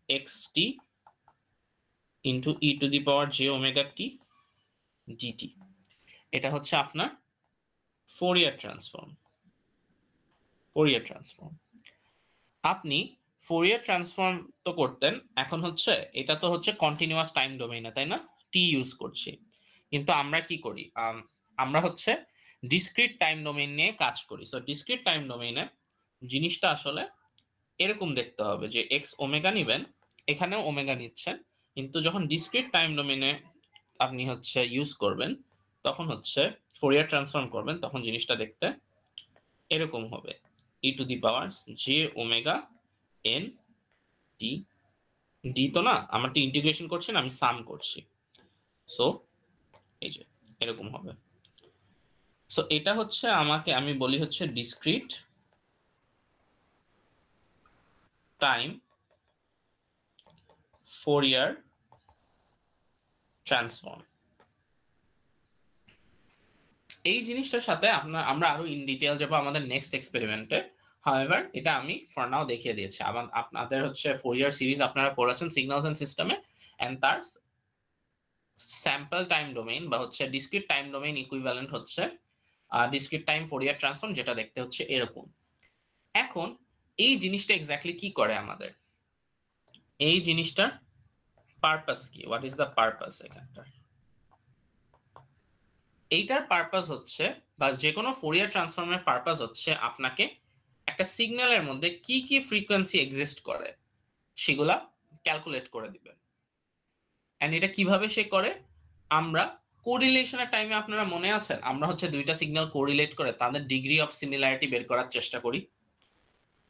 xt into e to the power j omega t dt. এটা হচ্ছে আপনার Fourier transform. Fourier transform আপনি Fourier transform তো করতেন, এখন হচ্ছে এটা তো হচ্ছে কন্টিনিউয়াস টাইম ডোমেইনে, তাই না? টি ইউজ করছি, কিন্তু আমরা কি করি, আমরা হচ্ছে ডিসক্রিট টাইম ডোমেইন নিয়ে কাজ করি। সো ডিসক্রিট টাইম ডোমেইনে জিনিসটা আসলে এরকম দেখতে হবে যে এক্স ওমেগা নিবেন, এখানেও ওমেগা নিচ্ছেন, কিন্তু যখন ডিসক্রিট টাইম ডোমেইনে আপনি হচ্ছে ইউজ করবেন, তখন হচ্ছে ফোরিয়ার ট্রান্সফর্ম করবেন, তখন জিনিসটা দেখতে এরকম হবে, e to the power j omega n টি। ডি তো না, আমার তো ইন্টিগ্রেশন করছি না, আমি সাম করছি। সো এই যে এরকম হবে। সো এটা হচ্ছে আমাকে, আমি বলি হচ্ছে ডিসক্রিট টাইম ফোরিয়ার ট্রান্সফর্ম। এই জিনিসটার সাথে আমরা আরো ইন ডিটেইল যাবো আমাদের নেক্সট এক্সপেরিমেন্টে। হাউএভার এটা আমি ফর নাও দেখিয়ে দিয়েছি। আপনাদের হচ্ছে ফোরিয়ার সিরিজ আপনারা পড়েছেন সিগন্যালস এন্ড সিস্টেমে, এন্ড তার স্যাম্পল টাইম ডোমেইন বা হচ্ছে ডিসক্রিট টাইম ডোমেইন ইকুইভ্যালেন্ট হচ্ছে ডিসক্রিট টাইম ফোরিয়ার ট্রান্সফর্ম, যেটা দেখতে হচ্ছে এরকম। এখন এই জিনিসটা এক্স্যাক্টলি কি করে আমাদের, এই জিনিসটার পারপাস কি, হোয়াট ইজ দ্য পারপাস এখানটার? এইটার পারপাস হচ্ছে, বা যে কোনো ফোরিয়ার ট্রান্সফর্মের পারপাস হচ্ছে আপনাকে একটা সিগন্যালের মধ্যে কি কি ফ্রিকোয়েন্সি এক্সিস্ট করে সেগুলা ক্যালকুলেট করে দিবেন। এন্ড এটা কিভাবে সে করে, আমরা কোরিলেশনের টাইমে, আপনারা মনে আছেন আমরা হচ্ছে দুইটা সিগন্যাল কোরিলেট করে তাদের ডিগ্রি অফ সিমিলারিটি বের করার চেষ্টা করি,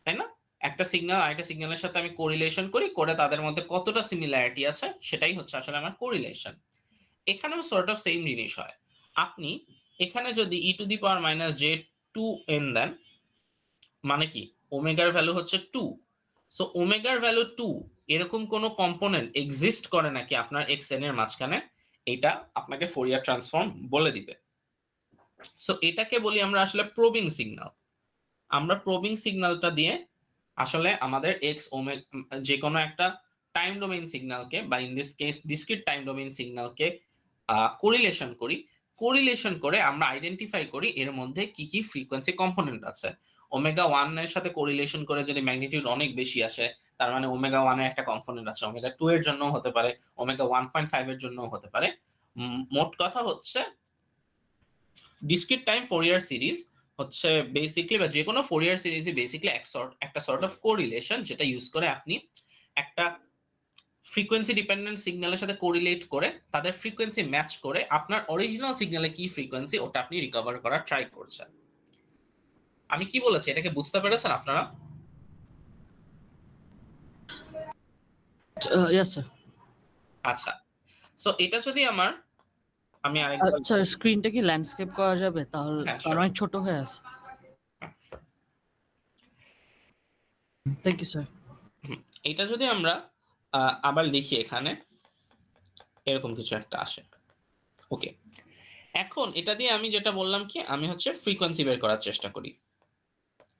তাই না? একটা সিগন্যাল আরেকটা সিগন্যালের সাথে আমি কোরিলেশন করি, করে তাদের মধ্যে কতটা সিমিলারিটি আছে সেটাই হচ্ছে আসলে আমার কোরিলেশন। এখানেও সর্ট অফ সেম জিনিস হয়। আপনি এখানে যদি e to the power minus j two n দেন, মানে কি ওমেগার ভ্যালু হচ্ছে 2। সো ওমেগার ভ্যালু 2 এরকম কোন কম্পোনেন্ট এক্সিস্ট করে নাকি আপনার এক্স এন এর মাঝখানে, এটা আপনাকে ফোরিয়ার ট্রান্সফর্ম বলে দিবে। সো এটাকে বলি আমরা আসলে প্রবিং সিগন্যাল। আমরা প্রবিং সিগন্যালটা দিয়ে আসলে আমাদের এক্স ওমেগা যে কোনো একটা টাইম ডোমেইন সিগন্যালকে, বা in this case discrete time domain সিগন্যালকে কোরিলেশন করি। কোরিলেশন করে আমরা আইডেন্টিফাই করি এর মধ্যে কি কি ফ্রিকোয়েন্সি কম্পোনেন্ট আছে। ওমেগা 1 এর সাথে কোরিলেশন করে যদি ম্যাগনিটিউড অনেক বেশি আসে, তার মানে ওমেগা 1 এর একটা কম্পোনেন্ট আছে, ওমেগা 2 এর জন্যও হতে পারে, ওমেগা 1.5 এর জন্যও হতে পারে। মোট কথা হচ্ছে ডিসক্রিট টাইম ফোরিয়ার সিরিজ হচ্ছে বেসিক্যালি, বা যে কোনো ফোরিয়ার সিরিজই বেসিক্যালি একটা সর্ট অফ কোরিলেশন, যেটা ইউজ করে আপনি একটা ফ্রিকোয়েন্সি ডিপেন্ডেন্ট সিগন্যালের সাথে কোরিলেট করে তাদের ফ্রিকোয়েন্সি ম্যাচ করে আপনার অরিজিনাল সিগন্যালে কি ফ্রিকোয়েন্সি ওটা আপনি রিকভার করার ট্রাই করছেন। আমি কি বলেছি এটাকে বুঝতে পেরেছেন আপনারা? Yes sir. আচ্ছা, সো এটা যদি আমি আরেকবার, আচ্ছা স্ক্রিনটা কি ল্যান্ডস্কেপ করা যাবে তাহলে? হ্যাঁ, কারণ অনেক ছোট হয়ে আছে। Thank you sir. এটা যদি আমরা আবার লিখি, এখানে এরকম কিছু একটা আসে। ওকে, এখন এটা দিয়ে আমি যেটা বললাম কি, আমি হচ্ছে ফ্রিকোয়েন্সি বের করার চেষ্টা করি,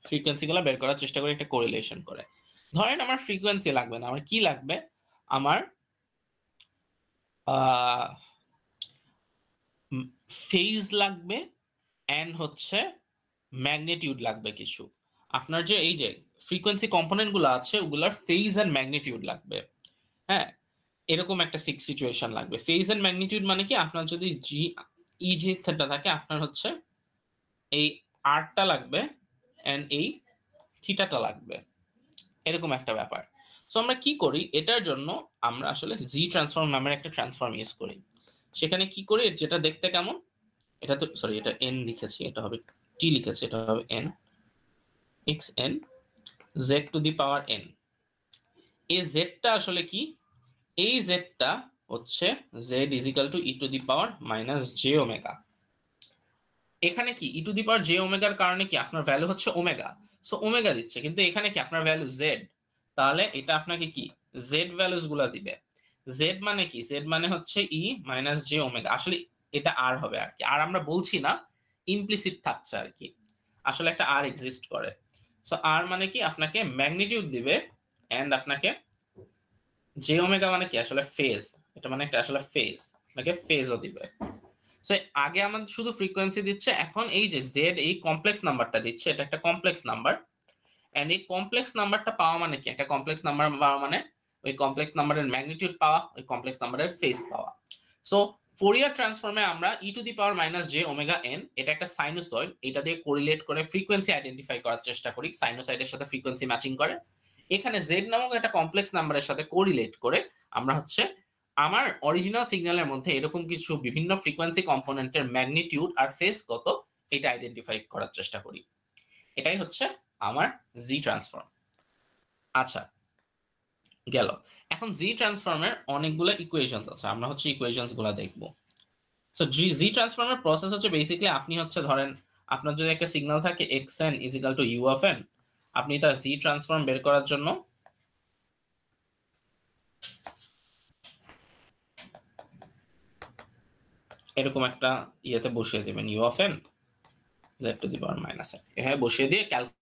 ফ্রিকোয়েন্সিগুলো বের করার চেষ্টা করি একটা কোরিলেশন করে। ধরেন আমার ফ্রিকোয়েন্সি লাগবে না, আমার কি লাগবে, আমার ফেজ লাগবে এন্ড হচ্ছে ম্যাগনিটিউড লাগবে কিছু। আপনার যে এই যে ফ্রিকোয়েন্সি কম্পোনেন্ট গুলো আছে ওগুলার ফেজ এন্ড ম্যাগনিটিউড লাগবে। হ্যাঁ, এরকম একটা সিচুয়েশন লাগবে। ফেজ এন্ড ম্যাগনিটিউড মানে কি, আপনার যদি জি ই জি থেটা থাকে, আপনার হচ্ছে এই আরটা লাগবে এন্ড এই থিটাটা লাগবে, এরকম একটা ব্যাপার। সো আমরা কি করি, এটার জন্য আমরা আসলে জি ট্রান্সফর্ম নামের একটা ট্রান্সফর্ম ইউজ করি। সেখানে কি করি, যেটা দেখতে কেমন, এটা তো সরি, এটা এন লিখেছি, এটা হবে টি লিখেছি, এটা হবে N x N z to the power N. এই জেডটা আসলে কি, এই জেডটা হচ্ছে Z is equal two E to the power minus j omega. এখানে কি ই টু দি পাওয়ার জে ওমেগার কারণে কি আপনার ভ্যালু হচ্ছে ওমেগা, সো ওমেগা দিচ্ছে, কিন্তু এখানে কি আপনার ভ্যালু জেড, তাহলে এটা আপনাকে কি জেড ভ্যালুস গুলা দিবে। জেড মানে কি, জেড মানে হচ্ছে ই মাইনাস জে ওমেগা, আসলে এটা আর হবে আর কি, আর আমরা বলছি না, ইমপ্লিসিট থাকছে আর কি, আসলে একটা আর এক্সিস্ট করে। সো আর মানে কি আপনাকে ম্যাগনিটিউড দিবে এন্ড আপনাকে জে ওমেগা মানে কি আসলে ফেজ, এটা মানে একটা আসলে ফেজ, আপনাকে ফেজও দিবে। সো আগে আমাদের শুধু ফ্রিকোয়েন্সি দিচ্ছে, এখন এই যে জেড এই কমপ্লেক্স নাম্বারটা দিচ্ছে, এটা একটা কমপ্লেক্স নাম্বার। এন্ড এই কমপ্লেক্স নাম্বারটা পাওয়া মানে কি, একটা কমপ্লেক্স নাম্বার পাওয়া মানে ওই কমপ্লেক্স নাম্বারের ম্যাগনিটিউড পাওয়া, ওই কমপ্লেক্স নাম্বারের ফেজ পাওয়া। সো ফোরিয়ার ট্রান্সফর্মে আমরা e to the power minus j omega n, এটা একটা সাইনোসয়েড, এটা দিয়ে কোরিলেট করে ফ্রিকোয়েন্সি আইডেন্টিফাই করার চেষ্টা করি, সাইনোসয়েডের সাথে ফ্রিকোয়েন্সি ম্যাচিং করে। এখানে জেড নামক একটা কমপ্লেক্স নাম্বারের সাথে কোরিলেট করে আমরা হচ্ছে আমার অরিজিনাল সিগন্যালের মধ্যে এরকম কিছু বিভিন্ন ফ্রিকোয়েন্সি কম্পোনেন্টের ম্যাগনিটিউড আর ফেজ কত এটা আইডেন্টিফাই করার চেষ্টা করি। এটাই হচ্ছে আমার জি ট্রান্সফর্ম। আচ্ছা, গেল। এখন জি ট্রান্সফর্মের অনেকগুলো ইকুয়েশন আছে, আমরা হচ্ছে ইকুয়েশনস গুলো দেখবো। সো জি ট্রান্সফর্মের প্রসেস হচ্ছে বেসিক্যালি আপনি হচ্ছে ধরেন আপনার যদি একটা সিগন্যাল থাকে x n is equal to u of n, আপনি তার জি ট্রান্সফর্ম বের করার জন্য এরকম একটা ইয়েতে বসিয়ে দেবেন u of n z to the power minus n, এভাবে বসিয়ে দিয়ে ক্যালকুলেট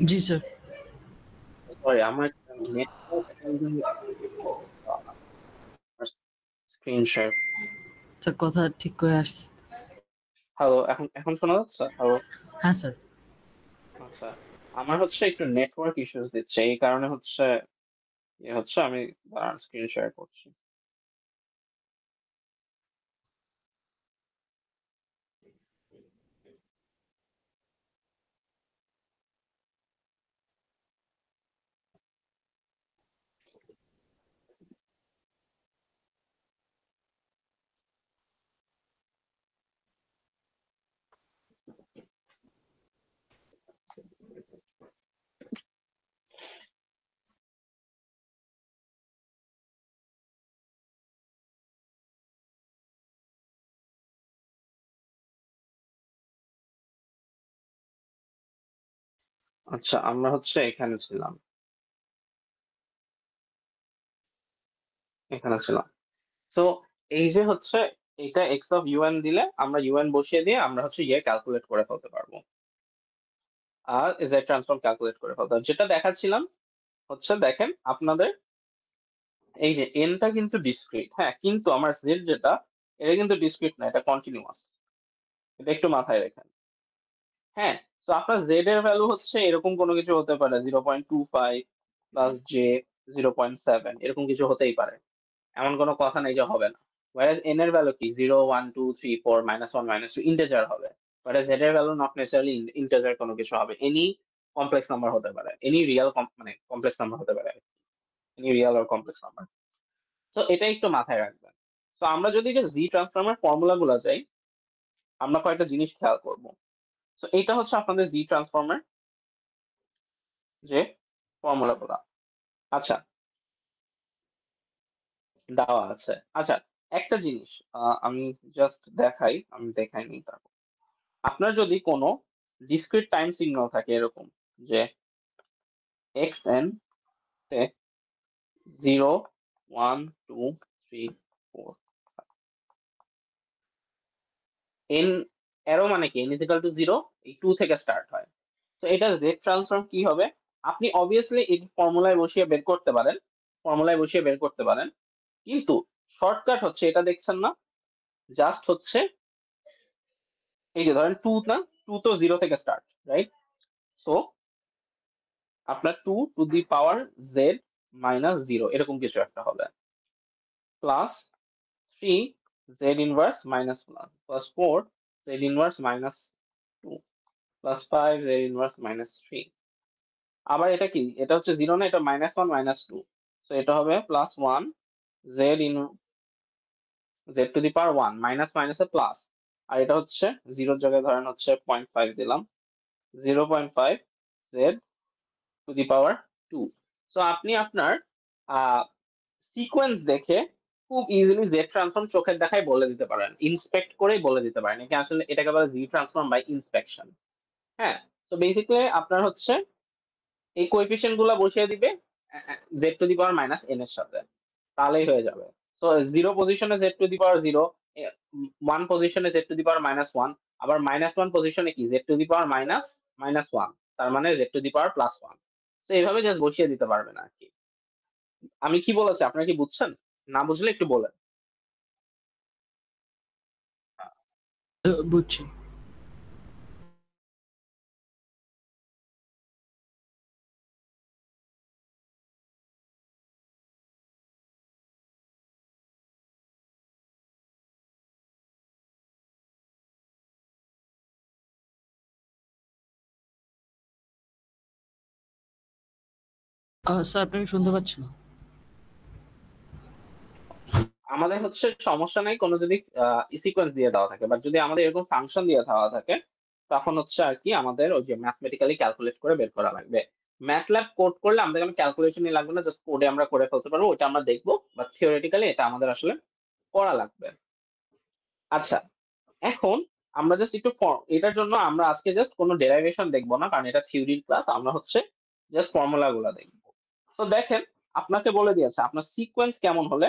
জি স্যার। সরি, আমার নেটওয়ার্ক স্ক্রিন শেয়ার। স্যার কথা ঠিক করে আসছে। হ্যালো, এখন এখন শোনা যাচ্ছে? হ্যালো। হ্যাঁ স্যার। আচ্ছা, আমার হচ্ছে একটু নেটওয়ার্ক ইস্যুস দিচ্ছে, এই কারণে হচ্ছে আমি স্ক্রিন শেয়ার করছি। আচ্ছা, আমরা হচ্ছে এখানে ছিলাম। সো এই যে হচ্ছে এটা x অফ un দিলে আমরা un বসিয়ে দিয়ে আমরা হচ্ছে ক্যালকুলেট করে ফেলতে পারবো। আর z ট্রান্সফর্ম ক্যালকুলেট করে ফেলতে পারবো। যেটা দেখাচ্ছিলাম হচ্ছে, দেখেন আপনাদের এই যে n টা কিন্তু ডিসক্রিট, হ্যাঁ, কিন্তু আমার z যেটা, এটা কিন্তু ডিসক্রিট না, এটা কন্টিনিউয়াস। এটা একটু মাথায় রাখেন। হ্যাঁ, তো আপনার z এর ভ্যালু হচ্ছে এরকম কোনো কিছু হতে পারে 0.25 প্লাস j 0.7, এরকম কিছু হতেই পারে। এমন কোনো কথা নেই যে হবে না। whereas n এর ভ্যালু কি 0 1 2 3 4 -1 -2 ইন্টিজার হবে। whereas z এর ভ্যালু নট নেসেসারিলি ইন্টিজার কোনো কিছু হবে, এনি কমপ্লেক্স নাম্বার হতে পারে, এনি রিয়েল মানে কমপ্লেক্স নাম্বার হতে পারে, any real or complex number. তো এটা একটু মাথায় রাখবেন। তো আমরা যদি যে জি ট্রান্সফর্মের ফর্মুলা গুলো যাই, আমরা কয়েকটা জিনিস খেয়াল করব। তো এটা হচ্ছে আপনাদের জি ট্রান্সফর্মের যে ফর্মুলা গুলা। আচ্ছা, দেওয়া আছে। আচ্ছা, একটা জিনিস আমি জাস্ট দেখাই, আমি দেখাই নি তারপর। আপনার যদি কোনো ডিসক্রিট টাইম সিগন্যাল থাকে এরকম যে xn তে 0 1 2 3 4, n এরো মানে কি n is equal to 0, এই 2 থেকে স্টার্ট হয়। তো এটা z ট্রান্সফর্ম কি হবে, আপনি অবভিয়াসলি এই ফর্মুলায় বসিয়ে বের করতে পারেন, কিন্তু শর্টকাট হচ্ছে এটা, দেখছেন না, জাস্ট হচ্ছে এই যে ধরেন 2 না, 2 তো 0 থেকে স্টার্ট, রাইট? সো আপনার 2 two the power z minus 0 এরকম কিছু একটা হবে, plus 3 z inverse minus 1 plus 4 z inverse minus 2 plus 5 z inverse minus 3। আবার এটা কি, এটা হচ্ছে 0 না, এটা মাইনাস 1 মাইনাস 2, সো এটা হবে plus 1 z in z two the power 1 minus মাইনাসে প্লাস, আর এটা হচ্ছে 0 জায়গায় ধরেন হচ্ছে 0.5 দিলাম, 0.5 z two the power 2। So আপনি আপনার সিকোয়েন্স দেখে খুব ইজিলি জেড ট্রান্সফর্ম চোখের দেখায় বলে দিতে পারেন, ইন্সপেক্ট করেই বলে দিতে পারেন। একে আসলে এটাকে বলে জি ট্রান্সফর্ম বাই ইন্সপেকশন। হ্যাঁ, সো বেসিক্যালি আপনার হচ্ছে এই কোএফিসিয়েন্ট গুলা বসিয়ে দিবে Z to the power minus N এর সাথে, তাহলেই হয়ে যাবে। সো 0 পজিশনে জেড টু দি পাওয়ার 0, 1 পজিশনে Z to the power minus 1, আবার মাইনাস 1 পজিশনে কি Z to the power minus minus 1, তার মানে Z to the power plus 1। So এইভাবে জাস্ট বসিয়ে দিতে পারবেন আর কি। আমি কি বলেছি আপনারা কি বুঝছেন? না বুঝলে একটু বলেন। বুঝছি। স্যার আপনাকে শুনতে পাচ্ছি না। আমাদের হচ্ছে সমস্যা নাই কোনো যদি সিকোয়েন্স দিয়ে দেওয়া থাকে, বাট যদি আমাদের এরকম ফাংশন দিয়ে দেওয়া থাকে, তখন হচ্ছে আর কি আমাদের ওই যে ম্যাথমেটিক্যালি ক্যালকুলেট করে বের করা লাগবে। ম্যাথল্যাব কোড করলে আমাদের কোনো ক্যালকুলেশনই লাগবে না, জাস্ট কোডে আমরা করে ফেলতে পারবো, ওটা আমরা দেখবো, বাট থিওরিটিক্যালি এটা আমাদের আসলে করা লাগবে। আচ্ছা, এখন আমরা জাস্ট একটু এটার জন্য আমরা আজকে জাস্ট কোনো ডেরাইভেশন দেখবো না, কারণ এটা থিওরির ক্লাস, আমরা হচ্ছে জাস্ট ফর্মুলা গুলা দেখবো। তো দেখেন, আপনাকে বলে দিয়েছে আপনার সিকোয়েন্স কেমন হলে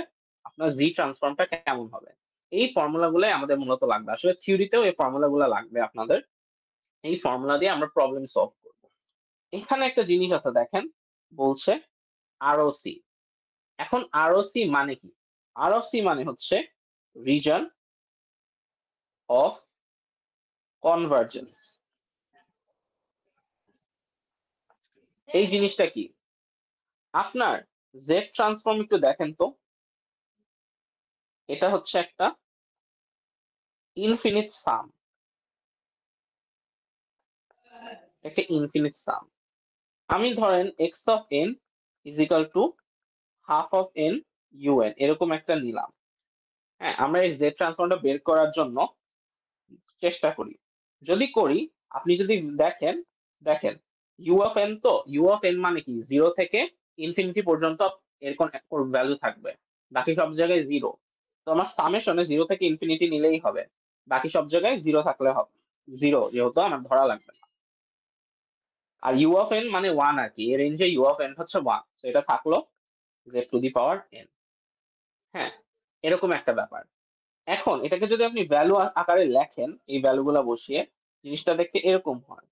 আপনার জি ট্রান্সফর্মটা কেমন হবে। এই ফর্মুলা গুলাই আমাদের মূলত লাগবে, আসলে থিওরিতেও এই ফর্মুলা গুলা লাগবে আপনাদের। এই ফর্মুলা দিয়ে আমরা প্রবলেম সলভ করবো। এখানে একটা জিনিস আছে দেখেন, বলছে আরওসি। এখন আরওসি মানে কি? আরওসি মানে হচ্ছে রিজন অফ কনভার্জেন্স। এই জিনিসটা কি? আপনার জেড ট্রান্সফর্ম একটু দেখেন তো, এটা হচ্ছে একটা ইনফিনিট সাম, একটা ইনফিনিট সাম। আমি ধরেন x of N is equal to half of N UN এরকম একটা নিলাম। হ্যাঁ, আমরা এই জেড ট্রান্সফর্মটা বের করার জন্য চেষ্টা করি। যদি করি, আপনি যদি দেখেন, দেখেন ইউ অফ এন, তো ইউ অফ এন মানে কি? জিরো থেকে ইনফিনিটি পর্যন্ত এর কোন ভ্যালু থাকবে, বাকি সব জায়গায় জিরো। তো আমার সামেশনে জিরো থেকে ইনফিনিটি নিলেই হবে, বাকি সব জায়গায় জিরো থাকলে হবে জিরো, যেহেতু আমার ধরা লাগবে না। আর ইউ অফ এন মানে ওয়ান আর কি, এর রেঞ্জে ইউ অফ এন হচ্ছে ওয়ান, তো এটা থাকলো Z to the power N. হ্যাঁ, এরকম একটা ব্যাপার। এখন এটাকে যদি আপনি ভ্যালু আকারে লেখেন, এই ভ্যালুগুলো বসিয়ে, জিনিসটা দেখতে এরকম হয়।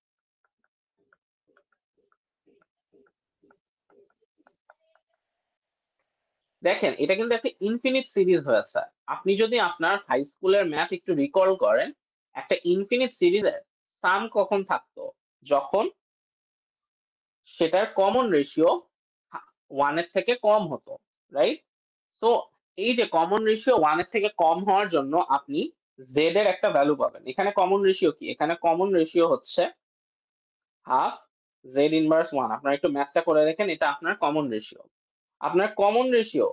দেখেন, এটা কিন্তু একটা ইনফিনিট সিরিজ হয়েছে। আপনি যদি আপনার হাই স্কুলের ম্যাথ একটু রিকল করেন, একটা ইনফিনিট সিরিজের সাম কখন থাকতো? যখন সেটার কমন রেশিও ওয়ানের থেকে কম হতো, রাইট? সো এই যে কমন রেশিও ওয়ানের থেকে কম হওয়ার জন্য আপনি জেড এর একটা ভ্যালু পাবেন। এখানে কমন রেশিও কি? এখানে কমন রেশিও হচ্ছে হাফ জেড ইনভার্স ওয়ান। আপনার একটু ম্যাথটা করে দেখেন, এটা আপনার কমন রেশিও। আপনার কমন রেশিও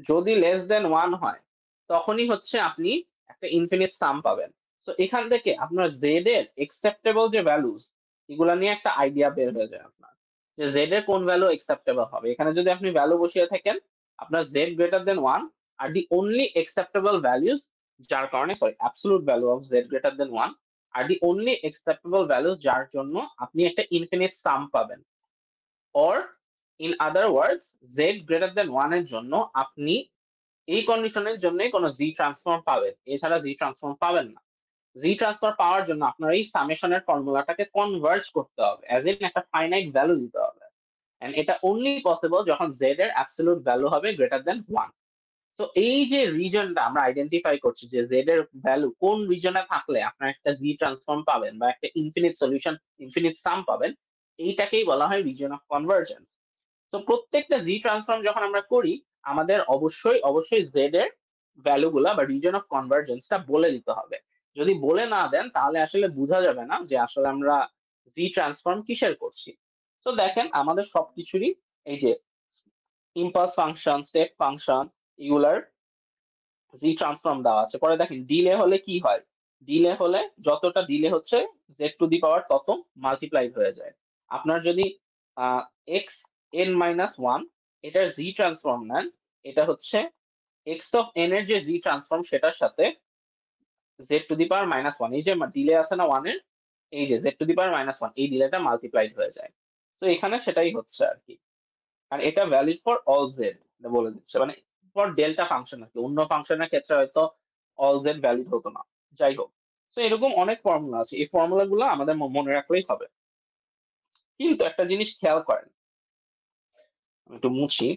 যদি লেস দেন ওয়ান হয়, তখনই হচ্ছে আপনি একটা ইনফিনিট সাম পাবেন। সো এখান থেকে আপনার জেড এর একসেপ্টেবল যে ভ্যালুস, এগুলা নিয়ে একটা আইডিয়া বের হয়ে যায় আপনার, যে জেড এর কোন ভ্যালু একসেপ্টেবল হবে। এখানে যদি আপনি ভ্যালু বসিয়ে থাকেন, আপনার z greater than one are the only acceptable values, যার কারণে sorry absolute value of z greater than one are the only acceptable values, যার জন্য আপনি একটা ইনফিনিট সাম পাবেন। Or in other words, z greater than one এর জন্য আপনি এই কন্ডিশনের জন্যই কোনো জি ট্রান্সফর্ম পাবেন, এছাড়া জি ট্রান্সফর্ম পাবেন না। জি ট্রান্সফর্ম পাওয়ার জন্য আপনার এই সামেশনের ফর্মুলাটাকে কনভার্জ করতে হবে, অ্যাজ ইন একটা ফাইনাইট ভ্যালু দিতে হবে। এন্ড এটা অনলি পসিবল যখন জেড এর অ্যাবসলিউট ভ্যালু হবে গ্রেটার দেন ওয়ান। সো এই যে রিজনটা আমরা আইডেন্টিফাই করছি, যে জেড এর ভ্যালু কোন রিজনে থাকলে আপনার একটা জি ট্রান্সফর্ম পাবেন বা একটা ইনফিনিট সলিউশন, ইনফিনিট সাম পাবেন, এইটাকেই বলা হয় রিজন অফ কনভার্জেন্স। তো প্রত্যেকটা জি ট্রান্সফর্ম যখন আমরা করি, আমাদের অবশ্যই অবশ্যই জেড এর ভ্যালু গুলা বা রিজন অফ কনভার্জেন্সটা বলে দিতে হবে। যদি বলে না দেন, তাহলে আসলে বোঝা যাবে না যে আসলে আমরা জি ট্রান্সফর্ম কিসের করছি। তো দেখেন, আমাদের সবকিছুরই এই যে ইম্পালস ফাংশন, স্টেপ ফাংশন, এগুলার জি ট্রান্সফর্ম দেওয়া আছে। পরে দেখেন ডিলে হলে কি হয়, ডিলে হলে যতটা ডিলে হচ্ছে জেড টু দি পাওয়ার তত মাল্টিপ্লাই হয়ে যায়। আপনার যদি এক্স এন মাইনাস ওয়ান এটার জি ট্রান্সফর্ম নেন, এটা হচ্ছে এক্স অফ এন এর যে জি ট্রান্সফর্ম সেটার সাথে Z to the power minus one, এই যে ডিলে আছে না ওয়ানের, এই যে Z to the power minus one, এই ডিলেটা মাল্টিপ্লাইড হয়ে যায়। তো এখানে সেটাই হচ্ছে আর কি। আর এটা ভ্যালিড ফর অল জেড, বলে দিচ্ছে, মানে ফর ডেল্টা ফাংশন আর কি। অন্য ফাংশনের ক্ষেত্রে হয়তো অল জেড ভ্যালিড হতো না। যাই হোক, তো এরকম অনেক ফর্মুলা আছে, এই ফর্মুলা গুলো আমাদের মনে রাখলেই হবে। কিন্তু একটা জিনিস খেয়াল করেন, আমি একটু মুছি।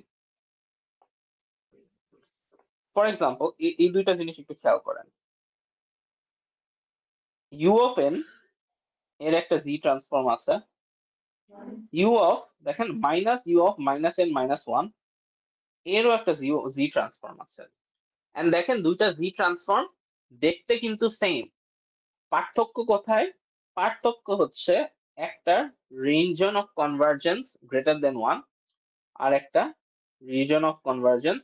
ফর এক্সাম্পল, এই দুইটা জিনিস একটু খেয়াল করেন। ইউ অফ এন এর একটা জি ট্রান্সফর্ম আছে, ইউ অফ দেখেন minus u of minus n minus one এরও একটা জি ট্রান্সফর্ম আছে। এন্ড দেখেন দুইটা জি ট্রান্সফর্ম দেখতে কিন্তু সেম। পার্থক্য কোথায়? পার্থক্য হচ্ছে একটা region of convergence greater than one আর একটা region of convergence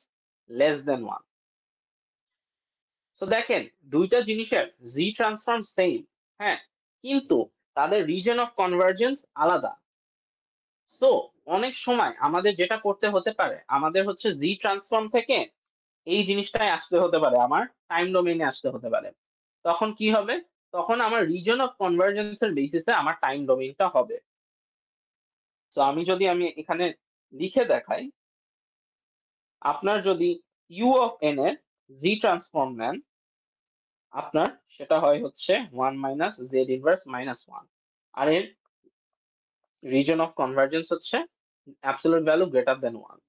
less than one. তো দেখেন, দুইটা জিনিসের জি ট্রান্সফর্ম সেম, হ্যাঁ, কিন্তু তাদের রিজন অফ কনভার্জেন্স আলাদা। তো অনেক সময় আমাদের যেটা করতে হতে পারে, আমাদের হচ্ছে জি ট্রান্সফর্ম থেকে এই জিনিসটাই আসতে হতে পারে, আমার টাইম ডোমেইনে আসতে হতে পারে। তখন কি হবে? তখন আমার রিজন অফ কনভার্জেন্সের বেসিসে আমার টাইম ডোমেইনটা হবে। তো আমি এখানে লিখে দেখাই, আপনার যদি ইউ অফ এন এর জি ট্রান্সফর্ম নেন, আপনার সেটা হয় হচ্ছে one minus z inverse minus one. আর এর রিজন অফ কনভার্জেন্স হচ্ছে absolute value greater than 1,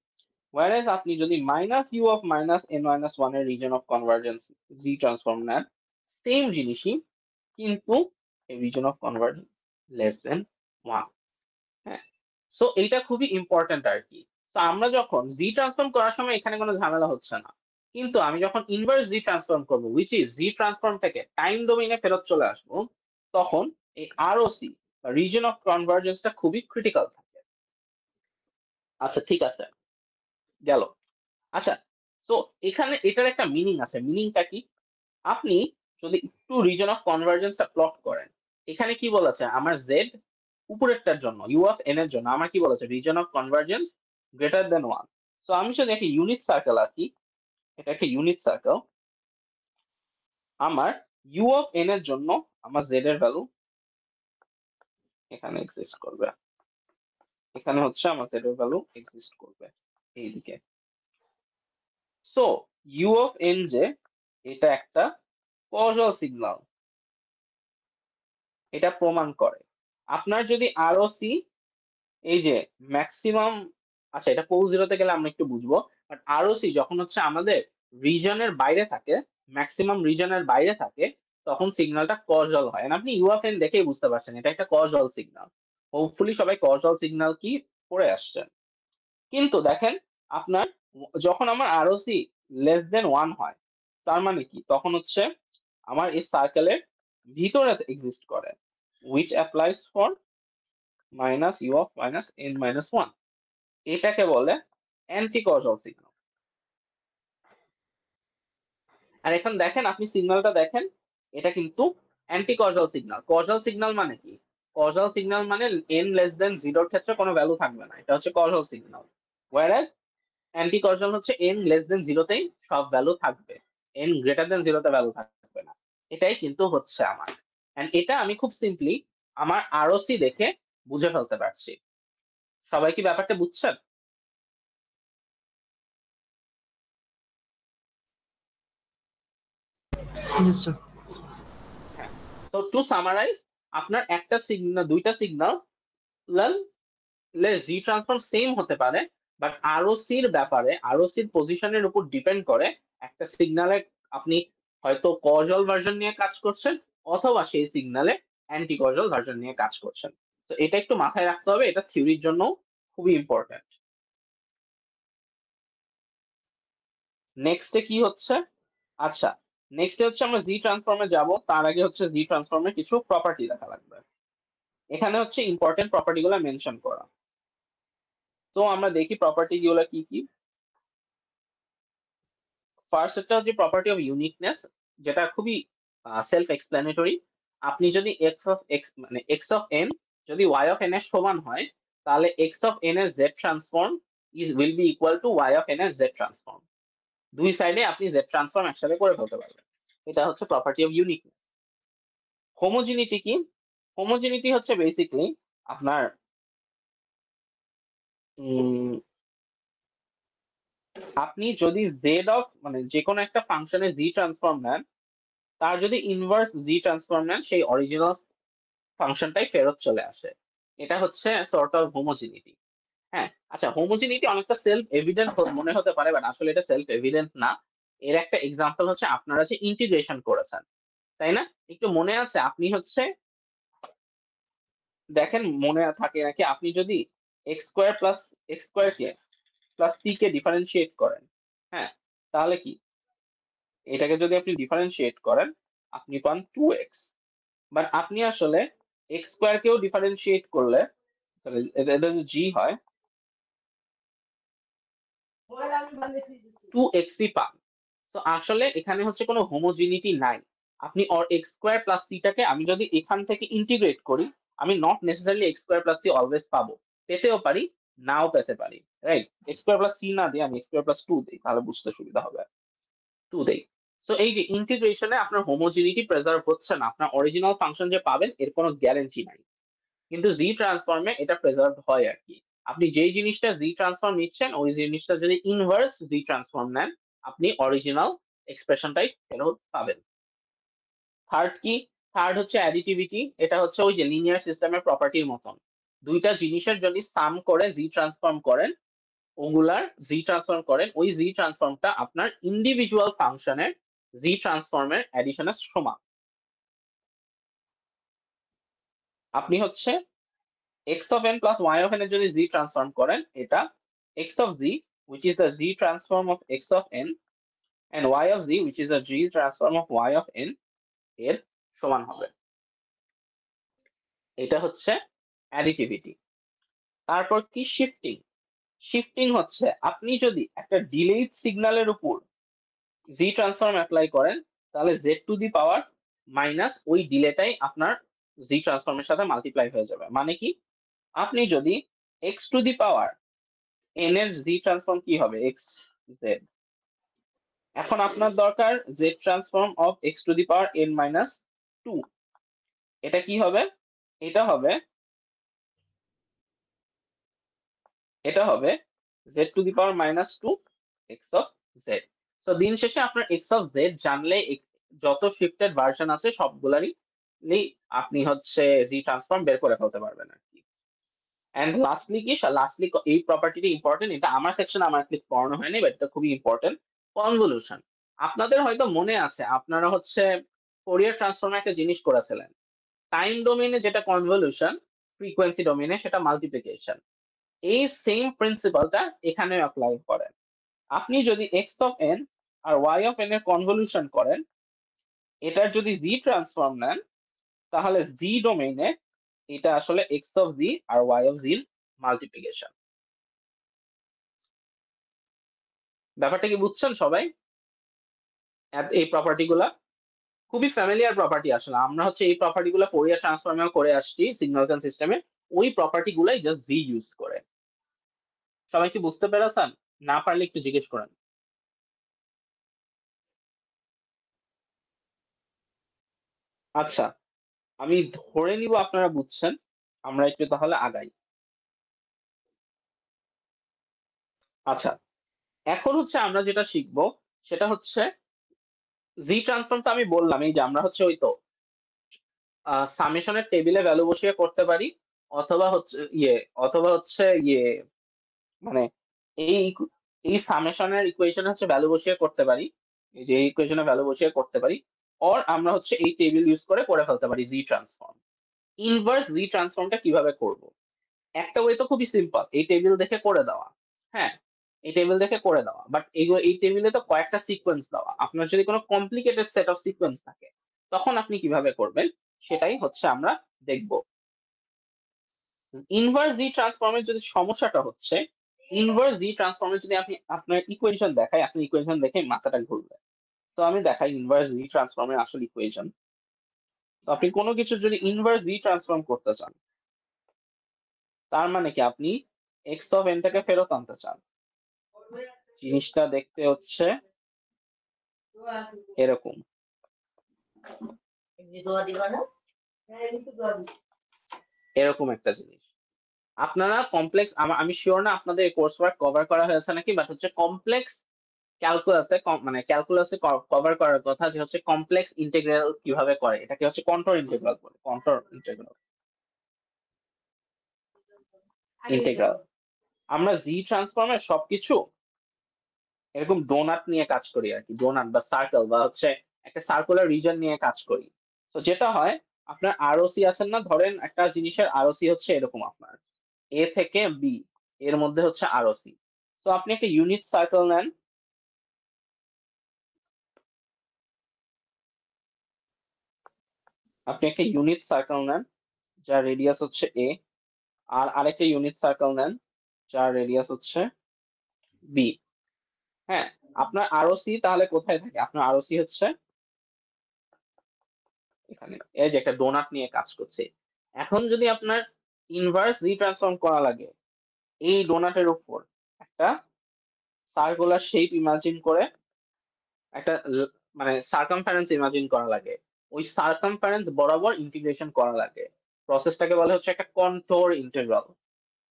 whereas আপনি যদি minus u of minus n minus 1 এর region of convergence z transform নেন, সেম জিনিসই, কিন্তু region of convergence less than 1। হ্যাঁ, সো এইটা খুবই ইম্পর্টেন্ট আর কি। সো আমরা যখন জি ট্রান্সফর্ম করার সময় এখানে কোনো ঝামেলা হচ্ছে না, কিন্তু আমি যখন ইনভার্স জি ট্রান্সফর্ম করবো, উইচ ইজ জি ট্রান্সফর্ম থেকে টাইম ডোমেইনে ফেরত চলে আসবো, তখন এই আরওসি বা রিজন অফ কনভার্জেন্সটা খুবই ক্রিটিক্যাল থাকে। আচ্ছা ঠিক আছে, গেল। আচ্ছা, সো এখানে এটার একটা মিনিং আছে। মিনিংটা কি? আপনি যদি একটু রিজন অফ কনভার্জেন্সটা প্লট করেন, এখানে কি বলেছে আমার জেড উপরেরটার জন্য ইউ অফ এন এর জন্য আমার কি বলেছে reason of convergence greater than 1। So আমি যদি একটা ইউনিট সার্কেল আঁকি, এটা একটা ইউনিট সার্কেল, আমার ইউ অফ এন এর জন্য আমার জেড এর ভ্যালু এখানে এক্সিস্ট করবে, এখানে হচ্ছে আমার জেড এর ভ্যালু এক্সিস্ট করবে এইদিকে। সো ইউ অফ এন যে এটা একটা কজাল সিগন্যাল, এটা প্রমাণ করে। আপনার যদি আরওসি এই যে ম্যাক্সিমাম, আচ্ছা এটা পোল জিরোতে গেলে আমরা একটু বুঝবো, বাট আরওসি যখন হচ্ছে আমাদের রিজনের বাইরে থাকে, ম্যাক্সিমাম রিজনের বাইরে থাকে, তখন সিগন্যালটা কজাল হয়। And আপনি ইউএফএন দেখেই বুঝতে পারছেন এটা একটা কজাল সিগন্যাল। হোপফুলি সবাই কজাল সিগন্যাল কি পড়ে আসছেন। কিন্তু দেখেন আপনার যখন আমার আরওসি লেস দেন 1 হয়, তার মানে কি তখন হচ্ছে আমার এই সার্কেলের ভিতরে এক্সিস্ট করে, which applies for minus u of minus n minus 1। এটাকে বলে অ্যান্টি কজাল সিগন্যাল। আর এখন দেখেন আপনি সিগন্যালটা দেখেন, এটা কিন্তু anti causal signal. Causal signal মানে কি? কজাল সিগন্যাল মানে এন লেস দেন 0 ক্ষেত্রে কোনো ভ্যালু থাকবে না, এটা হচ্ছে causal signal. Warsaw anti causal হচ্ছে এন লেস দেন 0তেই সব ভ্যালু থাকবে, এন গ্রেটার দেন 0তে ভ্যালু থাকবে না। এটাই কিন্তু হচ্ছে আমার, এন্ড এটা আমি খুব সিম্পলি আমার আরওসি দেখে বুঝে ফেলতে পারছি। সবাই কি ব্যাপারটা বুঝছেন? Yes sir. হ্যাঁ, সো টু সামারাইজ, আপনার একটা সিগন্যাল, দুইটা সিগন্যাল জি ট্রান্সফর্ম সেম হতে পারে, বাট আরওসির ব্যাপারে, আরওসির পজিশনের উপর ডিপেন্ড করে একটা সিগন্যালে আপনি হয়তো কজাল ভার্সন নিয়ে কাজ করছেন, অথবা সেই সিগন্যালে অ্যান্টি কজাল ভার্সন নিয়ে কাজ করছেন। তো এটা একটু মাথায় রাখতে হবে, এটা থিওরির জন্য খুবই ইম্পর্টেন্ট। নেক্সটে কি হচ্ছে? আচ্ছা, নেক্সটে হচ্ছে আমরা জি ট্রান্সফর্মে যাব, তার আগে হচ্ছে জি ট্রান্সফর্মের কিছু প্রপার্টি দেখা লাগবে। এখানে হচ্ছে ইম্পর্টেন্ট প্রপার্টি গুলো মেনশন করা। তো আমরা দেখি প্রপার্টি গুলো কি কি। ফার্স্ট একটা হচ্ছে প্রপার্টি অফ ইউনিকনেস, যেটা খুবই সেলফ এক্সপ্লেনেটরি। আপনি যদি এক্স অফ এক্স মানে এক্স অফ এন যদি ওয়াই অফ এন এর সমান হয়, তাহলে এক্স অফ এন এর z transform will be equal to y of n এর জেড ট্রান্সফর্ম। দুই সাইডে আপনি জেড ট্রান্সফর্ম একসাথে করে ফেলতে পারবেন। এটা হচ্ছে প্রপার্টি অফ ইউনিকনেস। হোমোজিনিটি কি? হোমোজিনিটি হচ্ছে বেসিক্যালি আপনার আপনি যদি জেড অফ মানে যে কোনো একটা ফাংশনে জি ট্রান্সফর্ম নেন, তার যদি ইনভার্স জি ট্রান্সফর্ম নেন, সেই অরিজিনাল ফাংশনটাই ফেরত চলে আসে। এটা হচ্ছে সর্ট অফ হোমোজিনিটি। হ্যাঁ, আচ্ছা হোমোজিনিটি অনেকটা সেলফ এভিডেন্ট মনে হতে পারে, বাট আসলে এটা সেলফ এভিডেন্ট না। এর একটা এক্সাম্পল হচ্ছে আপনারা যে ইন্টিগ্রেশন করেছেন, তাই না? একটু মনে আছে আপনি হচ্ছে দেখেন মনে থাকে নাকি, আপনি যদি x square plus x square কে প্লাস সি কে ডিফারেন্সিয়েট করেন, হ্যাঁ, তাহলে কি এটাকে যদি আপনি ডিফারেন্সিয়েট করেন আপনি পান 2x। বাট আপনি আসলে এক্স স্কোয়ার কেও ডিফারেন্সিয়েট করলে এটা যদি জি হয় 2x পান। তো আসলে এখানে হচ্ছে কোনো হোমোজিনিটি নাই। আপনি এক্স স্কোয়ার প্লাস সিটাকে আমি যদি এখান থেকে ইন্টিগ্রেট করি, আমি not necessarily x square plus c always পাবো, পেতেও পারি নাও পেতে পারি, right? X square plus c না দিয়ে আমি এক্স স্কোয়ার প্লাস 2 দিই, তাহলে বুঝতে সুবিধা হবে। 2 দেই। সো এই যে ইন্টিগ্রেশনে আপনার হোমোজিনিটি প্রেজার্ভ হচ্ছে না, আপনার অরিজিনাল ফাংশন যে পাবেন এর কোনো গ্যারান্টি নাই। কিন্তু জি ট্রান্সফর্মে এটা প্রেজার্ভ হয় আর কি। আপনি যেই জিনিসটা জি ট্রান্সফর্ম নিচ্ছেন, ওই জিনিসটা যদি ইনভার্স জি ট্রান্সফর্ম নেন, আপনি অরিজিনাল এক্সপ্রেশনটাই ফেরত পাবেন। থার্ড কি? থার্ড হচ্ছে অ্যাডিটিভিটি। এটা হচ্ছে ওই যে লিনিয়ার সিস্টেমের প্রপার্টির মতন। দুইটা জিনিসের যদি সাম করে জি ট্রান্সফর্ম করেন, ওগুলার জি ট্রান্সফর্ম করেন, ওই জি ট্রান্সফর্মটা আপনার ইন্ডিভিজুয়াল ফাংশনের জি ট্রান্সফর্মের অ্যাডিশনের সমান। আপনি হচ্ছে x of n plus y of n এর যদি z ট্রান্সফর্ম করেন, এটা x of z which is the z transform of x of n and y of z which is the z transform of y of n এর সমান হবে। এটা হচ্ছে additivity. তারপর কি শিফটিং? শিফটিং হচ্ছে আপনি যদি একটা ডিলেড সিগন্যালের উপর z ট্রান্সফর্ম অ্যাপ্লাই করেন, তাহলে z two the power minus ওই ডিলেটাই আপনার z ট্রান্সফর্মের সাথে মাল্টিপ্লাই হয়ে যাবে। মানে কি, আপনি যদি x two the power n এর z ট্রান্সফর্ম কি হবে, x z, এখন আপনার দরকার z transform of x two the power n minus 2। এটা কি হবে? এটা হবে z two the power minus 2 x of z। So দিন শেষে আপনার x অফ z জানলে যত শিফটেড ভার্সন আছে সবগুলারই আপনি হচ্ছে z ট্রান্সফর্ম বের করে ফেলতে পারবেন আর কি। এন্ড লাস্টলি এই প্রপার্টিটা ইম্পর্টেন্ট, এটা আমার সেকশনে আমার অ্যাটলিস্ট পড়ানো হয়নি, বাট এটা খুবই ইম্পর্টেন্ট। কনভলিউশন, আপনাদের হয়তো মনে আছে আপনারা হচ্ছে ফোরিয়ার ট্রান্সফর্মে একটা জিনিস করেছিলেন, টাইম ডোমেইনে যেটা কনভলিউশন, ফ্রিকোয়েন্সি ডোমেইনে সেটা মাল্টিপ্লিকেশন। এই সেম প্রিন্সিপালটা এখানে অ্যাপ্লাই করেন। আপনি যদি x অফ n আর y অফ n এর কনভলিউশন করেন, এটার যদি z ট্রান্সফর্ম নেন, তাহলে z ডোমেইনে এটা আসলে x অফ z আর y অফ z মাল্টিপ্লিকেশন। ব্যাপারটা কি বুঝছেন সবাই? এই প্রপার্টি গুলা খুবই ফ্যামিলিয়ার প্রপার্টি। আসলে আমরা হচ্ছে এই প্রপার্টি গুলা ফোরিয়ার ট্রান্সফর্মেও করে আসছি সিগন্যালস এন্ড সিস্টেমে, ওই প্রপার্টি গুলাই জাস্ট জি ইউজ করে। সবাই কি বুঝতে পেরেছেন? না পারলে একটু জিজ্ঞেস করেন। আচ্ছা, আমি ধরে নিব আপনারা বুঝছেন, আমরা একটু তাহলে আগাই। আচ্ছা, এখন হচ্ছে আমরা যেটা শিখবো সেটা হচ্ছে জি ট্রান্সফর্ম। তো আমি বললাম এই যে আমরা হচ্ছে ওই তো সামেশনের টেবিলে ভ্যালু বসিয়ে করতে পারি, অথবা হচ্ছে মানে এই এই সামেশনের ইকুয়েশন হচ্ছে ভ্যালু বসিয়ে করতে পারি, এই যে ইকুয়েশনে ভ্যালু বসিয়ে করতে পারি, অর আমরা হচ্ছে এই টেবিল ইউজ করে ফেলতে পারি জি ট্রান্সফর্ম। ইনভার্স জি ট্রান্সফর্মটা কিভাবে করব? একটা ওয়ে তো খুবই সিম্পল, এই টেবিল দেখে করে দেওয়া। হ্যাঁ, এই টেবিল দেখে করে দেওয়া, বাট এই টেবিলে তো কয়েকটা সিকোয়েন্স দেওয়া। আপনার যদি কোনো কমপ্লিকেটেড সেট অফ সিকোয়েন্স থাকে, তখন আপনি কিভাবে করবেন সেটাই হচ্ছে আমরা দেখব। ইনভার্স জি ট্রান্সফর্মের যদি সমস্যাটা হচ্ছে, ইনভার্স জি ট্রান্সফর্মের যদি আপনি আপনার ইকুয়েশন দেখাই, আপনি ইকুয়েশন দেখে মাথাটা ঘুরবে। তো আমি দেখাই ইনভার্স জি ট্রান্সফর্মের আসল ইকুয়েশন। তো আপনি কোনো কিছু যদি ইনভার্স জি ট্রান্সফর্ম করতে চান, তার মানে কি আপনি এক্স অফ এনটাকে ফেরত আনতে চান। জিনিসটা দেখতে হচ্ছে এরকম। এরকম একটা জিনিস। আপনারা কমপ্লেক্স, আমি শিওর না আপনাদের কোর্স ওয়ার্ক কভার করা হয়েছে নাকি, বাট হচ্ছে কমপ্লেক্স ক্যালকুলাসে কভার করার কথা যে হচ্ছে কমপ্লেক্স ইন্টিগ্রাল কিভাবে করে, এটাকে হচ্ছে কন্ট্রোল ইন্টিগ্রাল বলে। ইন্টিগ্রাল আমরা জি ট্রান্সফর্মের সবকিছু এরকম ডোনাট নিয়ে কাজ করি আর কি, ডোনাট বা সার্কেল বা হচ্ছে একটা সার্কুলার রিজন নিয়ে কাজ করি। তো যেটা হয়, আপনার আরওসি আছেন না, ধরেন একটা জিনিসের আরওসি হচ্ছে এরকম, আপনার এ থেকে বি এর মধ্যে হচ্ছে আরওসি। তো আপনি একটা ইউনিট সার্কেল নেন, যার রেডিয়াস হচ্ছে এ, আর আরেকটা ইউনিট সার্কেল নেন যার রেডিয়াস হচ্ছে বি। হ্যাঁ, আপনার আরওসি তাহলে কোথায় থাকে? আপনার আরওসি হচ্ছে এখানে, এই যে একটা ডোনাট নিয়ে কাজ করছে। এখন যদি আপনার ইনভার্স জি ট্রান্সফর্ম করা লাগে, এই ডোনাটের উপর একটা সার্কুলার শেপ ইমাজিন করে একটা মানে সার্কামফারেন্স ইমাজিন করা লাগে, ওই সার্কামফারেন্স বরাবর ইন্টিগ্রেশন করা লাগে। প্রসেসটাকে বলে হচ্ছে একটা কন্ট্রোল ইন্টিগ্রাল।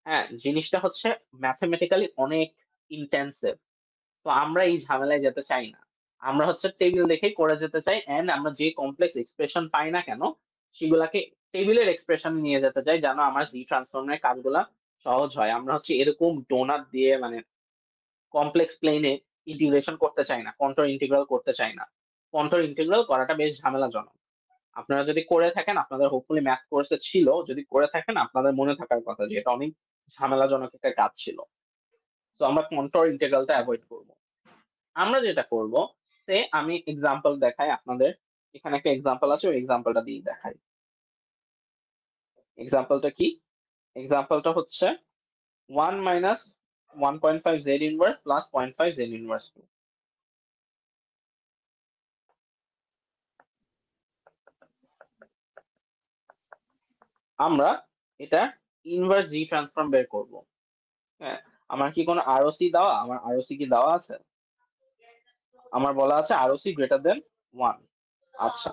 হ্যাঁ, জিনিসটা হচ্ছে ম্যাথমেটিক্যালি অনেক ইন্টেন্সিভ। তো আমরা এই ঝামেলায় যেতে চাই না, আমরা হচ্ছে টেবিল দেখে করে যেতে চাই, এন্ড আমরা যে কমপ্লেক্স এক্সপ্রেশন পাই না কেন সেগুলাকে টেবিলের এক্সপ্রেশন নিয়ে যেতে চাই যেন আমার জি ট্রান্সফর্মের কাজগুলা সহজ হয়। আমরা হচ্ছে এরকম ডোনাট দিয়ে মানে কমপ্লেক্স প্লেনে ইন্টিগ্রেশন করতে চাই না, কন্ট্রোল ইন্টিগ্রাল করতে চাই না। কন্ট্রোল ইন্টিগ্রাল করাটা বেশ ঝামেলাজনক। আপনারা যদি করে থাকেন, আপনাদের হোপফুলি ম্যাথ কোর্সে ছিল, যদি করে থাকেন আপনাদের মনে থাকার কথা যে এটা অনেক ঝামেলাজনক একটা কাজ ছিল। তো আমরা কন্ট্রোল ইন্টিগ্রালটা অ্যাভয়েড করব। আমরা যেটা করব, সে আমি এক্সাম্পল দেখাই আপনাদের। এখানে একটা এক্সাম্পল আছে, ওই এক্সাম্পলটা দিয়ে দেখাই। এক্সাম্পলটা কি? এক্সাম্পলটা হচ্ছে 1 minus 1.5 z inverse plus 0.5 z inverse 2. আমরা এটা ইনভার্স জি ট্রান্সফর্ম বের করব। হ্যাঁ, আমার কি কোনো আরওসি দেওয়া? আমার আরওসি কি দেওয়া আছে? আমার বলা আছে আরওসি গ্রেটার দেন 1। আচ্ছা,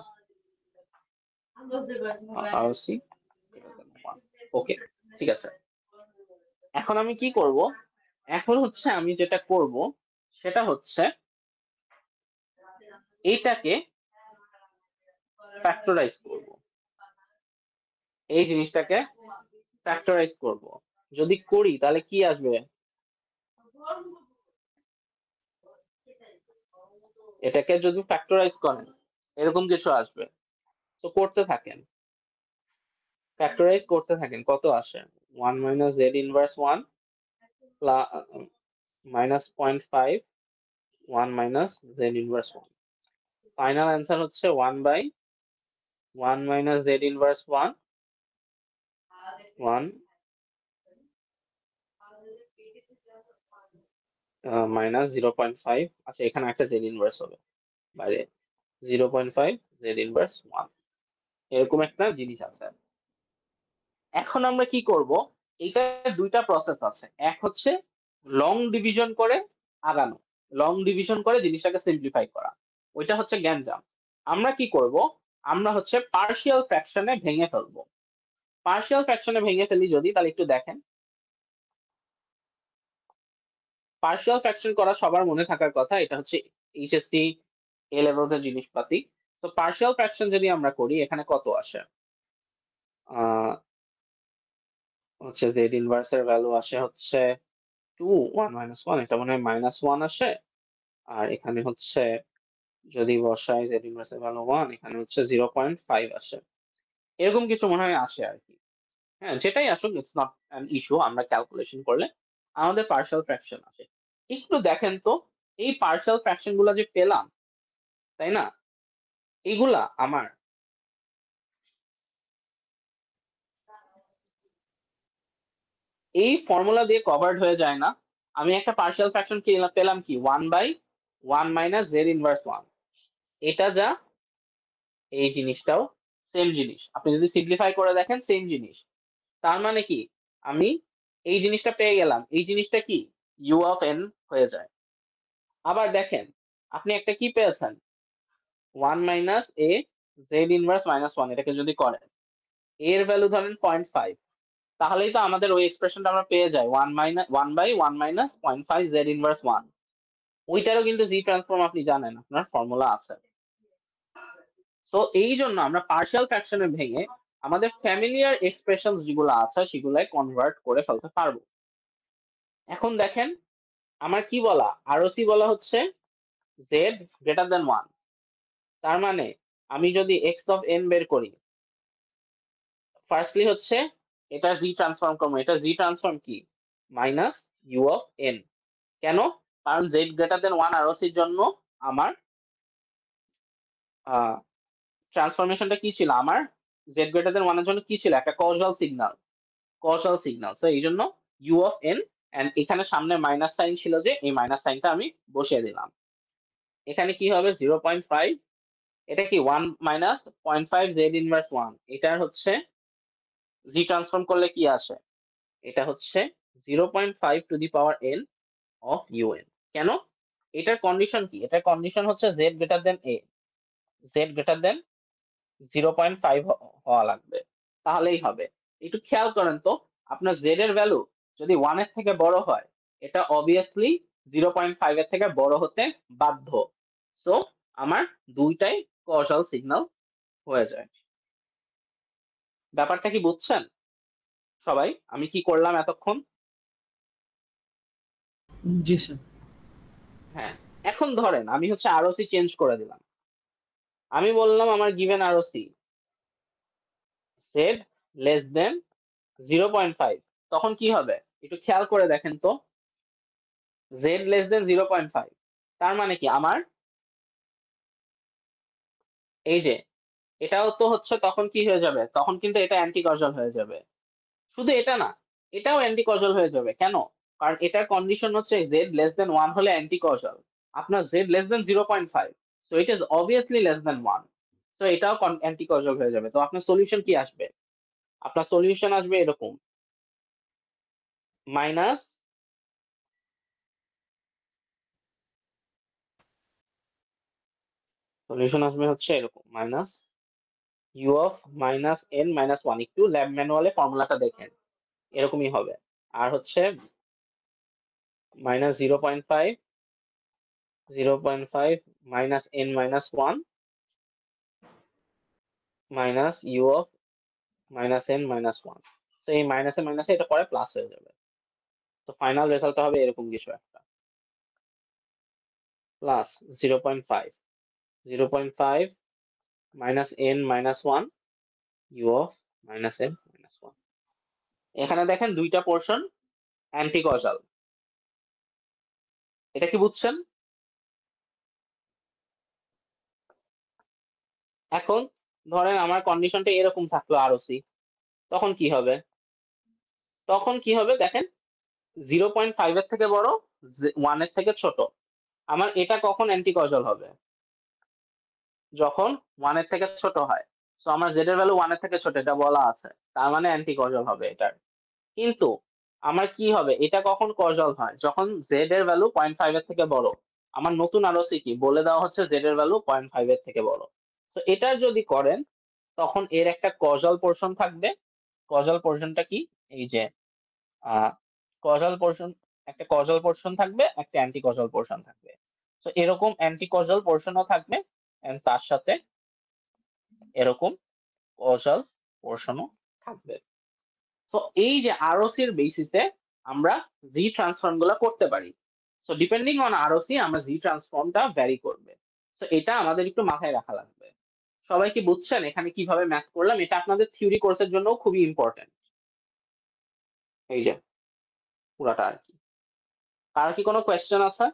আরওসি গ্রেটার দেন 1। ওকে, ঠিক আছে। এখন আমি কি করব? এখন হচ্ছে আমি যেটা করব সেটা হচ্ছে এইটাকে ফ্যাক্টরাইজ করব। এই জিনিসটাকে ফ্যাক্টরাইজ করব। যদি করি তাহলে কি আসবে? এটাকে যদি ফ্যাক্টরাইজ করেন এরকম কিছু আসবে। তো করতে থাকেন, ফ্যাক্টরাইজ করতে থাকেন। কত আসে? 1 minus z inverse 1 plus minus 0.5 1 minus z inverse 1। Final answer হচ্ছে 1 by 1 minus z inverse 1 1 minus 0.5। আচ্ছা, এখানে একটা z inverse হবে বাইরে, 0.5 z inverse 1, এরকম একটা জিনিস আছে। এখন আমরা কি করব? এটা দুইটা প্রসেস আছে। এক হচ্ছে লং ডিভিশন করে আগানো, লং ডিভিশন করে জিনিসটাকে সিম্পলিফাই করা, ওইটা হচ্ছে গ্যাঞ্জাম। আমরা কি করব? আমরা হচ্ছে পার্শিয়াল ফ্র্যাকশনে ভেঙে ফেলবো। পার্শিয়াল ফ্র্যাকশনে ভেঙে ফেলি যদি, তাহলে একটু দেখেন। পার্শিয়াল ফ্র্যাকশন করা সবার মনে থাকার কথা, এটা হচ্ছে এইচএসসি এ লেভেলস এর জিনিসপাতি। তো পার্শিয়াল ফ্র্যাকশন যদি আমরা করি, এখানে কত আসে? হচ্ছে z ইনভার্স এর ভ্যালু আসে হচ্ছে 2 1 minus 1, এটা মনে হয় -1 আসে। আর এখানে হচ্ছে যদি বসাই z ইনভার্স এর ভ্যালু 1, এখানে হচ্ছে 0.5 আসে, এরকম কিছু মনে হয় আসে আর কি। হ্যাঁ, যেটাই আসুক ইটস নট অ্যান ইস্যু, আমরা ক্যালকুলেশন করলে আমাদের পার্শিয়াল ফ্র্যাকশন আসে। একটু দেখেন তো, এই পার্শিয়াল ফ্র্যাকশন গুলা যে পেলাম, তাই না, এগুলা আমার এই ফর্মুলা দিয়ে কভার্ড হয়ে যায় না। আমি একটা পার্শিয়াল ফ্র্যাকশন পেলাম কি 1 by 1 minus z inverse 1, এটা যা এই জিনিসটাও সেম জিনিস। আপনি যদি সিম্পলিফাই করে দেখেন সেম জিনিস। তার মানে কি, আমি এই জিনিসটা পেয়ে গেলাম, এই জিনিসটা কি u of n হয়ে যায়। আবার দেখেন, আপনি একটা কি পেয়েছেন 1 minus a z inverse -1, এটাকে যদি করেন এর ভ্যালু ধরেন 0.5, তাহলেই তো আমাদের ওই এক্সপ্রেশনটা আমরা পেয়ে যাই 1 by 1 minus 0.5 z inverse 1। ওইটারও কিন্তু জি ট্রান্সফর্ম আপনি জানেন, আপনার ফর্মুলা আছে। সো এই জন্য আমরা পার্শিয়াল ফ্র্যাকশনে ভেঙে আমাদের ফ্যামিলিয়ার এক্সপ্রেশনস যেগুলো আছে সেগুলাই কনভার্ট করে ফেলতে পারবো। এখন দেখেন আমার কি বলা, আরওসি বলা হচ্ছে z গ্রেটার দেন 1। তার মানে আমি যদি x অফ n বের করি, ফার্স্টলি হচ্ছে এটা জি ট্রান্সফর্ম করবো। এটা জি ট্রান্সফর্ম কি? Minus u of n। কেন? কারণ z গ্রেটার দেন 1 আরওসির জন্য আমার ট্রান্সফরমেশনটা কি ছিল? আমার z গ্রেটার দেন 1 এর জন্য কি ছিল? একটা causal signal, causal signal. So এই জন্য u অফ n, এন্ড এখানে সামনে মাইনাস সাইন ছিল যে এই মাইনাস সাইনটা আমি বসিয়ে দিলাম। এখানে কি হবে? 0.5, এটা কি 1 minus 0.5 z inverse 1, এটার হচ্ছে জি ট্রান্সফর্ম করলে কি আসে? এটা হচ্ছে 0.5 to the power n of un। কেন? এটার কন্ডিশন কি? এটার কন্ডিশন হচ্ছে z greater than a, z greater than 0.5 হওয়া লাগবে, তাহলেই হবে। একটু খেয়াল করেন তো, আপনার z এর ভ্যালু যদি 1 এর থেকে বড় হয়, এটা অবভিয়াসলি 0.5 এর থেকে বড় হতে বাধ্য। সো আমার দুইটাই কজাল সিগন্যাল হয়ে যায়। ব্যাপারটা কি বুঝছেন সবাই আমি কি করলাম এতক্ষণ? জি স্যার। হ্যাঁ, এখন ধরেন আমি হচ্ছে আরওসি চেঞ্জ করে দিলাম। আমি বললাম আমার given ROC said less than 0.5, তখন কি হবে একটু খেয়াল করে দেখেন তো। জেড লেস দেন 0.5 তার মানে কি আমার এই যে এটাও তো হচ্ছে তখন কি হয়ে যাবে, তখন কিন্তু এটা অ্যান্টি কজল হয়ে যাবে। শুধু এটা না, এটাও অ্যান্টি কজল হয়ে যাবে। কেন? কারণ এটার কন্ডিশন হচ্ছে জেড লেস দেন 1 হলে অ্যান্টি কজল, আপনার Z less than 0.5, so it is obviously less than 1, so এটাও অ্যান্টি কজল হয়ে যাবে। তো আপনার সলিউশন কি আসবে? আপনার সলিউশন আসবে এরকম মাইনাস সলিউশন আসবে হচ্ছে এরকম minus u of minus n minus 1, একটু ল্যাব ম্যানুয়ালে ফর্মুলাটা দেখেন এরকমই হবে। আর হচ্ছে minus 0.5 minus n minus 1 minus u of minus n minus 1, তো এই মাইনাসে মাইনাসে এটা পরে প্লাস হয়ে যাবে। তো ফাইনাল রেজাল্ট হবে এরকম কিছু একটা plus 0.5 minus n minus 1 u of minus n minus 1। এখানে দেখেন দুইটা পোর্শন অ্যান্টি কজাল, এটা কি বুঝছেন? এখন ধরেন আমার কন্ডিশনটা এরকম থাকলো আরওসি, তখন কি হবে? তখন কি হবে দেখেন 0.5 এর থেকে বড় 1 এর থেকে ছোট, আমার এটা কখন অ্যান্টি কজল হবে? যখন 1 এর থেকে ছোট হয়। সো আমার জেড এর ভ্যালু 1 এর থেকে ছোট এটা বলা আছে, তার মানে অ্যান্টি কজল হবে এটার। কিন্তু আমার কি হবে, এটা কখন কজল হয়? যখন জেড এর ভ্যালু 0.5 এর থেকে বড়। আমার নতুন আরওসি কি বলে দেওয়া হচ্ছে জেড এর ভ্যালু 0.5 এর থেকে বড়। তো এটা যদি করেন তখন এর একটা কজল পোর্শন থাকবে। কজল পোর্শনটা কি? এই যে কজল পোর্শন, একটা কজল পোর্শন থাকবে, একটা অ্যান্টি কজল পোর্শন থাকবে। তো এরকম অ্যান্টি কজল পোর্শনও থাকবে and তার সাথে এরকম কজল পোর্শনও থাকবে। তো এই যে আরওসি এর বেসিসে আমরা জি ট্রান্সফর্ম গুলো করতে পারি। সো ডিপেন্ডিং অন আরওসি আমরা জি ট্রান্সফর্মটা ভ্যারি করবে। সো এটা আমাদের একটু মাথায় রাখা লাগবে। সবাই কি বুঝছেন এখানে কিভাবে ম্যাথ করলাম? এটা আপনাদের থিওরি কোর্সের জন্য খুবই ইম্পর্টেন্ট। এই যে পুরাটা আর কি। কার কি কোনো কোয়েশ্চেন আছে?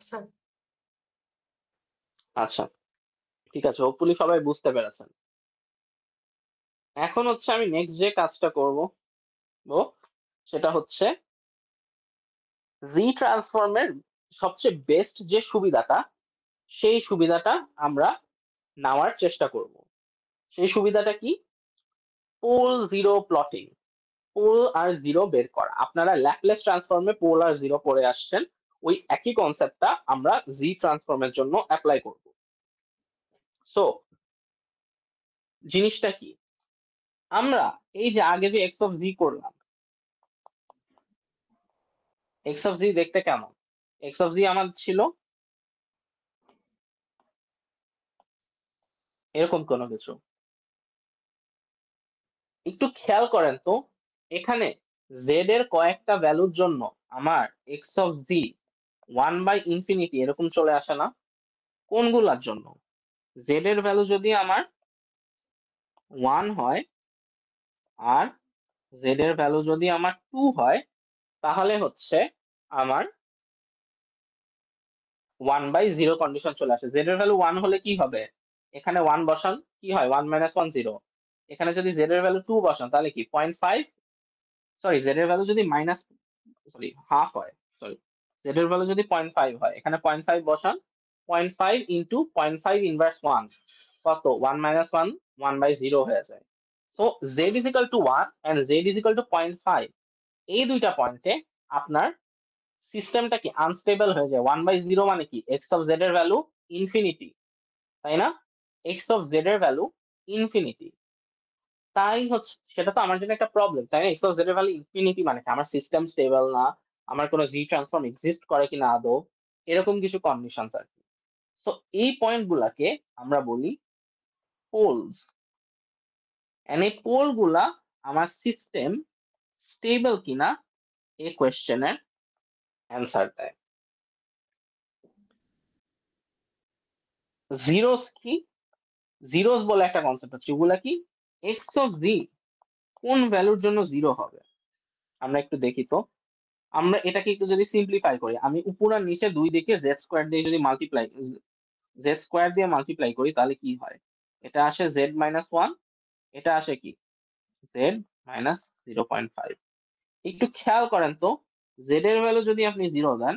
স্যার আচ্ছা, ঠিক আছে, হোপফুলি সবাই বুঝতে পেরেছেন। এখন হচ্ছে আমি নেক্সট যে কাজটা করব সেটা হচ্ছে জি ট্রান্সফর্মের সবচেয়ে বেস্ট যে সুবিধাটা, সেই সুবিধাটা আমরা নেওয়ার চেষ্টা করব। সেই সুবিধাটা কি? পোল জিরো প্লটিং, পোল আর জিরো বের করা। আপনারা ল্যাপলেস ট্রান্সফর্মে পোল আর জিরো পড়ে আসছেন, ওই একই কনসেপ্টটা আমরা জি ট্রান্সফর্মের জন্য অ্যাপ্লাই করব। সো জিনিসটা কি, আমরা এই যে আগে যে এক্স অফ জি করলাম, এক্স অফ জি দেখতে কেমন? এক্স অফ জি আমার ছিল এরকম কোনো কিছু। একটু খেয়াল করেন তো, এখানে জেড এর কয়েকটা ভ্যালুর জন্য আমার এক্স অফ জি 1/ইনফিনিটি এরকম চলে আসে না? কোনগুলার জন্য? জেড এর ভ্যালু যদি আমার 1 হয় আর জেড এর ভ্যালু যদি আমার 2 হয়, তাহলে হচ্ছে আমার 1/0 কন্ডিশন চলে আসে। জেড এর ভ্যালু 1 হলে কি হবে? এখানে 1 বসান, কি হয়? 1 - 1 0। এখানে যদি জেড এর ভ্যালু 2 বসান তাহলে কি 0.5, সরি জেড এর ভ্যালু যদি মাইনাস, সরি হাফ হয়, সরি জেড এর ভ্যালু যদি 0.5 হয়, এখানে 0.5 বসান, 0.5 ইন্টু 0.5 ইনভার্স 1 কত? 1 - 1 1/0 হয়ে যায়। So z is equal to 1 and z is equal to 0.5, এই দুইটা পয়েন্টে আপনার সিস্টেমটা কি আনস্টেবল হয়ে যায়। 1/0 মানে কি? এক্স অফ জেড এর ভ্যালু ইনফিনিটি, তাই না? এক্স অফ জেড এর ভ্যালু ইনফিনিটি, তাই হচ্ছে সেটা তো আমার জন্য একটা প্রবলেম, তাই না? এক্স অফ জেড এর ভ্যালু ইনফিনিটি মানে কি? আমার সিস্টেম স্টেবল না, আমার কোনো জি ট্রান্সফর্ম এক্সিস্ট করে কিনা আদৌ, এরকম কিছু কন্ডিশনস আর কি। সো এই পয়েন্ট গুলাকে আমরা বলি পোলস, এন্ড এই পোল গুলা আমার সিস্টেম স্টেবল কিনা এই কোয়েশ্চেনের অ্যান্সার দেয়। জিরোস কি? জিরোস বলে একটা কনসেপ্ট আছে, ওগুলা কি? এক্স অফ জি কোন ভ্যালুর জন্য জিরো হবে আমরা একটু দেখি তো। আমরা এটাকে একটু যদি সিম্পলিফাই করি, আমি উপর আর নিচে দুই দিকে জেড স্কোয়ার দিয়ে যদি জেড স্কোয়ার দিয়ে মাল্টিপ্লাই করি তাহলে কি হয়? এটা আসে জেড মাইনাস ওয়ান, এটা আসে কি জেড মাইনাস 0.5। একটু খেয়াল করেন তো, জেড এর ভ্যালু যদি আপনি জিরো দেন,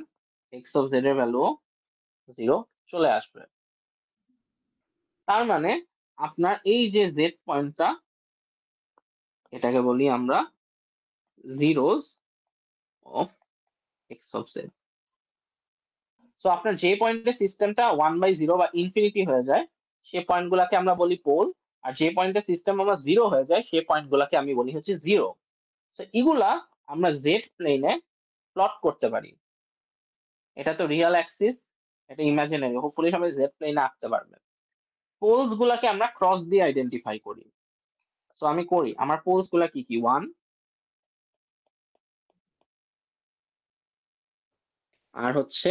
এক্স অফ জেড এর ভ্যালু জিরো চলে আসবে। তার মানে আপনার এই যে জেড পয়েন্টটা, এটাকে বলি আমরা zeros of x of Z. So আপনার যে পয়েন্টে সিস্টেমটা 1/0 বা ইনফিনিটি হয়ে যায় সে পয়েন্ট গুলাকে আমরা বলি পোল, আর যে পয়েন্টে সিস্টেম আমরা জিরো হয়ে যায় সে পয়েন্ট গুলাকে আমি বলি হচ্ছে জিরো। সো এগুলা আমরা জেড প্লেনে প্লট করতে পারি। এটা তো রিয়েল অ্যাক্সিস, এটা ইমাজিনারি, হোপফুলি সবাই জেড প্লেনে আঁকতে পারবে। পোলস গুলাকে আমরা ক্রস দিয়ে আইডেন্টিফাই করি। সো আমি করি, আমার পোলস গুলা কি কি? 1 আর হচ্ছে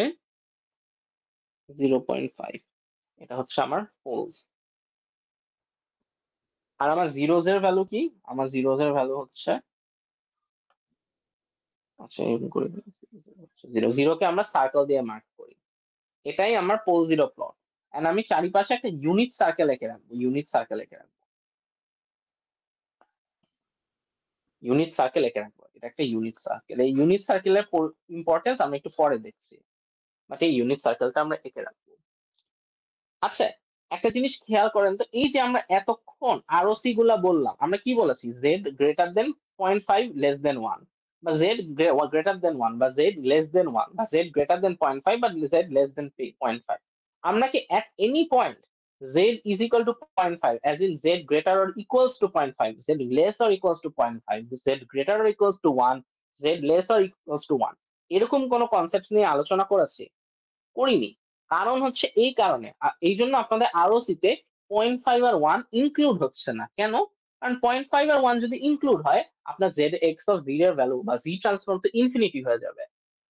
0.5, এটা হচ্ছে আমার পোলস। আর আমার জিরোজ এর ভ্যালু কি? আমার জিরোজ এর ভ্যালু হচ্ছে, আচ্ছা এরকম করে জিরো, জিরোকে আমরা সার্কেল দিয়ে মার্ক করি। এটাই আমার পোল জিরো প্লট। এন্ড আমি চারিপাশে একটা ইউনিট সার্কেল এঁকে রাখবো, ইউনিট সার্কেল এঁকে রাখবো, ইউনিট সার্কেল এঁকে রাখবো। এটা একটা ইউনিট সার্কেল। এই ইউনিট সার্কেলের ইম্পর্টেন্স আমরা একটু পরে দেখছি, বাট এই ইউনিট সার্কেলটা আমরা এঁকে রাখবো। আচ্ছা একটা জিনিস খেয়াল করেন তো, এই যে আমরা এতক্ষণ আরওসি গুলা বললাম, আমরা কি বলেছি? জেড গ্রেটার দেন 0.5 লেস দেন 1, বা জেড গ্রেটার দেন 1, বা জেড লেস দেন 1, বা জেড গ্রেটার দেন 0.5, বা জেড লেস দেন 0.5। আমরা কি at any point z is equal to 0.5, as in z greater or equals to 0.5, z less or equals to 0.5, z greater or equals to 1, z less or equals to 1, এরকম কোন concept নিয়ে আলোচনা করেছি? করিনি। কারণ হচ্ছে এই কারণে, এই জন্য আপনাদের আরওসি তে 0.5 আর 1 ইনক্লুড হচ্ছে না। কেন? কারণ 0.5 আর 1 যদি ইনক্লুড হয় আপনার জেড এক্স অফ জি এর ভ্যালু বা জি ট্রান্সফর্ম তো ইনফিনিটি হয়ে যাবে,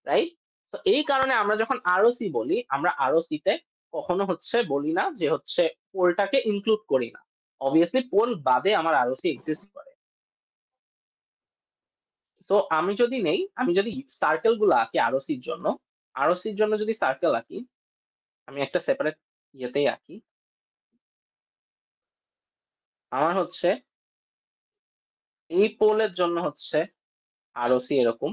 রাইট? তো এই কারণে আমরা যখন আরওসি বলি, আমরা আরওসি তে কখনো হচ্ছে বলি না যে হচ্ছে পোলটাকে ইনক্লুড করি না। অবভিয়াসলি পোল বাদে আমার আরওসি এক্সিস্ট করে। তো আমি যদি নেই, আমি যদি সার্কেল গুলো আঁকি আরওসির জন্য, আরওসির জন্য যদি সার্কেল আঁকি, আমি একটা সেপারেট ইয়েতেই আঁকি। আমার হচ্ছে এই পোলের জন্য হচ্ছে আরওসি এরকম,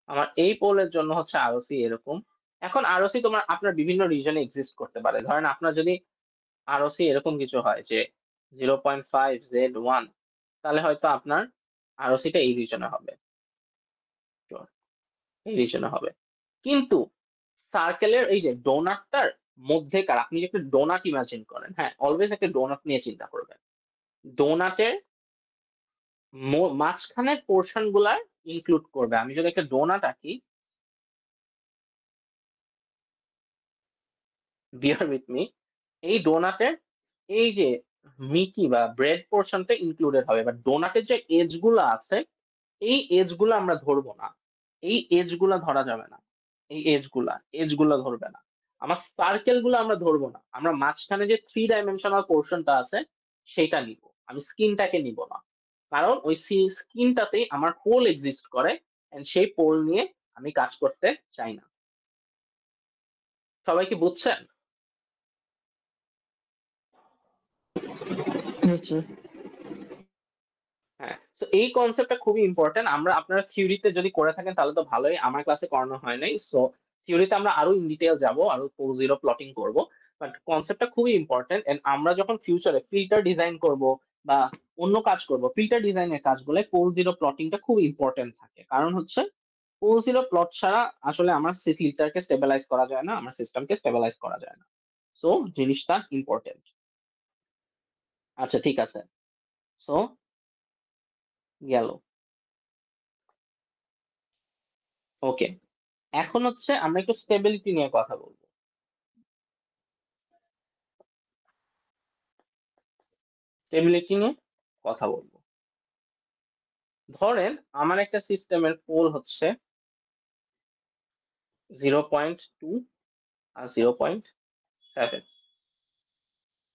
আমার এই পোলের জন্য হচ্ছে আরওসি এরকম। এখন আরওসি তোমার আপনার বিভিন্ন রিজনে এক্সিস্ট করতে পারে। ধরেন আপনার যদি আরওসি এরকম কিছু হয় যে 0.5 z1, তাহলে হয়তো আপনার আরওসিটা এই রিজনে হবে, Sure, এই রিজনে হবে। কিন্তু সার্কেলের এই যে ডোনাটটার মধ্যেকার, আপনি যে একটা ডোনাট ইমাজিন করেন, হ্যাঁ অলওয়েজ একটা ডোনাট নিয়ে চিন্তা করবেন। ডোনাটের মাঝখানের পোর্শন গুলা ইনক্লুড করবে। আমি যদি একটা ডোনাট আঁকি, বিয়ার উইথ মি, এই ডোনাটের এই যে মিকি বা ব্রেড পোর্শনটা ইনক্লুডেড হবে, বাট ডোনাটের যে এজ গুলা আছে এই এজ গুলা আমরা ধরবো না, এই এজ গুলা ধরা যাবে না, এই এজ গুলা ধরবে না। আমার সার্কেল গুলো আমরা ধরবো না, আমরা মাঝখানে যে 3 ডাইমেনশনাল পোর্শনটা আছে সেটা নিব, আমি স্কিনটাকে নিব না। কারণ ওই স্কিনটাতেই আমার পোল এক্সিস্ট করে, and সেই পোল নিয়ে আমি কাজ করতে চাই না। সবাই কি বুঝছেন? স্যার। হ্যাঁ, তো এই কনসেপ্টটা খুবই ইম্পর্টেন্ট। আমরা আপনারা থিওরিতে যদি করে থাকেন তাহলে তো ভালোই, আমার ক্লাসে করানো হয় নাই। সো থিওরিতে আমরা আরো ইন ডিটেইল যাব, আরো পোল জিরো প্লটিং করব, বাট কনসেপ্টটা খুবই ইম্পর্টেন্ট। এন্ড আমরা যখন ফিউচারে ফিল্টার ডিজাইন করব বা অন্য কাজ করব, ফিল্টার ডিজাইনের কাজগুলো পোল জিরো প্লটিংটা খুব ইম্পর্টেন্ট থাকে। কারণ হচ্ছে পোল জিরো প্লট ছাড়া আসলে আমার ফিল্টারকে স্টেবিলাইজ করা যায় না, আমার সিস্টেমকে স্টেবিলাইজ করা যায় না। সো জিনিসটা ইম্পর্টেন্ট। আচ্ছা ঠিক আছে, সো গেল, ওকে। এখন হচ্ছে আমরা একটু স্টেবিলিটি নিয়ে কথা বলবো। স্টেবিলিটি নিয়ে কথা বলবো। ধরেন আমার একটা সিস্টেমের পোল হচ্ছে 0.2 আর 0.7,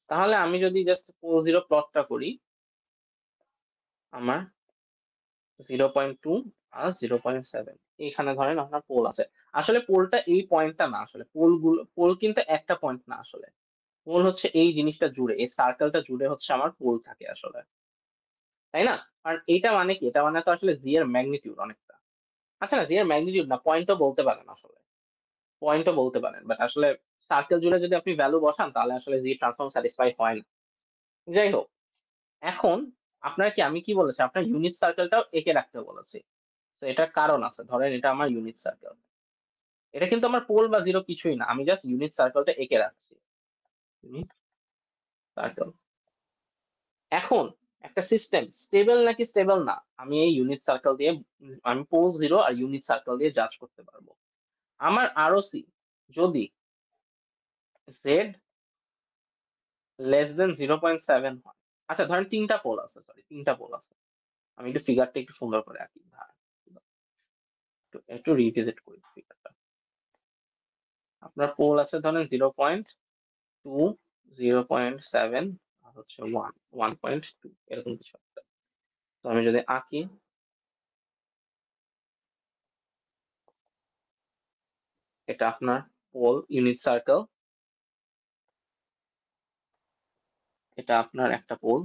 তাহলে আমি যদি জাস্ট পোল 0 প্লটটা করি, আমার 0.2 আর 0.7 এখানে ধরেন আপনার পোল আছে। আসলে পোলটা এই পয়েন্টটা না, আসলে পোল কিন্তু একটা পয়েন্ট না, আসলে পোল হচ্ছে এই জিনিসটা জুড়ে, এই সার্কেলটা জুড়ে হচ্ছে আমার পোল থাকে আসলে, তাই না? আর এটা মানে কি, এটা মানে তো আসলে জি এর ম্যাগনিটিউড অনেকটা। আচ্ছা না, জি এর ম্যাগনিটিউড না, পয়েন্টও বলতে পারেন, আসলে পয়েন্টও বলতে পারেন, বাট আসলে সার্কেল জুড়ে যদি আপনি ভ্যালু বসান তাহলে আসলে জি ট্রান্সফর্ম স্যাটিসফাই হয় না। যাই হোক, এখন আপনার কি, আমি কি বলেছি, আপনার ইউনিট সার্কেলটাও এঁকে রাখতে বলেছি। তো এটার কারণ আছে, ধরেন এটা আমার ইউনিট সার্কেল, এটা কিন্তু আমার পোল বা জিরো কিছুই না, আমি জাস্ট ইউনিট সার্কেলটা এঁকে রাখছি, ইউনিট সার্কেল। এখন একটা সিস্টেম স্টেবল নাকি স্টেবল না, আমি এই ইউনিট সার্কেল দিয়ে, আমি পোল জিরো আর ইউনিট সার্কেল দিয়ে জাজ করতে পারবো। আমার আরওসি যদি জেড লেস দেন 0.7 হয়, আচ্ছা ধরেন তিনটা পোল আছে, তিনটা পোল আছে, আমি একটু ফিগারটা একটু সুন্দর করে আঁকি, একটু রিভিজিট করি ফিগারটা। আপনার পোল আছে ধরেন 0.2, 0.7 আর হচ্ছে 1.2 এরকম কিছু একটা। তো আমি যদি আঁকি, এটা আপনার পোল ইউনিট সার্কেল, এটা আপনার একটা পোল,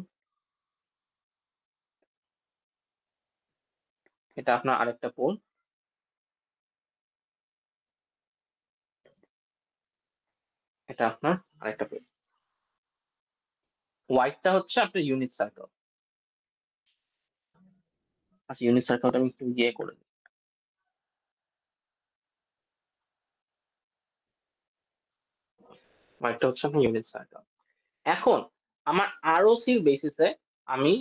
এটা আপনার আরেকটা পোল, এটা আপনার আরেকটা পোল। হোয়াইটটা হচ্ছে আপনার ইউনিট সার্কেল। আচ্ছা ইউনিট সার্কেলটা আমি একটু গিয়ে করে দিই। হোয়াইটটা হচ্ছে আপনার ইউনিট সার্কেল। এখন আমার আরওসির বেসিসে আমি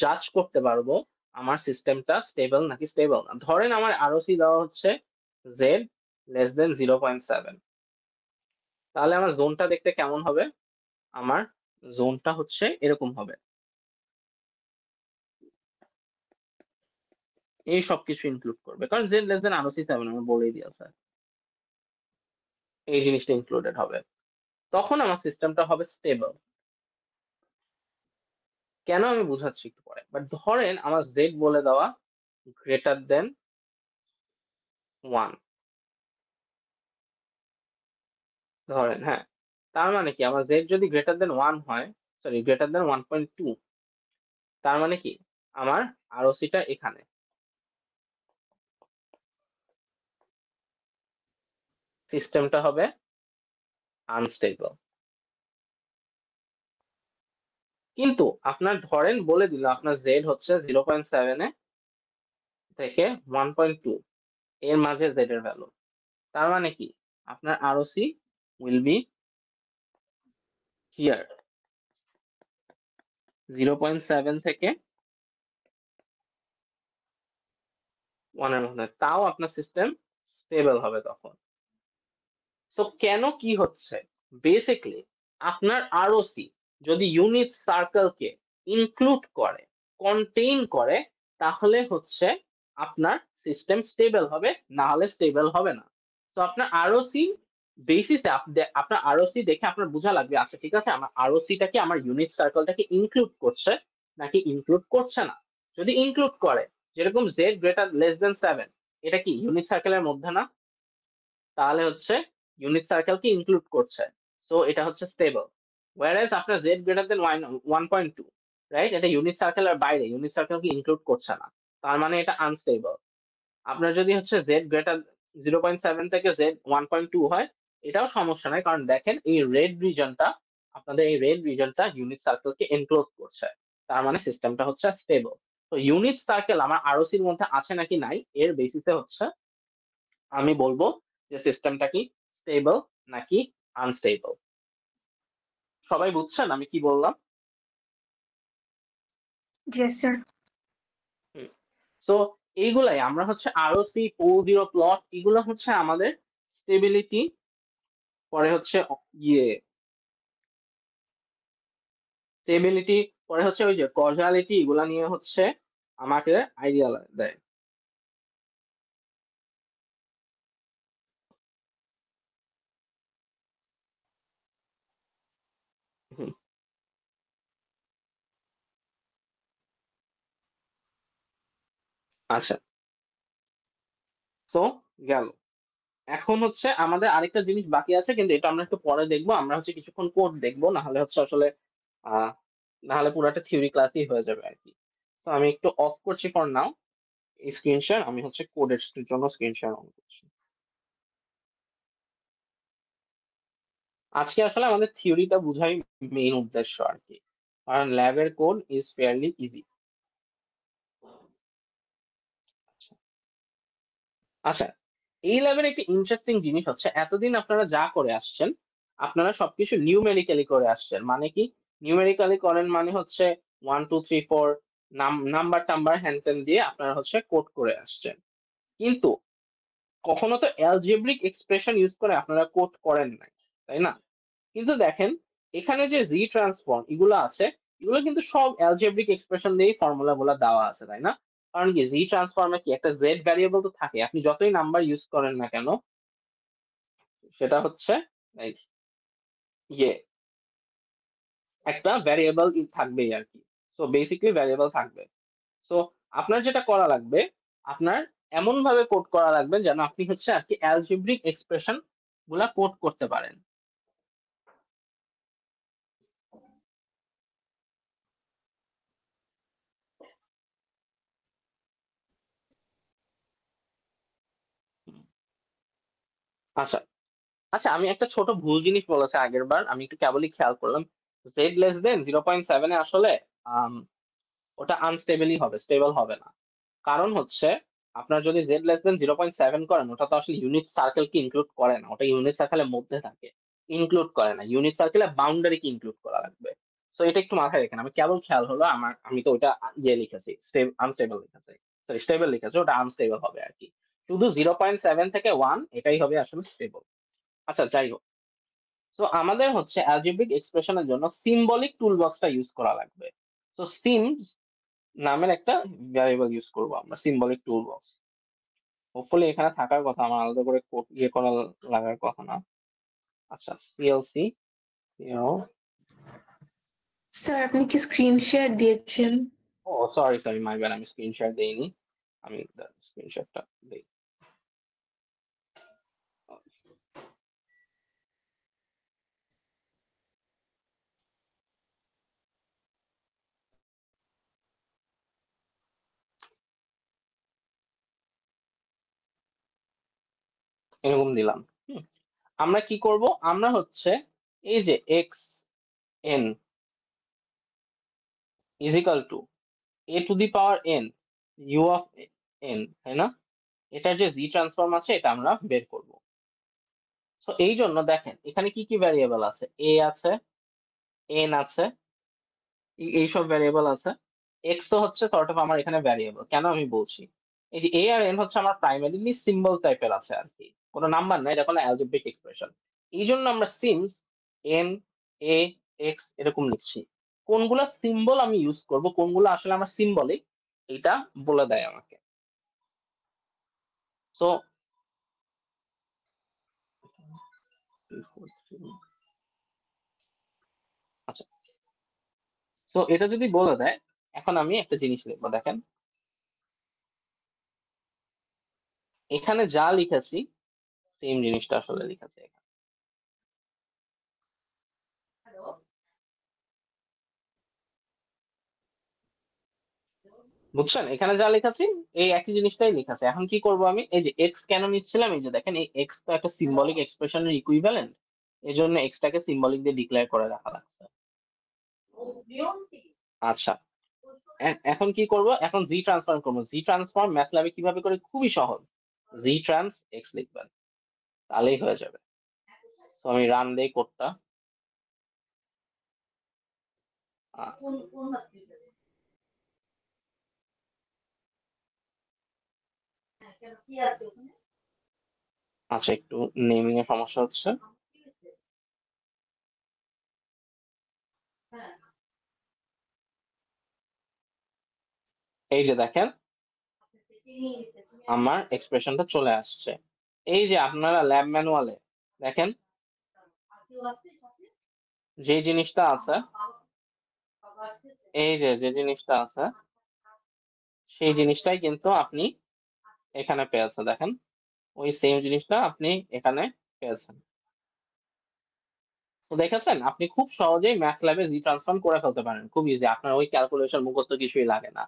জাজ করতে পারবো আমার সিস্টেমটা স্টেবল নাকি স্টেবল না। ধরেন আমার আরওসি দেওয়া হচ্ছে জেড লেস দেন 0.7, তাহলে আমার জোনটা দেখতে কেমন হবে? আমার জোনটা হচ্ছে এরকম হবে, এই সবকিছু ইনক্লুড করবে, কারণ জেড লেস দেন আরওসি 7 আমি বলেই দিয়েছে, এই জিনিসটা ইনক্লুডেড হবে, তখন আমার সিস্টেমটা হবে স্টেবল। কেন আমি বুঝাচ্ছি একটু পরে, বাট ধরেন আমার জেড বলে দেওয়া গ্রেটার দেন 1, ধরেন, হ্যাঁ, তার মানে কি আমার জেড যদি গ্রেটার দেন 1 হয়, সরি গ্রেটার দেন 1.2, তার মানে কি আমার আরওসিটা এখানে, সিস্টেমটা হবে আনস্টেবল। কিন্তু আপনার ধরেন বলে দিল আপনার জেড হচ্ছে 0.7 থেকে 1.2 এর মাঝে জেড এর ভ্যালু, তার মানে কি আপনার আরওসি উইল বি হিয়ার 0.7 থেকে 1 এর মধ্যে, তাও আপনার সিস্টেম স্টেবল হবে তখন। সো কেন কি হচ্ছে, বেসিক্যালি আপনার আরওসি যদি ইউনিট সার্কেলকে ইনক্লুড করে, কন্টেইন করে, তাহলে হচ্ছে আপনার সিস্টেম স্টেবল হবে, না হলে স্টেবল হবে না। সো আপনার আরওসি বেসিসে আপনার আরওসি দেখে আপনার বোঝা লাগবে, আচ্ছা ঠিক আছে আমার আরওসিটাকে আমার ইউনিট সার্কেলটাকে ইনক্লুড করছে নাকি ইনক্লুড করছে না। যদি ইনক্লুড করে, যেরকম জেড গ্রেটার লেস দেন 7, এটা কি ইউনিট সার্কেলের মধ্যে না, তাহলে হচ্ছে ইউনিট সার্কেলকে ইনক্লুড করছে, সো এটা হচ্ছে স্টেবল। ওয়্যারএজ আপনার জেড গ্রেটার দেন 1.2, রাইট, এটা ইউনিট সার্কেলের বাইরে, ইউনিট সার্কেলকে ইনক্লুড করছে না, তার মানে এটা আনস্টেবল। আপনার যদি হচ্ছে জেড গ্রেটার 0.7 থেকে জেড 1.2 হয়, এটাও সমস্যা নাই, কারণ দেখেন এই রেড রিজনটা, আপনাদের এই রেড রিজনটা ইউনিট সার্কেলকে এনক্লোজ করছে, তার মানে সিস্টেমটা হচ্ছে স্টেবল। তো ইউনিট সার্কেল আমার আরওসির মধ্যে আছে নাকি নাই এর বেসিসে হচ্ছে আমি বলবো যে সিস্টেমটা কি স্টেবল নাকি আনস্টেবল। সবাই বুঝছেন আমি কি বললাম? Yes, sir. সো এইগুলাই আমরা হচ্ছে আরওসি, পোল জিরো প্লট, এগুলো হচ্ছে আমাদের স্টেবিলিটি, পরে হচ্ছে ইয়ে স্টেবিলিটি পরে হচ্ছে ওই যে কজালিটি এগুলা নিয়ে হচ্ছে আমাকে আইডিয়া দেয়। হুম, আচ্ছা, তো গেল। এখন হচ্ছে আমাদের আরেকটা জিনিস বাকি আছে, কিন্তু এটা আমরা একটু পরে দেখবো। আমরা হচ্ছে কিছুক্ষণ কোড দেখবো, না হলে হচ্ছে আসলে আহ না হলে পুরোটা থিওরি ক্লাসই হয়ে যাবে আর কি। তো আমি একটু অফ করছি ফর নাও স্ক্রিন শেয়ার, আমি হচ্ছে কোডের জন্য স্ক্রিন শেয়ার অন করছি। আজকে আসলে আমাদের থিওরিটা বুঝাই মেইন উদ্দেশ্য আর কি, কারণ ল্যাবের কোড ইজ ফেয়ারলি ইজি। আচ্ছা, এই ল্যাবের একটা ইন্টারেস্টিং জিনিস হচ্ছে এতদিন আপনারা যা করে আসছেন, আপনারা সবকিছু নিউমেরিক্যালি করে আসছেন। মানে কি নিউমেরিক্যালি করেন? মানে হচ্ছে 1 2 3 4 নাম্বার টাম্বার হ্যান ত্যান দিয়ে আপনারা হচ্ছে কোড করে আসছেন। কিন্তু কখনো তো অ্যালজেব্রিক এক্সপ্রেশন ইউজ করে আপনারা কোড করেন নাই, তাই না? কিন্তু দেখেন, এখানে যে জি ট্রান্সফর্ম এগুলো আছে, এগুলো কিন্তু সব অ্যালজেব্রিক এক্সপ্রেশন দিয়েই ফর্মুলা গুলা দেওয়া আছে, তাই না? কারণ কি জি ট্রান্সফর্মে কি একটা জেড ভ্যারিয়েবল তো থাকে, আপনি যতই নাম্বার ইউজ করেন না কেন সেটা হচ্ছে এই ইয়ে একটা ভ্যারিয়েবল থাকবেই আর কি। সো বেসিকলি ভ্যারিয়েবল থাকবে। সো আপনার যেটা করা লাগবে, আপনার এমন ভাবে কোড করা লাগবে যেন আপনি হচ্ছে আর কি অ্যালজেব্রিক এক্সপ্রেশন গুলা কোড করতে পারেন। আচ্ছা, আচ্ছা, আমি একটা ছোট ভুল জিনিস বলেছি আগের বার, আমি একটু কেবলই খেয়াল করলাম। জেড লেস দেন 0.7 এ আসলে আম, ওটা আনস্টেবলই হবে, স্টেবল হবে না। কারণ হচ্ছে আপনার যদি জেড লেস দেন 0.7 করেন, ওটা তো আসলে ইউনিট সার্কেলকে ইনক্লুড করে না, ওটা ইউনিট সার্কেলের মধ্যে থাকে, ইনক্লুড করে না। ইউনিট সার্কেলের বাউন্ডারিকে ইনক্লুড করা লাগবে। সো এটা একটু মাথায় রাখেন। আমি কেবল খেয়াল হলো আমার, আমি তো ওইটা ইয়ে লিখেছি, আনস্টেবল লিখেছি, সরি স্টেবল লিখেছি, ওটা আনস্টেবল হবে আর কি। শুধু 0.7 থেকে 1 এটাই হবে আসলে স্টেবল। আচ্ছা, যাই হোক। সো আমাদের হচ্ছে অ্যালজেব্রিক এক্সপ্রেশনের জন্য সিম্বলিক টুলবক্সটা ইউজ করা লাগবে। সো সিমস নামের একটা ভ্যারিয়েবল ইউজ করবো আমরা, সিম্বলিক টুলবক্স। হোপফুলি এখানে থাকার কথা, আমার আলাদা করে ইয়ে করা লাগার কথা না। আচ্ছা, সিএলসি স্যার আপনি কি স্ক্রিন শেয়ার দিয়েছেন? ও সরি সরি, মাই ব্যাড, আমি স্ক্রিন শেয়ার দেইনি। আমি স্ক্রিন শেয়ারটা দেই। এরকম দিলাম। হুম, আমরা কি করব? আমরা হচ্ছে এই যে x n is equal two A two the power N U of N, তাই না? এটার যে জি ট্রান্সফর্ম আছে এটা আমরা বের করব। তো এই জন্য দেখেন এখানে কি কি ভ্যারিয়েবল আছে, এ আছে, এন আছে, এইসব ভ্যারিয়েবল আছে। এক্স তো হচ্ছে সর্ট অফ আমার এখানে ভ্যারিয়েবল, কেন আমি বলছি, এই যে এ আর এন হচ্ছে আমার প্রাইমারিলি সিম্বল টাইপের আছে আর কি, কোনো নাম্বার নাই, এটা কোনো অ্যালজেব্রিক এক্সপ্রেশন। এই জন্য আমরা সিমস এন এ এক্স এরকম লিখছি। কোনগুলা সিম্বল আমি ইউজ করব, কোনগুলো আসলে আমার সিম্বলিক, এটা বলে দেয় আমাকে। সো আচ্ছা, তো এটা যদি বলে দেয়, এখন আমি একটা জিনিস লিখবো, দেখেন এখানে যা লিখেছি সেম জিনিসটা আসলে লিখেছি এখানে। বুঝছেন, এখানে যা লেখাছি এই একই জিনিসটাই লেখাছে। এখন কি করব আমি, এই যে এক্স কেন নিচ্ছিলাম, এই যে দেখেন এই এক্স তো একটা সিম্বলিক এক্সপ্রেশনের ইকুইভ্যালেন্ট, এই জন্য এক্সটাকে সিম্বলিক দিয়ে ডিক্লেয়ার করে রাখা লাগছে। আচ্ছা, এখন কি করব, এখন জি ট্রান্সফর্ম করবো। জি ট্রান্সফর্ম ম্যাথল্যাবে কিভাবে করে, খুবই সহজ, জি ট্রান্স এক্স লিখবেন, তাহলেই হয়ে যাবে। তো আমি রান দেই কোডটা। আচ্ছা, একটু নেমিং এর সমস্যা হচ্ছে। এই যে দেখেন আমার এক্সপ্রেশনটা চলে আসছে। এই যে আপনারা ল্যাব ম্যানুয়ালে দেখেন যে জিনিসটা আছে, এই যে জিনিসটা আছে সেই জিনিসটাই কিন্তু আপনি এখানে পেয়েছেন। দেখেন ওই সেম জিনিসটা আপনি এখানে পেয়েছেন। তো দেখেছেন আপনি খুব সহজেই ম্যাথ ল্যাবে জি ট্রান্সফর্ম করে ফেলতে পারেন, খুব ইজি। আপনার ওই ক্যালকুলেশন মুখস্থ কিছুই লাগে না।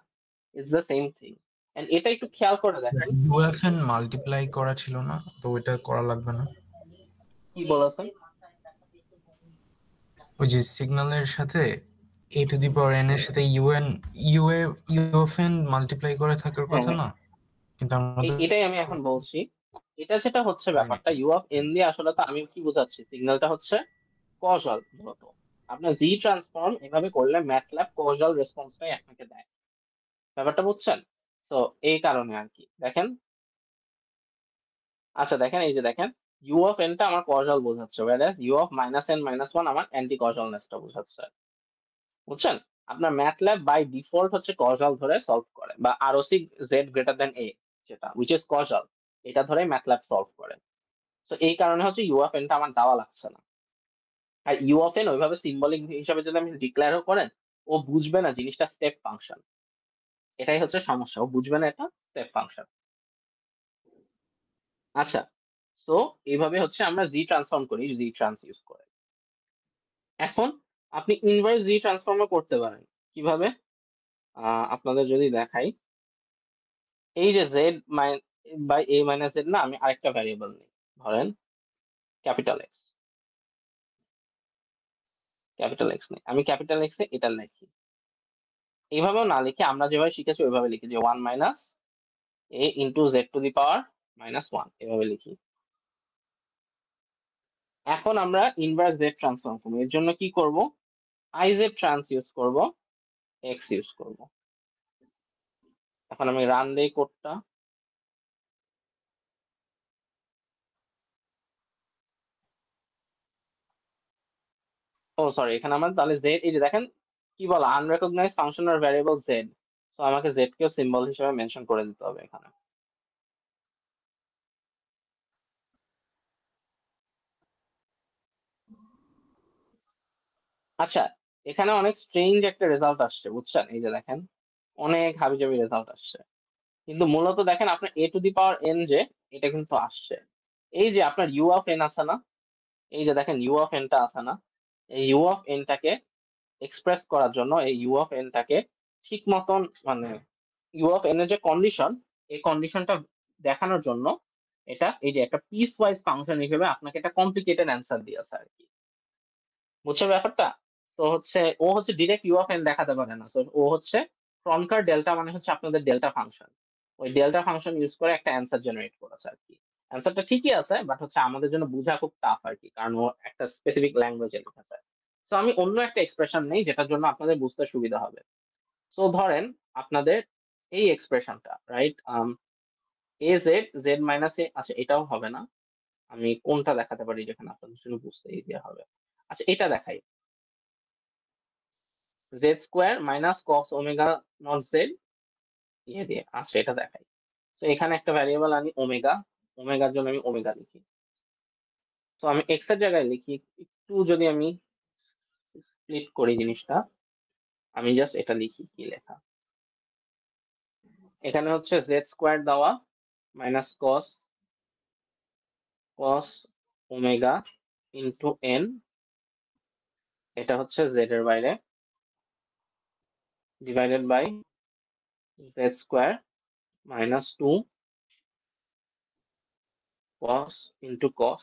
It's the same thing. And এটা একটু খেয়াল করে দেখেন। ইউএফএন মাল্টিপ্লাই করা ছিল না, তো ওইটা করা লাগবে না। কি বলেছেন? ওই যে সিগন্যালের সাথে এ টু দি পাওয়ার এন এর সাথে ইউএফএন মাল্টিপ্লাই করে থাকার হ্যাঁ কথা না, কিন্তু আমাদের এটাই আমি এখন বলছি। এটা যেটা হচ্ছে ব্যাপারটা, ইউ অফ এন দিয়ে আসলে তো আমি কি বোঝাচ্ছি, সিগন্যালটা হচ্ছে কজাল মূলত। আপনার জি ট্রান্সফর্ম এভাবে করলে ম্যাটল্যাব কজাল রেসপন্সটাই আপনাকে দেয়। ব্যাপারটা বুঝছেন? তো এই কারণে আর কি দেখেন। আচ্ছা দেখেন, এই যে দেখেন ইউ অফ এনটা আমার কজাল বোঝাচ্ছে, whereas u of minus n minus one আমার অ্যান্টি কজালনেসটা বোঝাচ্ছে। বুঝছেন? আপনার ম্যাটল্যাব বাই ডিফল্ট হচ্ছে কজাল ধরে সলভ করে, বা ROC z greater than a যেটা উইচ ইজ কজাল, এটা ধরে ম্যাটল্যাব সলভ করে। তো এই কারণে হচ্ছে ইউ অফ এনটা আমার দেওয়া লাগছে না। আর ইউ অফ এন ওইভাবে সিম্বলিক হিসাবে যদি আমি ডিক্লেয়ারও করেন, ও বুঝবে না জিনিসটা স্টেপ ফাংশন। এটাই হচ্ছে সমস্যা, ও বুঝবে না এটা স্টেপ ফাংশন। আচ্ছা, তো এইভাবে হচ্ছে আমরা জি ট্রান্সফর্ম করি জি ট্রান্স ইউজ করে। এখন আপনি ইনভার্স জি ট্রান্সফর্মও করতে পারেন। কিভাবে? আপনাদের যদি দেখাই, এই যে z by a minus z না, আমি আরেকটা ভ্যারিয়েবল নিই, ধরেন ক্যাপিটাল এক্স। ক্যাপিটাল এক্স নেই, আমি ক্যাপিটাল এক্স এ এটা লিখি। এইভাবেও না লিখে আমরা যেভাবে শিখেছি ওইভাবে লিখি, যে one minus A into z to the power minus one, এভাবে লিখি। এখন আমরা ইনভার্স জেড ট্রান্সফর্ম করবো, এর জন্য কি করব? আই জেড ট্রান্স ইউজ করব, এক্স ইউজ করব। এখন আমি রান দেই কোডটা। ও সরি, এখানে আমার তাহলে জেড, এই যে দেখেন কি বলা, unrecognized function or variable z. So আমাকে জেড কেও সিম্বল হিসেবে মেনশন করে দিতে হবে এখানে। আচ্ছা, এখানে অনেক স্ট্রেঞ্জ একটা রেজাল্ট আসছে, বুঝছেন? এই যে দেখেন অনেক হাবিজাবি রেজাল্ট আসছে, কিন্তু মূলত দেখেন আপনার এ টু দি পাওয়ার এন যে এটা কিন্তু আসছে। এই যে আপনার ইউ অফ এন আছে না, এই যে দেখেন ইউ অফ এনটা আছে না, এই ইউ অফ এনটাকে এক্সপ্রেস করার জন্য, এই ইউ অফ এনটাকে ঠিক মতন মানে ইউ অফ এন এর যে কন্ডিশন, এই কন্ডিশনটা দেখানোর জন্য এটা এই যে একটা পিস ওয়াইজ ফাংশন হিসেবে আপনাকে একটা কমপ্লিকেটেড অ্যান্সার দিয়েছে আর কি। বুঝছো ব্যাপারটা? তো হচ্ছে ও হচ্ছে ডিরেক্ট ইউ অফ এন দেখাতে পারে না, তো ও হচ্ছে ক্রনকার ডেল্টা, মানে হচ্ছে আপনাদের ডেল্টা ফাংশন, ওই ডেল্টা ফাংশন ইউজ করে একটা অ্যান্সার জেনারেট করেছে আর কি। অ্যান্সারটা ঠিকই আছে, বাট হচ্ছে আমাদের জন্য বোঝা খুব টাফ আর কি, কারণ ও একটা স্পেসিফিক ল্যাঙ্গুয়েজে লিখেছে। তো আমি অন্য একটা এক্সপ্রেশন নেই যেটার জন্য আপনাদের বুঝতে সুবিধা হবে। তো ধরেন আপনাদের এই এক্সপ্রেশনটা right, a z z minus a, আচ্ছা এটাও হবে না, আমি কোনটা দেখাতে পারি যেখানে আপনাদের জন্য বুঝতে ইজি হবে? আচ্ছা এটা দেখাই, Z square minus cos omega not Z ইয়ে দিয়ে, আচ্ছা এটা দেখাই। তো এখানে একটা ভ্যারিয়েবল আনি ওমেগা, ওমেগার জন্য আমি ওমেগা লিখি। তো আমি এক্স এর জায়গায় লিখি, একটু যদি আমি স্প্লিট করি জিনিসটা, আমি জাস্ট এটা লিখি, কি লেখা এখানে হচ্ছে জেড স্কোয়ার দেওয়া মাইনাস কস কস ওমেগা ইন্টু এন, এটা হচ্ছে জেড এর বাইরে, divided by Z square minus two cos into cos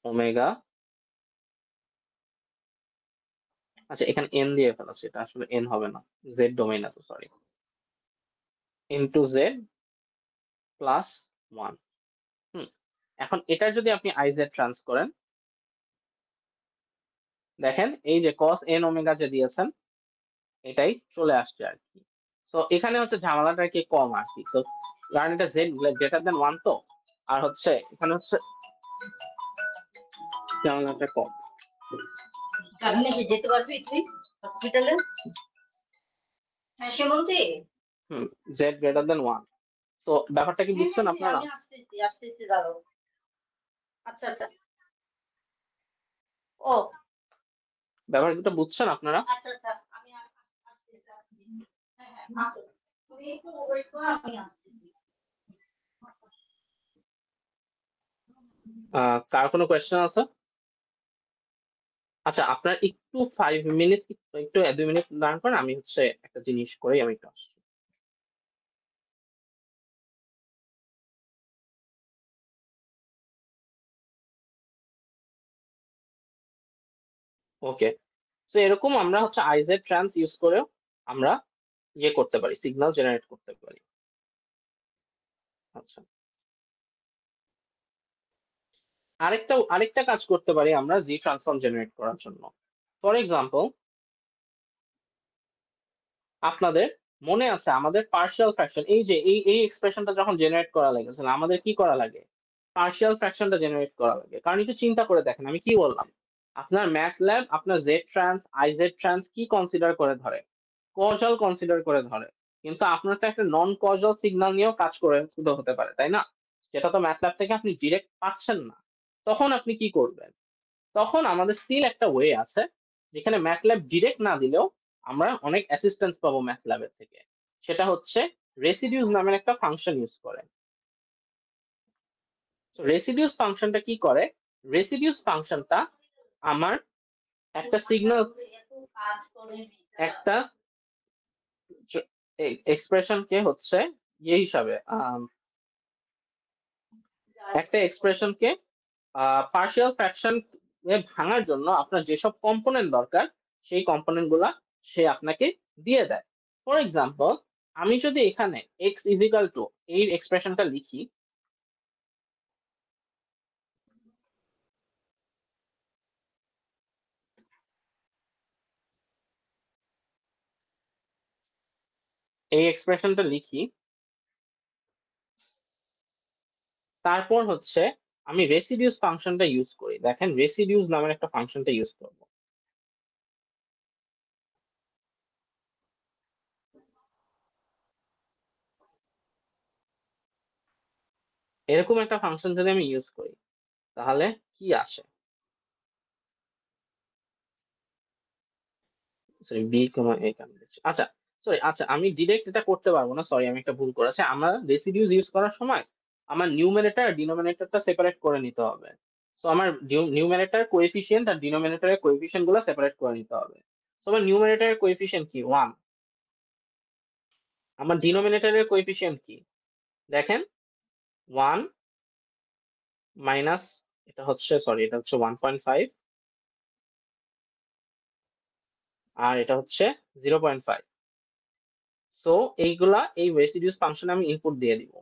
omega, আচ্ছা এখানে এন দিয়ে ফেলাচ্ছে, এটা আসলে এন হবে না, জেড ডোমেইন আছে sorry, into Z plus one. এখন এটার যদি আপনি আই জেড ট্রান্স করেন, দেখেন এই যে কস এন ওমেগা যে দিয়েছেন এটাই চলে আসছে আর কি। তো এখানে হচ্ছে ঝামেলাটা কি কম আর কি, তো কারণ এটা জেড গ্রেটার দেন ওয়ান, তো আর হচ্ছে এখানে হচ্ছে ঝামেলাটা কম। আপনি কি যেতে পারবি তুই হসপিটালে? Z greater than 1। তো ব্যাপারটা কি বুঝছেন আপনারা? ব্যাপারটা বুঝছেন আপনারা? কার কোনো কোয়েশ্চেন আছে? আচ্ছা, আপনার একটু 5 মিনিট, একটু 2 মিনিট দাঁড়ান করেন, আমি হচ্ছে একটা জিনিস করেই আমি একটু আসছি। ওকে, তো এরকম আমরা হচ্ছে আইজেড ট্রান্স ইউজ করেও আমরা ইয়ে করতে পারি, সিগন্যাল জেনারেট করতে পারি। আচ্ছা, আরেকটা কাজ করতে পারি আমরা জি ট্রান্সফর্ম জেনারেট করার জন্য। ফর এক্সাম্পল, আপনাদের মনে আছে আমাদের পার্শিয়াল ফ্র্যাকশন, এই যে এই এক্সপ্রেশনটা যখন জেনারেট করা লেগেছিল আমাদের কি করা লাগে? পার্শিয়াল ফ্র্যাকশনটা জেনারেট করা লাগে। কারণ একটু চিন্তা করে দেখেন আমি কি বললাম, আপনার ম্যাথল্যাব আপনার জেড ট্রান্স আইজেড ট্রান্স কি কনসিডার করে ধরে? কজাল কনসিডার করে ধরে। কিন্তু আপনার তো একটা নন কজাল সিগন্যাল নিয়েও কাজ করে শুধু হতে পারে, তাই না? যেটা তো ম্যাথল্যাব থেকে আপনি ডিরেক্ট পাচ্ছেন না। তখন আপনি কি করবেন? তখন আমাদের স্টিল একটা ওয়ে আছে যেখানে ম্যাথল্যাব ডিরেক্ট না দিলেও আমরা অনেক অ্যাসিস্ট্যান্স পাবো ম্যাথল্যাবের থেকে। সেটা হচ্ছে রেসিডিউস নামের একটা ফাংশন ইউজ করে। রেসিডিউস ফাংশনটা কি করে? রেসিডিউস ফাংশনটা আমার একটা সিগন্যাল, একটা এক্সপ্রেশনকে হচ্ছে ইয়ে হিসাবে একটা এক্সপ্রেশনকে পার্শিয়াল ফ্র্যাকশন ভাঙার জন্য আপনার যেসব কম্পোনেন্ট দরকার সেই কম্পোনেন্ট গুলা সে আপনাকে দিয়ে দেয়। ফর এক্সাম্পল, আমি যদি এখানে x ইজিক্যাল টু এই এক্সপ্রেশনটা লিখি, তারপর হচ্ছে আমি রেসিডিউস ফাংশনটা ইউজ করি। দেখেন রেসিডিউস নামের একটা ফাংশনটা ইউজ করব। এরকম একটা ফাংশন যদি আমি ইউজ করি তাহলে কি আসে? সরি বি কমা এ আচ্ছা, সরি, আচ্ছা আমি ডিরেক্ট এটা করতে পারবো না, সরি আমি একটা ভুল করেছি। আমরা রেসিডিউস ইউজ করার সময় আমার নিউমারেটর আর ডিনোমিনেটরটা সেপারেট করে নিতে হবে। সো আমার নিউমারেটর কোএফিশিয়েন্ট আর ডিনোমিনেটরের কোএফিশিয়েন্ট গুলো সেপারেট করে নিতে হবে। সো আমার নিউমারেটরের কোএফিশিয়েন্ট কি? 1। আমার ডিনোমিনেটরের কোএফিশিয়েন্ট কি? দেখেন 1 মাইনাস, এটা হচ্ছে 1.5 আর এটা হচ্ছে 0.5। সো এইগুলা এই রেসিডিউস ফাংশনে আমি ইনপুট দিয়ে দিব।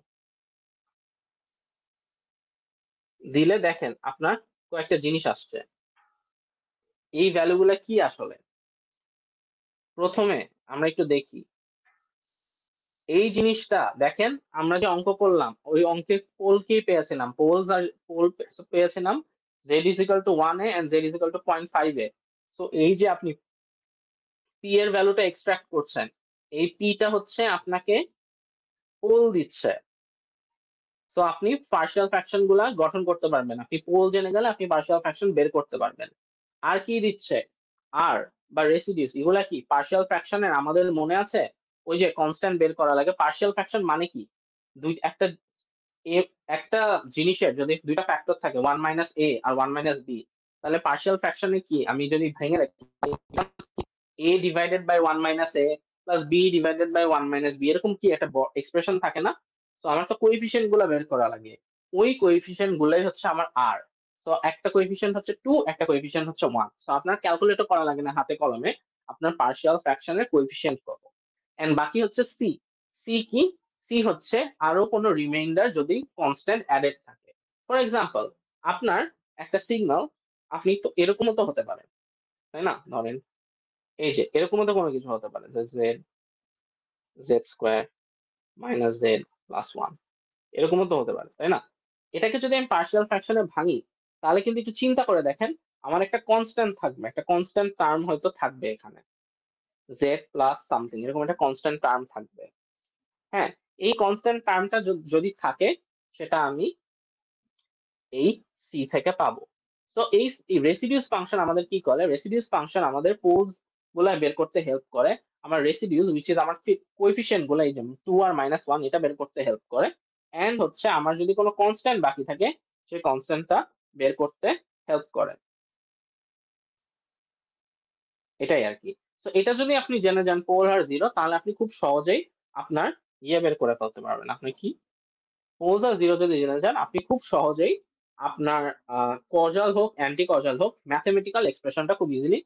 দিলে দেখেন আপনার কয়েকটা জিনিস আসছে। এই ভ্যালুগুলা কি আসলে? প্রথমে আমরা একটু দেখি এই জিনিসটা। দেখেন আমরা যে অঙ্ক করলাম ওই অঙ্কে পোল কি পেয়েছিলাম? পোল পেয়েছিলাম z is equal to 1a and z is equal to 0.5a। So এই যে আপনি p এর ভ্যালুটা এক্সট্রাক্ট করছেন, এই p টা হচ্ছে আপনাকে পোল দিচ্ছে। সো আপনি পার্শিয়াল ফ্র্যাকশন গুলা গঠন করতে পারবেন। আপনি পোল জেনে গেলে আপনি পার্শিয়াল ফ্র্যাকশন বের করতে পারবেন। আর কি দিচ্ছে? আর বা রেসিডিউস, এগুলা কি পার্শিয়াল ফ্র্যাকশনের? আমাদের মনে আছে ওই যে কনস্ট্যান্ট বের করা লাগে। পার্শিয়াল ফ্র্যাকশন মানে কি? একটা জিনিসের যদি দুইটা ফ্যাক্টর থাকে 1 মাইনাস এ আর 1 মাইনাস বি, তাহলে পার্শিয়াল ফ্র্যাকশনে কি আমি যদি ভেঙে রাখি a divided by 1 minus a plus b divided by 1 minus b, এরকম কি একটা এক্সপ্রেশন থাকে না? সো আমার তো কোএফিশিয়েন্ট গুলো বের করা লাগে। ওই কোএফিশিয়েন্ট গুলাই হচ্ছে আমার আর। সো একটা কোএফিশিয়েন্ট হচ্ছে 2, একটা কোএফিশিয়েন্ট হচ্ছে 1। সো আপনার ক্যালকুলেটর করা লাগে না হাতে কলমে, আপনার পার্শিয়াল ফ্র্যাকশনের কোএফিশিয়েন্ট কত। এন্ড বাকি হচ্ছে সি। সি কি? সি হচ্ছে আরো কোনো রিমাইন্ডার যদি কনস্ট্যান্ট অ্যাডেড থাকে। ফর এক্সাম্পল, আপনার একটা সিগন্যাল, আপনি তো এরকমও তো হতে পারে, তাই না? ধরেন এই যে এরকমও তো কোনো কিছু হতে পারে যে z square minus Z plus 1, এরকমও তো হতে পারে, তাই না? এটাকে যদি আমি পার্শিয়াল ফ্র্যাকশনে ভাঙি তাহলে কিন্তু একটু চিন্তা করে দেখেন আমার একটা কনস্ট্যান্ট থাকবে, একটা কনস্ট্যান্ট টার্ম হয়তো থাকবে এখানে। জেড প্লাস সামথিং এরকম একটা কনস্ট্যান্ট টার্ম থাকবে। হ্যাঁ, এই কনস্ট্যান্ট টার্মটা যদি থাকে সেটা আমি এই সি থেকে পাবো। সো এই রেসিডিউস ফাংশন আমাদের কি করে, রেসিডিউস ফাংশন আমাদের পোলস গুলা বের করতে হেল্প করে। আমার রেসিডিউস উইচ ইজ আমার কোএফিসিয়েন্ট গুলা, এই যেমন 2 আর -1 এটা বের করতে হেল্প করে। এন্ড হচ্ছে আমার যদি কোনো কনস্ট্যান্ট বাকি থাকে সেই কনস্ট্যান্টটা বের করতে হেল্প করে, এটাই আর কি। সো এটা যদি আপনি জেনে যান পোলার জিরো, তাহলে আপনি খুব সহজেই আপনার বের করে ফেলতে পারবেন। আপনি কি পোলার জিরো যদি জেনে যান, আপনি খুব সহজেই আপনার কজাল হোক অ্যান্টি কজাল হোক ম্যাথমেটিক্যাল এক্সপ্রেশনটা খুব ইজিলি,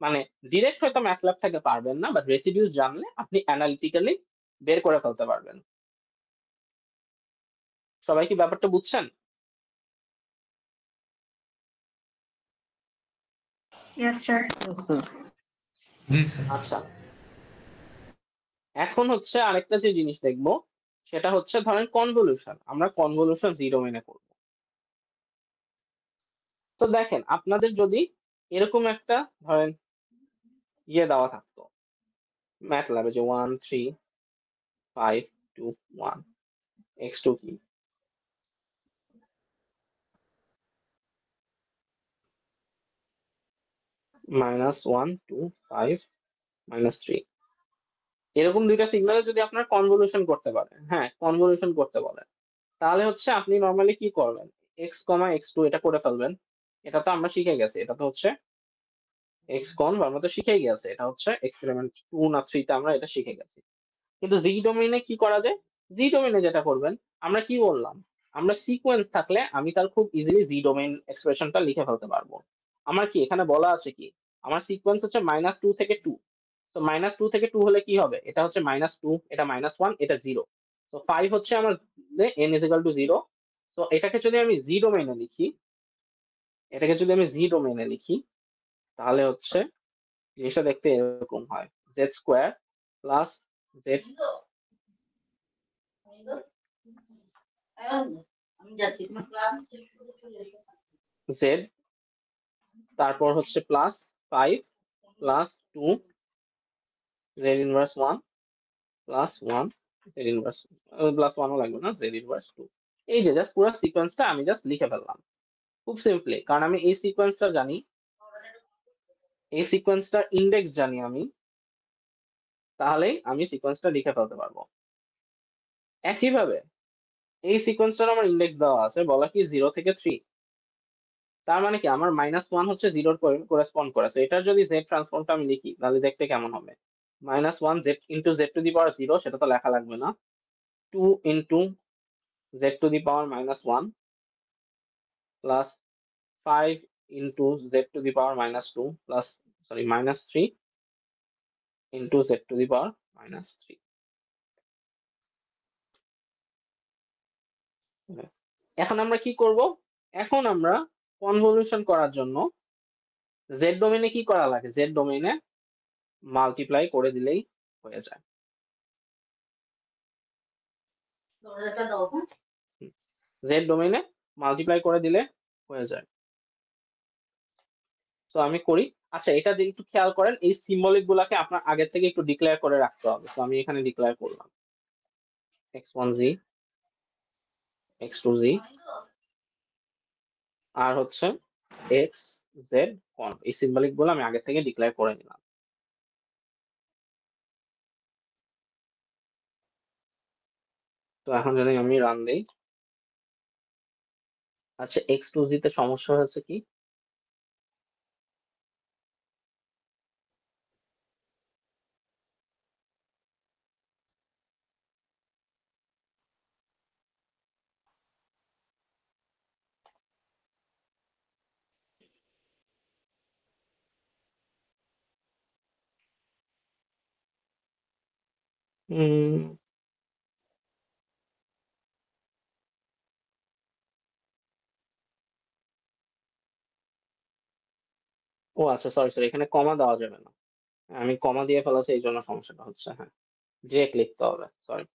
মানে ডিরেক্ট হয়তো ম্যাথ ল্যাব থেকে পারবেন না, বাট রেসিডিউস জানলে আপনি অ্যানালিটিক্যালি বের করে ফেলতে পারবেন। সবাই কি ব্যাপারটা বুঝছেন? Yes, sir. স্যার জি স্যার। আচ্ছা, এখন হচ্ছে আরেকটা যে জিনিস দেখবো সেটা হচ্ছে ধরেন কনভলিউশন। আমরা কনভলিউশন জিরো মেনে করব। তো দেখেন আপনাদের যদি এরকম একটা ধরেন দেওয়া থাকতো ম্যাথ ল্যাবে যে 1 3 5 2 1 x2 কি, -1 2 5 -3, এরকম দুইটা সিগন্যালে যদি আপনার কনভলিউশন করতে পারেন, হ্যাঁ কনভলিউশন করতে বলেন, তাহলে হচ্ছে আপনি নর্মালি কি করবেন, x, x2 এটা করে ফেলবেন। এটা তো আমরা শিখে গেছি, এটা তো হচ্ছে x কন আমরা তো শিখেই গেছে, এটা হচ্ছে এক্সপেরিমেন্ট 2 না 3 তে আমরা এটা শিখে গেছি। কিন্তু জি ডোমেইনে কি করা যায়, জি ডোমেইনে যেটা করবেন, আমরা কি বললাম, আমরা সিকোয়েন্স থাকলে আমি তার খুব ইজিলি জি ডোমেইন এক্সপ্রেশনটা লিখে ফেলতে পারবো। আমার কি এখানে বলা আছে কি, আমার সিকোয়েন্স হচ্ছে -2 থেকে 2। সো -2 থেকে 2 হলে কি হবে, এটা হচ্ছে -2, এটা -1, এটা 0। সো 5 হচ্ছে আমার n is equal two 0। So এটাকে যদি আমি জি ডোমেইনে লিখি, তাহলে হচ্ছে জিনিসটা দেখতে এরকম হয়, z square plus z z, তারপর হচ্ছে plus 5 plus 2 z inverse 1 plus 1 z inverse plus 1ও লাগবে না, জেড ইনভার্স 2। এই যে জাস্ট পুরো সিকোয়েন্সটা আমি জাস্ট লিখে ফেললাম খুব সিম্পলি, কারণ আমি এই সিকোয়েন্সটা জানি, এই সিকোয়েন্সটার ইন্ডেক্স জানি আমি, তাহলেই আমি সিকোয়েন্সটা লিখে ফেলতে পারবো। একইভাবে এই সিকোয়েন্সটার আমার ইন্ডেক্স দেওয়া আছে, বলা কি 0 থেকে 3, তার মানে কি আমার -1 হচ্ছে 0 করেসপন্ড করে। তো এটার যদি জেড ট্রান্সফর্মটা আমি লিখি তাহলে দেখতে কেমন হবে, -1 z into z to the power 0, সেটা তো লেখা লাগবে না, 2 into z to the power -1 plus 5 into z to the power -2 plus sorry -3 into z to the power -3। এখন আমরা কি করব, এখন আমরা কনভলিউশন করার জন্য জেড ডোমেইনে কি করা লাগে, জেড ডোমেইনে মাল্টিপ্লাই করে দিলেই হয়ে যায়। জেড ডোমেইনে মাল্টিপ্লাই করে দিলে হয়ে যায়। তো আমি করি। আচ্ছা, এটা যে একটু খেয়াল করেন, এই সিম্বলিক গুলাকে আপনার আগে থেকে একটু ডিক্লেয়ার করে রাখতে হবে। তো আমি এখানে ডিক্লেয়ার করলাম x1z x2z আর হচ্ছে xz কোন, এই সিম্বলিক গুলো আমি আগে থেকে ডিক্লেয়ার করে নিলাম। তো এখন যদি আমি রান দেই, আচ্ছা x2z তে সমস্যা হয়েছে কি, উম, ও আচ্ছা সরি সরি, এখানে কমা দেওয়া যাবে না, আমি কমা দিয়ে ফেলাছি এই জন্য সমস্যাটা হচ্ছে। হ্যাঁ, ডিরেক্ট লিখতে হবে, সরি।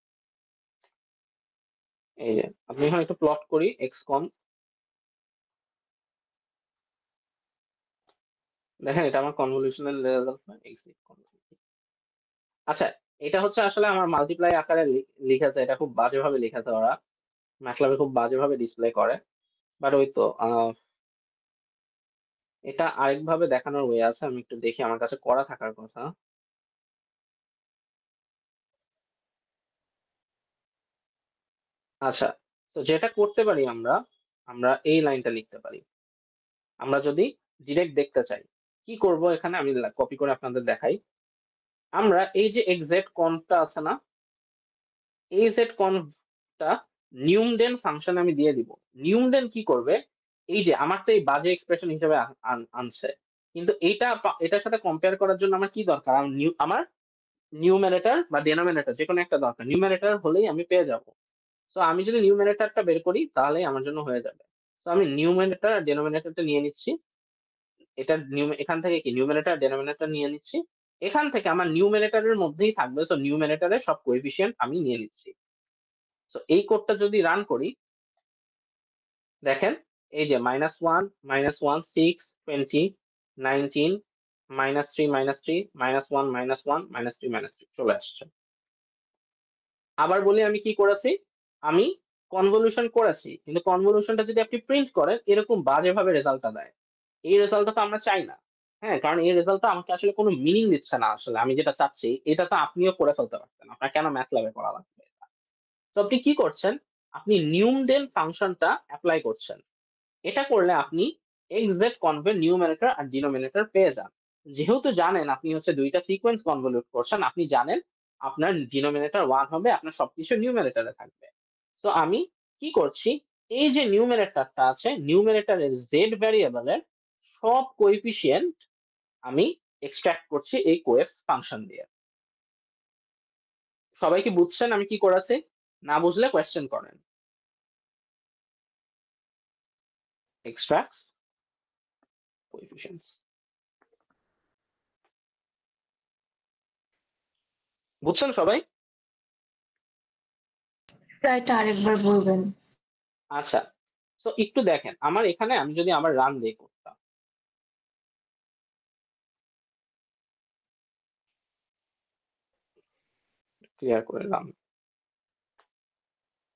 এই যে আপনি এখানে একটু প্লট করি এক্স কন, দেখেন এটা আমার কনভলিউশনাল রেজাল্ট হয় এক্স কন। আচ্ছা, এটা হচ্ছে আসলে আমার মাল্টিপ্লাই আকারে লিখেছে, এটা খুব বাজেভাবে লিখেছে ওরা, ম্যাটল্যাবে খুব বাজেভাবে ডিসপ্লে করে, বাট ওই তো এটা আরেকভাবে দেখানোর ওয়ে আছে, আমি একটু দেখি, আমার কাছে করা থাকার কথা। আচ্ছা, তো যেটা করতে পারি আমরা, আমরা এই লাইনটা লিখতে পারি। আমরা যদি ডিরেক্ট দেখতে চাই কি করব, এখানে আমি কপি করে আপনাদের দেখাই। আমরা এই যে এক্সাক্ট কনভটা আছে না, এই z কনভটা নিউমডেন ফাংশন আমি দিয়ে দিব। নিউমডেন কি করবে, এই যে আমার তো এই বাজে এক্সপ্রেশন হিসেবে আনছে, কিন্তু এটার সাথে কম্পেয়ার করার জন্য আমার কি দরকার, আমার নিউমারেটর বা ডেনোমিনেটর যে কোনো একটা দরকার, নিউমারেটর হলেই আমি পেয়ে যাব। সো আমি যদি নিউমারেটরটা বের করি তাহলেই আমার জন্য হয়ে যাবে। সো আমি নিউমারেটর আর ডেনোমিনেটরটা নিয়ে নিচ্ছি, এটা এখান থেকে কি নিউমারেটর ডেনোমিনেটর নিয়ে নিচ্ছি, এখান থেকে আমার নিউমারেটরের মধ্যেই থাকবে, সো নিউমারেটরের সব কোএফিসিয়েন্ট আমি নিয়ে নিচ্ছি। সো এই কোডটা যদি রান করি, দেখেন এই যে -1 -1 6 20 19 -3 -3 -1 -1 -3 -3 চলে আসছে। আবার বলি আমি কি করেছি, আমি কনভলিউশন করেছি, কিন্তু কনভলিউশনটা যদি আপনি প্রিন্ট করেন এরকম বাজেভাবে রেজাল্টটা দেয়, এই রেজাল্টটা তো আমরা চাই না। হ্যাঁ, কারণ এই রেজাল্টটা আমাকে আসলে কোনো মিনিং দিচ্ছে না, আসলে আমি যেটা চাচ্ছি এটা তো আপনিও করে ফেলতে পারতেন, আপনার কেন ম্যাথল্যাবে করা লাগবে। তো আপনি কি করছেন, আপনি নিউমডেন ফাংশনটা অ্যাপ্লাই করছেন, এটা করলে আপনি এক্সাক্ট কনভের নিউমারেটর আর ডিনোমিনেটর পেয়ে যান। যেহেতু জানেন আপনি হচ্ছে দুইটা সিকোয়েন্স কনভলিউট করছেন, আপনি জানেন আপনার ডিনোমিনেটর 1 হবে, আপনার সবকিছু নিউমারেটরে থাকবে। সো আমি কি করছি, এই যে নিউমারেটরটা আছে, নিউমারেটরের জেড ভ্যারিয়েবলের সব কোএফিসিয়েন্ট আমি এক্সট্রাক্ট করছি এই কোএফস ফাংশন দিয়ে। সবাই কি বুঝছেন আমি কি করেছি? না বুঝলে কোয়েশ্চেন করেন। এক্সট্রাক্টস কোএফিসিয়েন্টস, বুঝছেন সবাই? স্যার এটা আরেকবার বলবেন। আচ্ছা, তো একটু দেখেন আমার এখানে, আমি যদি আমার রান দিয়ে করতাম, ক্লিয়ার করলাম,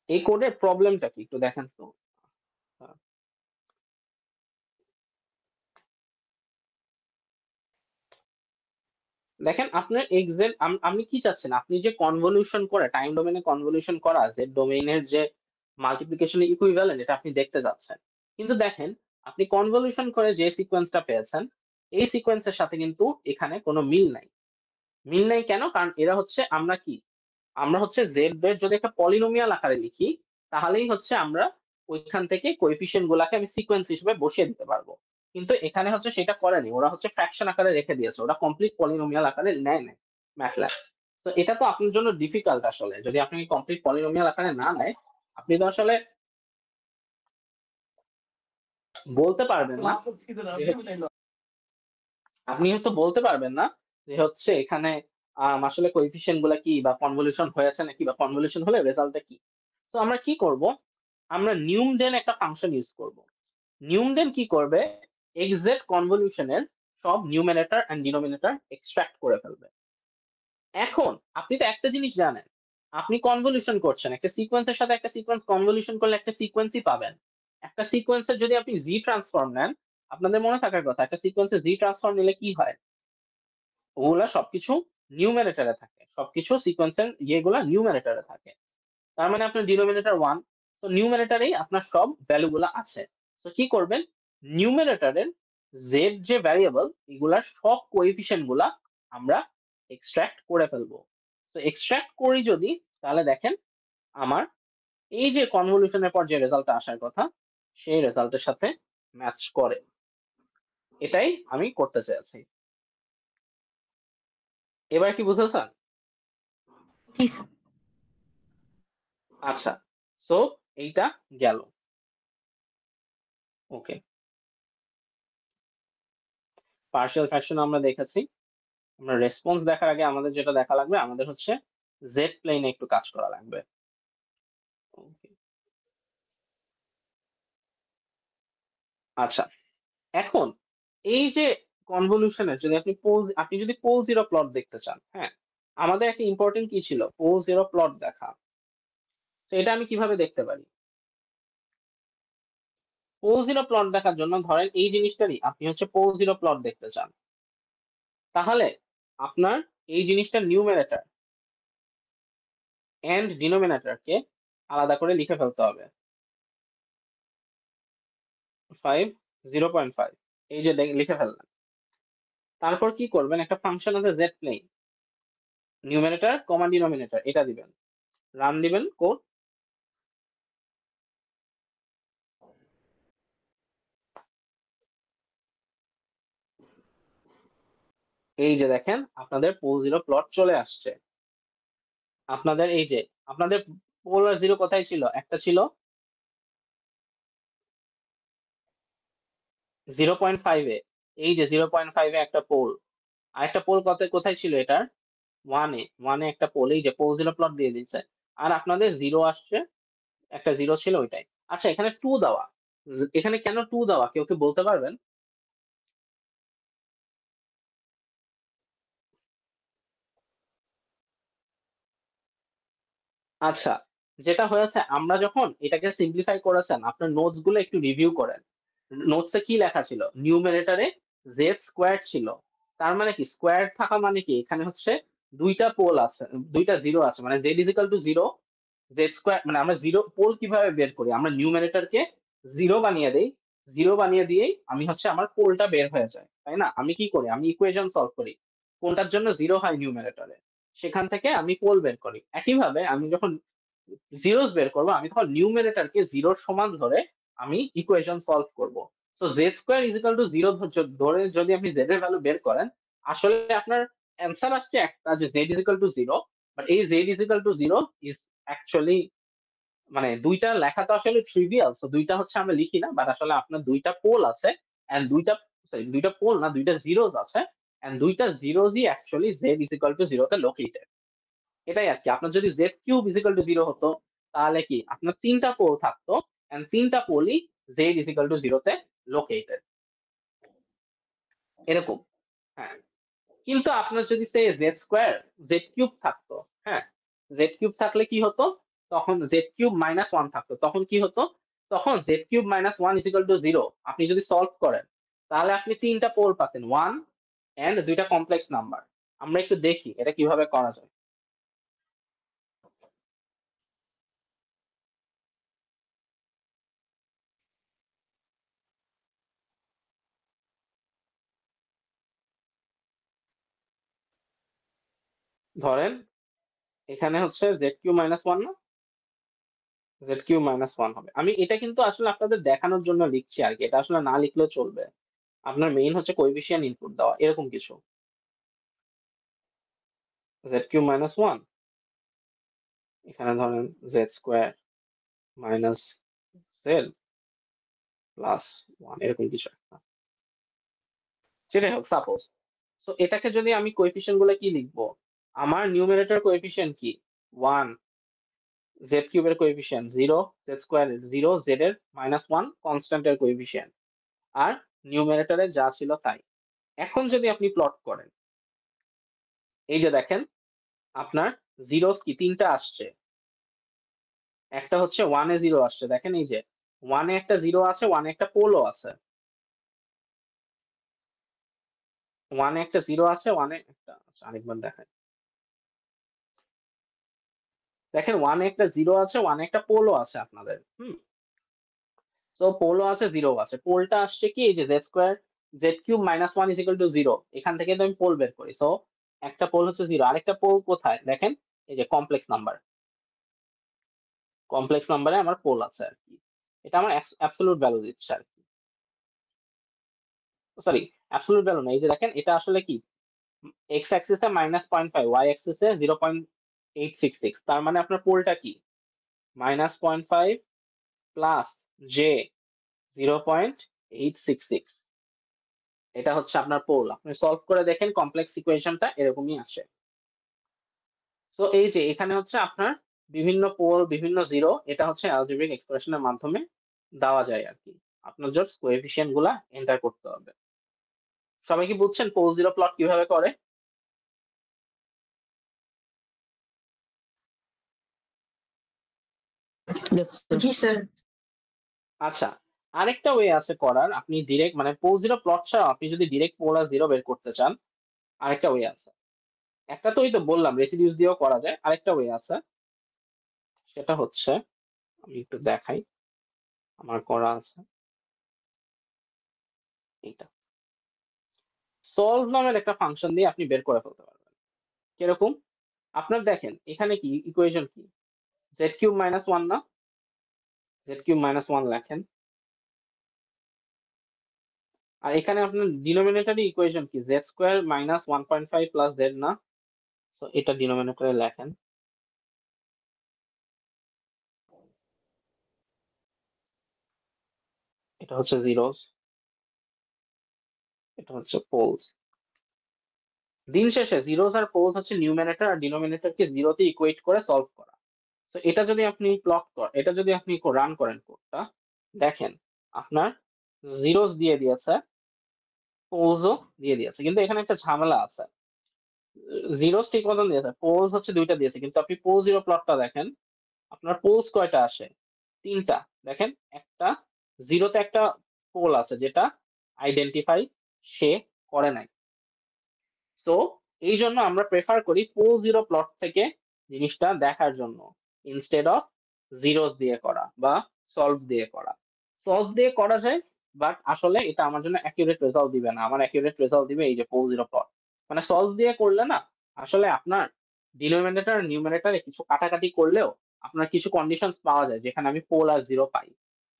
এই কোডের প্রবলেমটা কি একটু দেখেন তো। দেখেন আপনার এক্সেল, আপনি কি চাচ্ছেন, আপনি যে কনভলিউশন করে টাইম ডোমেনে কনভলিউশন করা যে ডোমেইনের যে মাল্টিপ্লিকেশন ইকুইভ্যালেন্ট এটা আপনি দেখতে যাচ্ছেন, কিন্তু দেখেন আপনি কনভলিউশন করে যে সিকোয়েন্সটা পেয়েছেন এই সিকোয়েন্সের সাথে কিন্তু এখানে কোনো মিল নাই। মিল নাই কেন, কারণ এরা হচ্ছে, আমরা হচ্ছে জেড এর যদি একটা পলিনোমিয়াল আকারে লিখি তাহলেই হচ্ছে আমরা ওইখান থেকে কোএফিসিয়েন্ট গুলাকে আমি সিকোয়েন্স হিসেবে বসিয়ে দিতে পারবো, কিন্তু এখানে হচ্ছে সেটা করেনি, ওরা হচ্ছে ফ্র্যাকশন আকারে রেখে দিয়েছে, ওরা কমপ্লিট পলিনোমিয়াল আকারে নেয় নাই ম্যাটল্যাব। তো এটা তো আপনার জন্য ডিফিকাল্ট, আসলে যদি আপনি কমপ্লিট পলিনোমিয়াল আকারে না নেয় আপনি তো আসলে বলতে পারবেন না, আপনি হয়তো বলতে পারবেন না যে হচ্ছে এখানে আসলে কোএফিসিয়েন্ট গুলা কি, বা কনভলিউশন হয়েছে নাকি, বা কনভলিউশন হলে রেজাল্টটা কি। তো আমরা কি করব, আমরা নিউমডেন একটা ফাংশন ইউজ করব। নিউমডেন কি করবে, এক্সাক্ট কনভলিউশনের সব নিউমারেটর এন্ড ডিনোমিনেটর এক্সট্রাক্ট করে ফেলবে। এখন আপনি তো একটা জিনিস জানেন, আপনি কনভলিউশন করছেন একটা সিকোয়েন্সের সাথে একটা সিকোয়েন্স কনভলিউশন করলে একটা সিকোয়েন্সই পাবেন। একটা সিকোয়েন্সের যদি আপনি জি ট্রান্সফর্ম নেন, আপনাদের মনে থাকার কথা একটা সিকোয়েন্সে জি ট্রান্সফর্ম নিলে কি হয়, ওগুলা সবকিছু নিউমারেটরে থাকে, সবকিছু সিকোয়েন্সের ইয়েগুলা নিউমারেটরে থাকে, তার মানে আপনার ডিনোমিনেটর 1, তো নিউমারেটরেই আপনার সব ভ্যালুগুলো আছে। তো কি করবেন, নিউমারেটরের জেড যে ভ্যারিয়েবল এগুলার সব কোএফিসিয়েন্ট গুলা আমরা এক্সট্রাক্ট করে ফেলবো। তো এক্সট্রাক্ট করি যদি, তাহলে দেখেন আমার এই যে কনভলিউশনের পর যে রেজাল্টটা আসার কথা সেই রেজাল্টের সাথে ম্যাচ করে, এটাই আমি করতে চাইছি। এবার কি বুঝেছেন? জি স্যার। আচ্ছা, সো এইটা গেল, ওকে। পার্শিয়াল ফ্র্যাকশন আমরা দেখেছি, আমরা রেসপন্স দেখার আগে আমাদের যেটা দেখা লাগবে, আমাদের হচ্ছে জেড প্লেনে একটু কাজ করা লাগবে। Okay. আচ্ছা, এখন এই যে কনভলিউশনের যদি আপনি যদি পোল জিরো প্লট দেখতে চান, হ্যাঁ আমাদের একটা ইম্পর্টেন্ট কি ছিল, পোল জিরো প্লট দেখা। তো এটা আমি কিভাবে দেখতে পারি? পোল জিরো প্লট দেখার জন্য ধরেন এই জিনিসটারই আপনি হচ্ছে পোল জিরো প্লট দেখতে চান, তাহলে আপনার এই জিনিসটার নিউমেরেটর এন্ড ডিনোমিনেটরকে আলাদা করে লিখে ফেলতে হবে। 0.5 এই যে লিখে ফেললেন। তারপর কি করবেন, একটা ফাংশন আছে জেড প্লেন, নিউমেরেটর কমা ডিনোমিনেটর এটা দিবেন, রান দিবেন কোড। এই যে দেখেন আপনাদের পোল জিরো প্লট চলে আসছে। আপনাদের এই যে আপনাদের পোল আর জিরো কোথায় ছিল, একটা ছিল 0.5 এ, এই যে 0.5 এ একটা পোল, আর একটা পোল কোথায় ছিল, এটার 1 এ একটা পোল, এই যে পোল জিরো প্লট দিয়ে দিচ্ছে। আর আপনাদের জিরো আসছে, একটা জিরো ছিল ওইটাই। আচ্ছা এখানে 2 দেওয়া, এখানে কেন 2 দেওয়া কেউ কি বলতে পারবেন? আচ্ছা, যেটা হয়েছে আমরা যখন এটাকে সিম্পলিফাই করেছেন, আপনার নোটস গুলো একটু রিভিউ করেন। নোটসে কি লেখা ছিল, নিউমেরেটরে জেড স্কোয়ার ছিল। তার মানে কি স্কোয়ার থাকা মানে কি, এখানে হচ্ছে দুইটা পোল আছে, দুইটা জিরো আছে, মানে z equal to zero, z square. মানে আমরা জিরো পোল কিভাবে বের করি, আমরা নিউমেরেটরকে জিরো বানিয়ে দেই, জিরো বানিয়ে দিয়েই আমি হচ্ছে আমার পোলটা বের হয়ে যায়, তাই না? আমি কি করি, আমি ইকুয়েশন সলভ করি কোনটার জন্য জিরো হয় নিউমেরেটরে, সেখান থেকে আমি পোল বের করি। একইভাবে আমি যখন জিরোস বের করবো, আমি তখন নিউমেরেটরকে জিরোর সমান ধরে আমি ইকুয়েশন সলভ করব। So z square equal to zero ধরে যদি আপনি জেড এর ভ্যালু বের করেন, আসলে আপনার অ্যান্সার আসছে একটা, যে z equal to zero. But এই z equal to zero is actually, মানে দুইটা লেখা তো আসলে ট্রিভিয়াল, সো দুইটা হচ্ছে আমরা লিখি না, বাট আসলে আপনার দুইটা পোল আছে এন্ড দুইটা, সরি দুইটা পোল না, দুইটা জিরোস আছে এন্ড দুইটা জিরোসই actually z equal to zero তে লোকেটেড। এটাই আর কি। আপনার যদি z cube equal to zero হতো, তাহলে কি আপনার তিনটা পোল থাকতো এন্ড তিনটা পোলই জেড ইজিক্যাল টু জিরো তে লোকেটেড, এরকম। হ্যাঁ, কিন্তু আপনার যদি সে জেড স্কোয়ার জেড কিউব থাকতো, হ্যাঁ, জেড কিউব থাকলে কি হতো, তখন জেড কিউব মাইনাস ওয়ান থাকতো, তখন কি হতো, তখন z cube minus one equal to zero আপনি যদি সলভ করেন, তাহলে আপনি তিনটা পোল পাতেন, ওয়ান এন্ড দুইটা কমপ্লেক্স নাম্বার। আমরা একটু দেখি এটা কিভাবে করা যায়। ধরেন এখানে হচ্ছে জেড কিউব মাইনাস ওয়ান না, জেড কিউব মাইনাস ওয়ান হবে। আমি এটা কিন্তু আসলে আপনাদের দেখানোর জন্য লিখছি আর কি, এটা আসলে না লিখলেও চলবে। আপনার মেইন হচ্ছে কোএফিশিয়েন্ট ইনপুট দেওয়া, এরকম কিছু। জেড কিউব মাইনাস ওয়ান, এখানে ধরেন Z square minus Z plus one, এরকম কিছু একটা, সেটাই হোক সাপোজ। সো এটাকে যদি আমি কোএফিশিয়েন্ট গুলো কি লিখবো, আমার নিউমেরেটর কোএফিশিয়েন্ট কি, ওয়ান, জেড কিউবের কোএফিশিয়েন্ট জিরো, জেড স্কোয়ারের জিরো, জেড এর মাইনাস ওয়ান কনস্ট্যান্টের কোএফিশিয়েন্ট, আর নিউমেরেটরে যা ছিল তাই। এখন যদি আপনি প্লট করেন, এই যে দেখেন আপনার জিরোস কি তিনটা আসছে, একটা হচ্ছে ওয়ানে জিরো আসছে, দেখেন এই যে ওয়ানে একটা জিরো আছে, ওয়ানে একটা পোলও আছে, ওয়ানে একটা জিরো আছে, ওয়ানে একটা আছে, আরেকবার দেখেন, দেখেন ওয়ানে একটা জিরো আছে, ওয়ানে একটা পোলও আছে আপনাদের। তো পোলও আছে, জিরো আছে, পোলটা আসছে কি, এই যে z square z cube minus one equal to zero, এখান থেকে তো আমি পোল বের করি। সো একটা পোল হচ্ছে জিরো, আরেকটা পোল কোথায় দেখেন, এই যে কমপ্লেক্স নাম্বার, কমপ্লেক্স নাম্বারে আমার পোল আছে আর কি, এটা আমার অ্যাবসলিউট ভ্যালু দিচ্ছে আর কি, সরি অ্যাবসলিউট ভ্যালু না, এই যে দেখেন এটা আসলে কি, এক্স অ্যাক্সিসে মাইনাস পয়েন্ট ফাইভ, ওয়াই অ্যাক্সিসে 0.866, তার মানে আপনার পোলটা কি, minus point five plus j 0.866, এটা হচ্ছে আপনার পোল। আপনি সলভ করে দেখেন কমপ্লেক্স ইকুয়েশনটা এরকমই আসে। তো এই যে এখানে হচ্ছে আপনার বিভিন্ন পোল বিভিন্ন জিরো, এটা হচ্ছে অ্যালজেব্রিক এক্সপ্রেশনের মাধ্যমে দেওয়া যায় আর কি। আপনার জাস্ট কোএফিশিয়েন্ট গুলা এন্টার করতে হবে। সবাই কি বুঝছেন পোল জিরো প্লট কিভাবে করে? জি স্যার। আচ্ছা, আরেকটা ওয়ে আছে করার, আপনি ডিরেক্ট মানে পোল জিরো প্লট ছাড়া আপনি যদি ডিরেক্ট পোলার জিরো বের করতে চান, আরেকটা ওয়ে আছে। একটা তো ওই তো বললাম রেসিডিউস দিয়েও করা যায়, আরেকটা ওয়ে আছে, সেটা হচ্ছে আমি একটু দেখাই, আমার করা আছে এটা। সলভ নামের একটা ফাংশন দিয়ে আপনি বের করে ফেলতে পারবেন। কিরকম? আপনার দেখেন এখানে কি ইকুয়েশন কি, জেড কিউব মাইনাস ওয়ান না, জেড কিউব মাইনাস ওয়ান লেখেন। আর এখানে আপনার ডিনোমিনেটরে ইকুয়েশন কি, Z square minus 1.5 plus Z না, তো এটা ডিনোমিনেটরে লেখেন। এটা হচ্ছে জিরোস, এটা হচ্ছে পোলস। দিন শেষে জিরোস আর পোলস হচ্ছে নিউমিনেটর আর ডিনোমিনেটরকে জিরোতে ইকুয়েট করে সলভ করা। তো এটা যদি আপনি প্লট করেন, এটা যদি আপনি রান করেন কোডটা, দেখেন আপনার জিরোস দিয়ে দিয়েছে, পোলসও দিয়ে দিয়েছে, কিন্তু এখানে একটা ঝামেলা আছে। জিরোস ঠিক মতন দিয়েছে, পোলস হচ্ছে দুইটা দিয়েছে, কিন্তু আপনি পোল জিরো প্লটটা দেখেন, আপনার পোলস কয়টা আসে, তিনটা। দেখেন একটা জিরোতে একটা পোল আছে যেটা আইডেন্টিফাই সে করে নাই। তো এই জন্য আমরা প্রেফার করি পোল জিরো প্লট থেকে জিনিসটা দেখার জন্য, ইনস্টেড অফ জিরোস দিয়ে করা বা সলভ দিয়ে করা। সলভ দিয়ে করা যায়, বাট আসলে এটা আমার জন্য অ্যাকিউরেট রেজাল্ট দিবে না, আমার অ্যাকিউরেট রেজাল্ট দিবে এই যে পোল জিরো প্লট। মানে সলভ দিয়ে করলে না, আসলে আপনার ডিনোমিনেটর আর নিউমিনেটরে কিছু কাটাকাটি করলেও আপনার কিছু কন্ডিশনস পাওয়া যায় যেখানে আমি পোল আর জিরো পাই।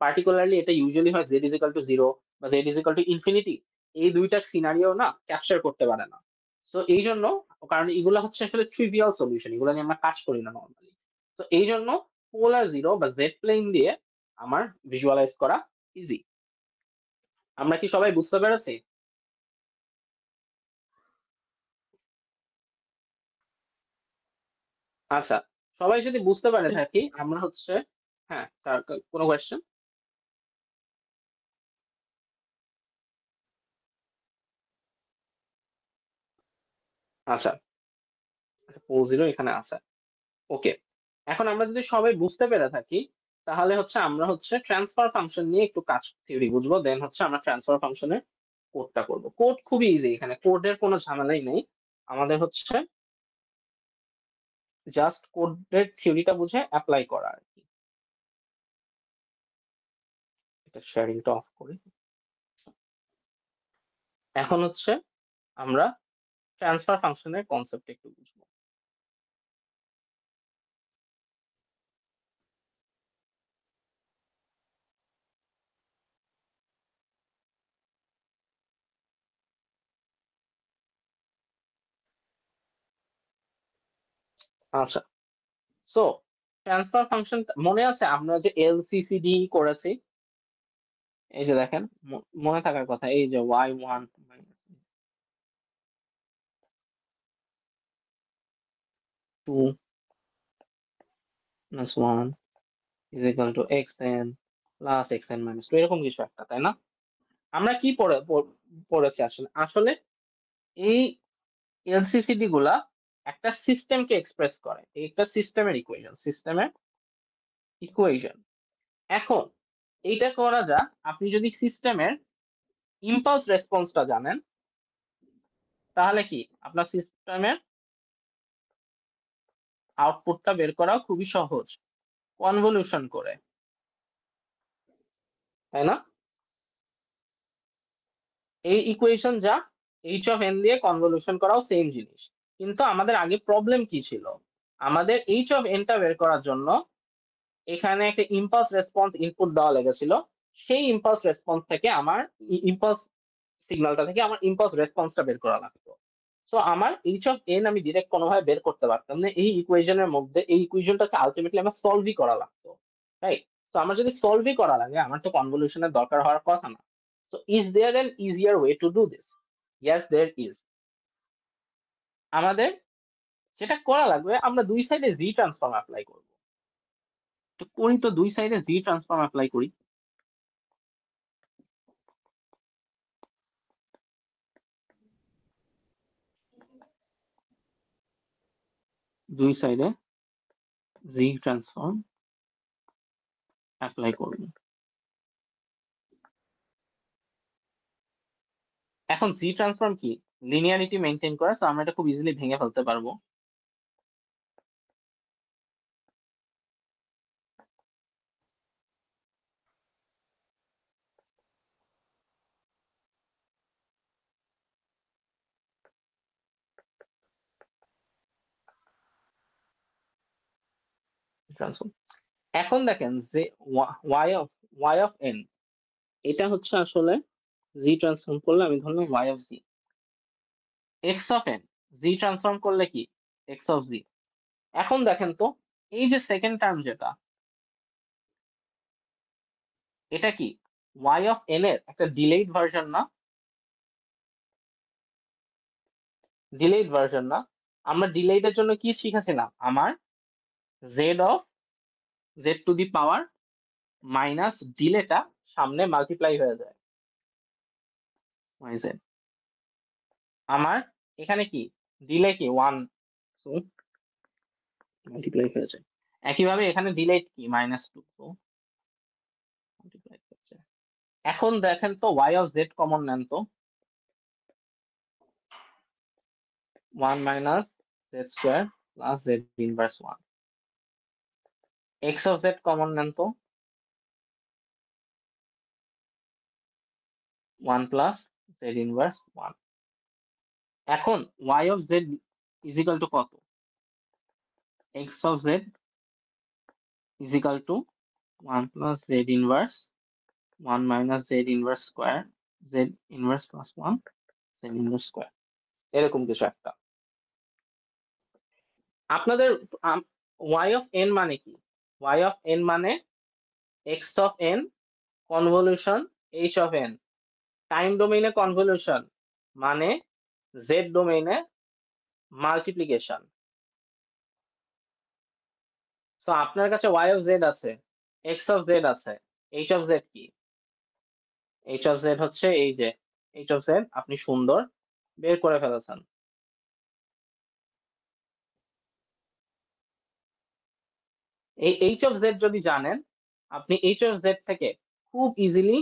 পার্টিকুলারলি এটা ইউজুয়ালি হয় z is equal to zero বা z is equal to infinity, এই দুইটার সিনারিও না ক্যাপচার করতে পারে না। সো এই জন্য, কারণ এগুলো হচ্ছে আসলে ট্রিভিয়াল সলিউশন, এগুলো নিয়ে আমরা কাজ করি না নর্মালি। তো এই জন্য পোলার জিরো বা জেড প্লেন দিয়ে আমার ভিজুয়ালাইজ করা ইজি। আমরা কি সবাই বুঝতে পেরেছি? আচ্ছা, সবাই যদি বুঝতে পারে থাকি আমরা হচ্ছে, হ্যাঁ কোনো কোয়েশ্চেন? আচ্ছা, পোল জিরো এখানে আছে, ওকে। এখন আমরা যদি সবাই বুঝতে পেরে থাকি, তাহলে হচ্ছে আমরা হচ্ছে ট্রান্সফার ফাংশন নিয়ে একটু কাজ থিওরি বুঝবো, দেন হচ্ছে আমরা ট্রান্সফার ফাংশনের কোডটা করব। কোড খুবই ইজি, এখানে কোডের কোনো ঝামেলাই নেই, আমাদের হচ্ছে জাস্ট কোডের থিওরিটা বুঝে অ্যাপ্লাই করা আর কি। এটা শেয়ারিংটা অফ করি। এখন হচ্ছে আমরা ট্রান্সফার ফাংশনের কনসেপ্ট একটু বুঝবো। আচ্ছা, সো ট্রান্সফার ফাংশন মনে আছে আমরা যে এলসিসিডি করেছি, এই যে দেখেন মনে থাকার কথা, এই যে y1 2 plus 1 is equal to xn plus xn minus 2, এরকম কিছু একটা, তাই না? আমরা কি পড়েছি আসলে, আসলে এই এলসিসিডি গুলা একটা সিস্টেমকে এক্সপ্রেস করে, একটা সিস্টেমের ইকুয়েশন। এখন এইটা করা যাক, আপনি যদি সিস্টেমের ইম্পালস রেসপন্সটা জানেন, তাহলে কি আপনার সিস্টেমের আউটপুটটা বের করা খুবই সহজ, কনভলিউশন করে, তাই না? এই ইকুয়েশন যা এইচ অফ এন দিয়ে কনভলিউশন করাও সেম জিনিস, কিন্তু আমাদের আগে প্রবলেম কি ছিল, আমাদের এইচ অফ এনটা বের করার জন্য এখানে একটা ইম্পালস রেসপন্স ইনপুট দেওয়া লেগেছিল, সেই ইম্পালস রেসপন্স থেকে আমার ইম্পালস সিগন্যালটা থেকে আমার ইম্পালস রেসপন্সটা বের করা লাগতো। সো আমার এইচ অফ এন আমি ডিরেক্ট কোনোভাবে বের করতে পারতাম না, এই ইকুয়েশনের মধ্যে এই ইকুয়েশনটাকে আলটিমেটলি আমার সলভই করা লাগতো, রাইট? সো আমার যদি সলভই করা লাগে, আমার তো কনভলিউশনের দরকার হওয়ার কথা না। So is there an easier way to do this? Yes there is. আমাদের যেটা করা লাগবে, আমরা দুই সাইডে জি ট্রান্সফর্ম অ্যাপ্লাই করব। তো করি, তো দুই সাইডে জি ট্রান্সফর্ম অ্যাপ্লাই করি। দুই সাইডে জি ট্রান্সফর্ম অ্যাপ্লাই করুন। এখন জি ট্রান্সফর্ম কি? লিনিয়ারিটি মেনটেন করে, সো আমরা এটা খুব ইজিলি ভেঙে ফেলতে পারবো। ট্রান্সফর্ম। এখন দেখেন যে ওয়াই অফ এন, এটা হচ্ছে আসলে জি ট্রান্সফর্ম করলে আমি ধরলাম y of g. X of n g transform করলে কি? X of g. এখন দেখেন তো এই যে সেকেন্ড টার্ম যেটা, এটা কি ওয়াই অফ এন এর একটা ডিলেড ভার্সন না? ডিলেড ভার্সন না? আমরা ডিলেডের জন্য কি শিখেছিলাম? আমার z of z to the power minus ডিলেটা সামনে মাল্টিপ্লাই হয়ে যায় z। আমার এখানে কি ডিলে কি 1, সো মাল্টিপ্লাই হয়ে যায়। একইভাবে এখানে ডিলেট কি -2, সো মাল্টিপ্লাই হয়ে যায়। এখন দেখেন তো y অফ z কমন নেন তো, 1 minus z square plus z inverse 1। x of z common নেন তো, 1 প্লাস z ইনভার্স 1। এখন y of z is equal two কত? x of z is equal to 1 plus z inverse 1 minus z inverse square z inverse plus 1 z inverse square, এরকম কিছু একটা। আপনাদের y of n মানে কি? y of n মানে x of n convolution h of n। Time ডোমেইনে convolution মানে z ডোমেইনে মাল্টিপ্লিকেশন। সো আপনার কাছে y অফ z আছে, x অফ z আছে, h অফ z কি? h অফ z হচ্ছে এই যে h অফ z আপনি সুন্দর বের করে ফেলেছেন। এই h অফ z যদি জানেন, আপনি h অফ z থেকে খুব ইজিলি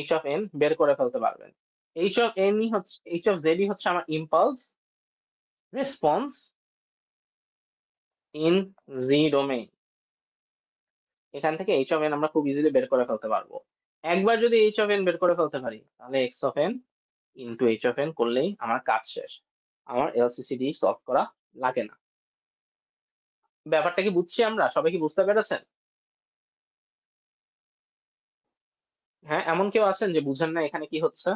h অফ n বের করে ফেলতে পারবেন। h অফ n ই হচ্ছে h অফ z ই হচ্ছে আমার impulse response in z domain. এখান থেকে h অফ n আমরা খুব ইজিলি বের করে ফেলতে পারবো। একবার যদি h অফ n বের করে ফেলতে পারি, তাহলে x of n into h of n করলেই আমার কাজ শেষ। আমার LCCD সলভ করা লাগে না। ব্যাপারটা কি বুঝছি আমরা? সবাই কি বুঝতে পেরেছেন? হ্যাঁ, এমন কেউ আছেন যে বুঝেন না এখানে কি হচ্ছে?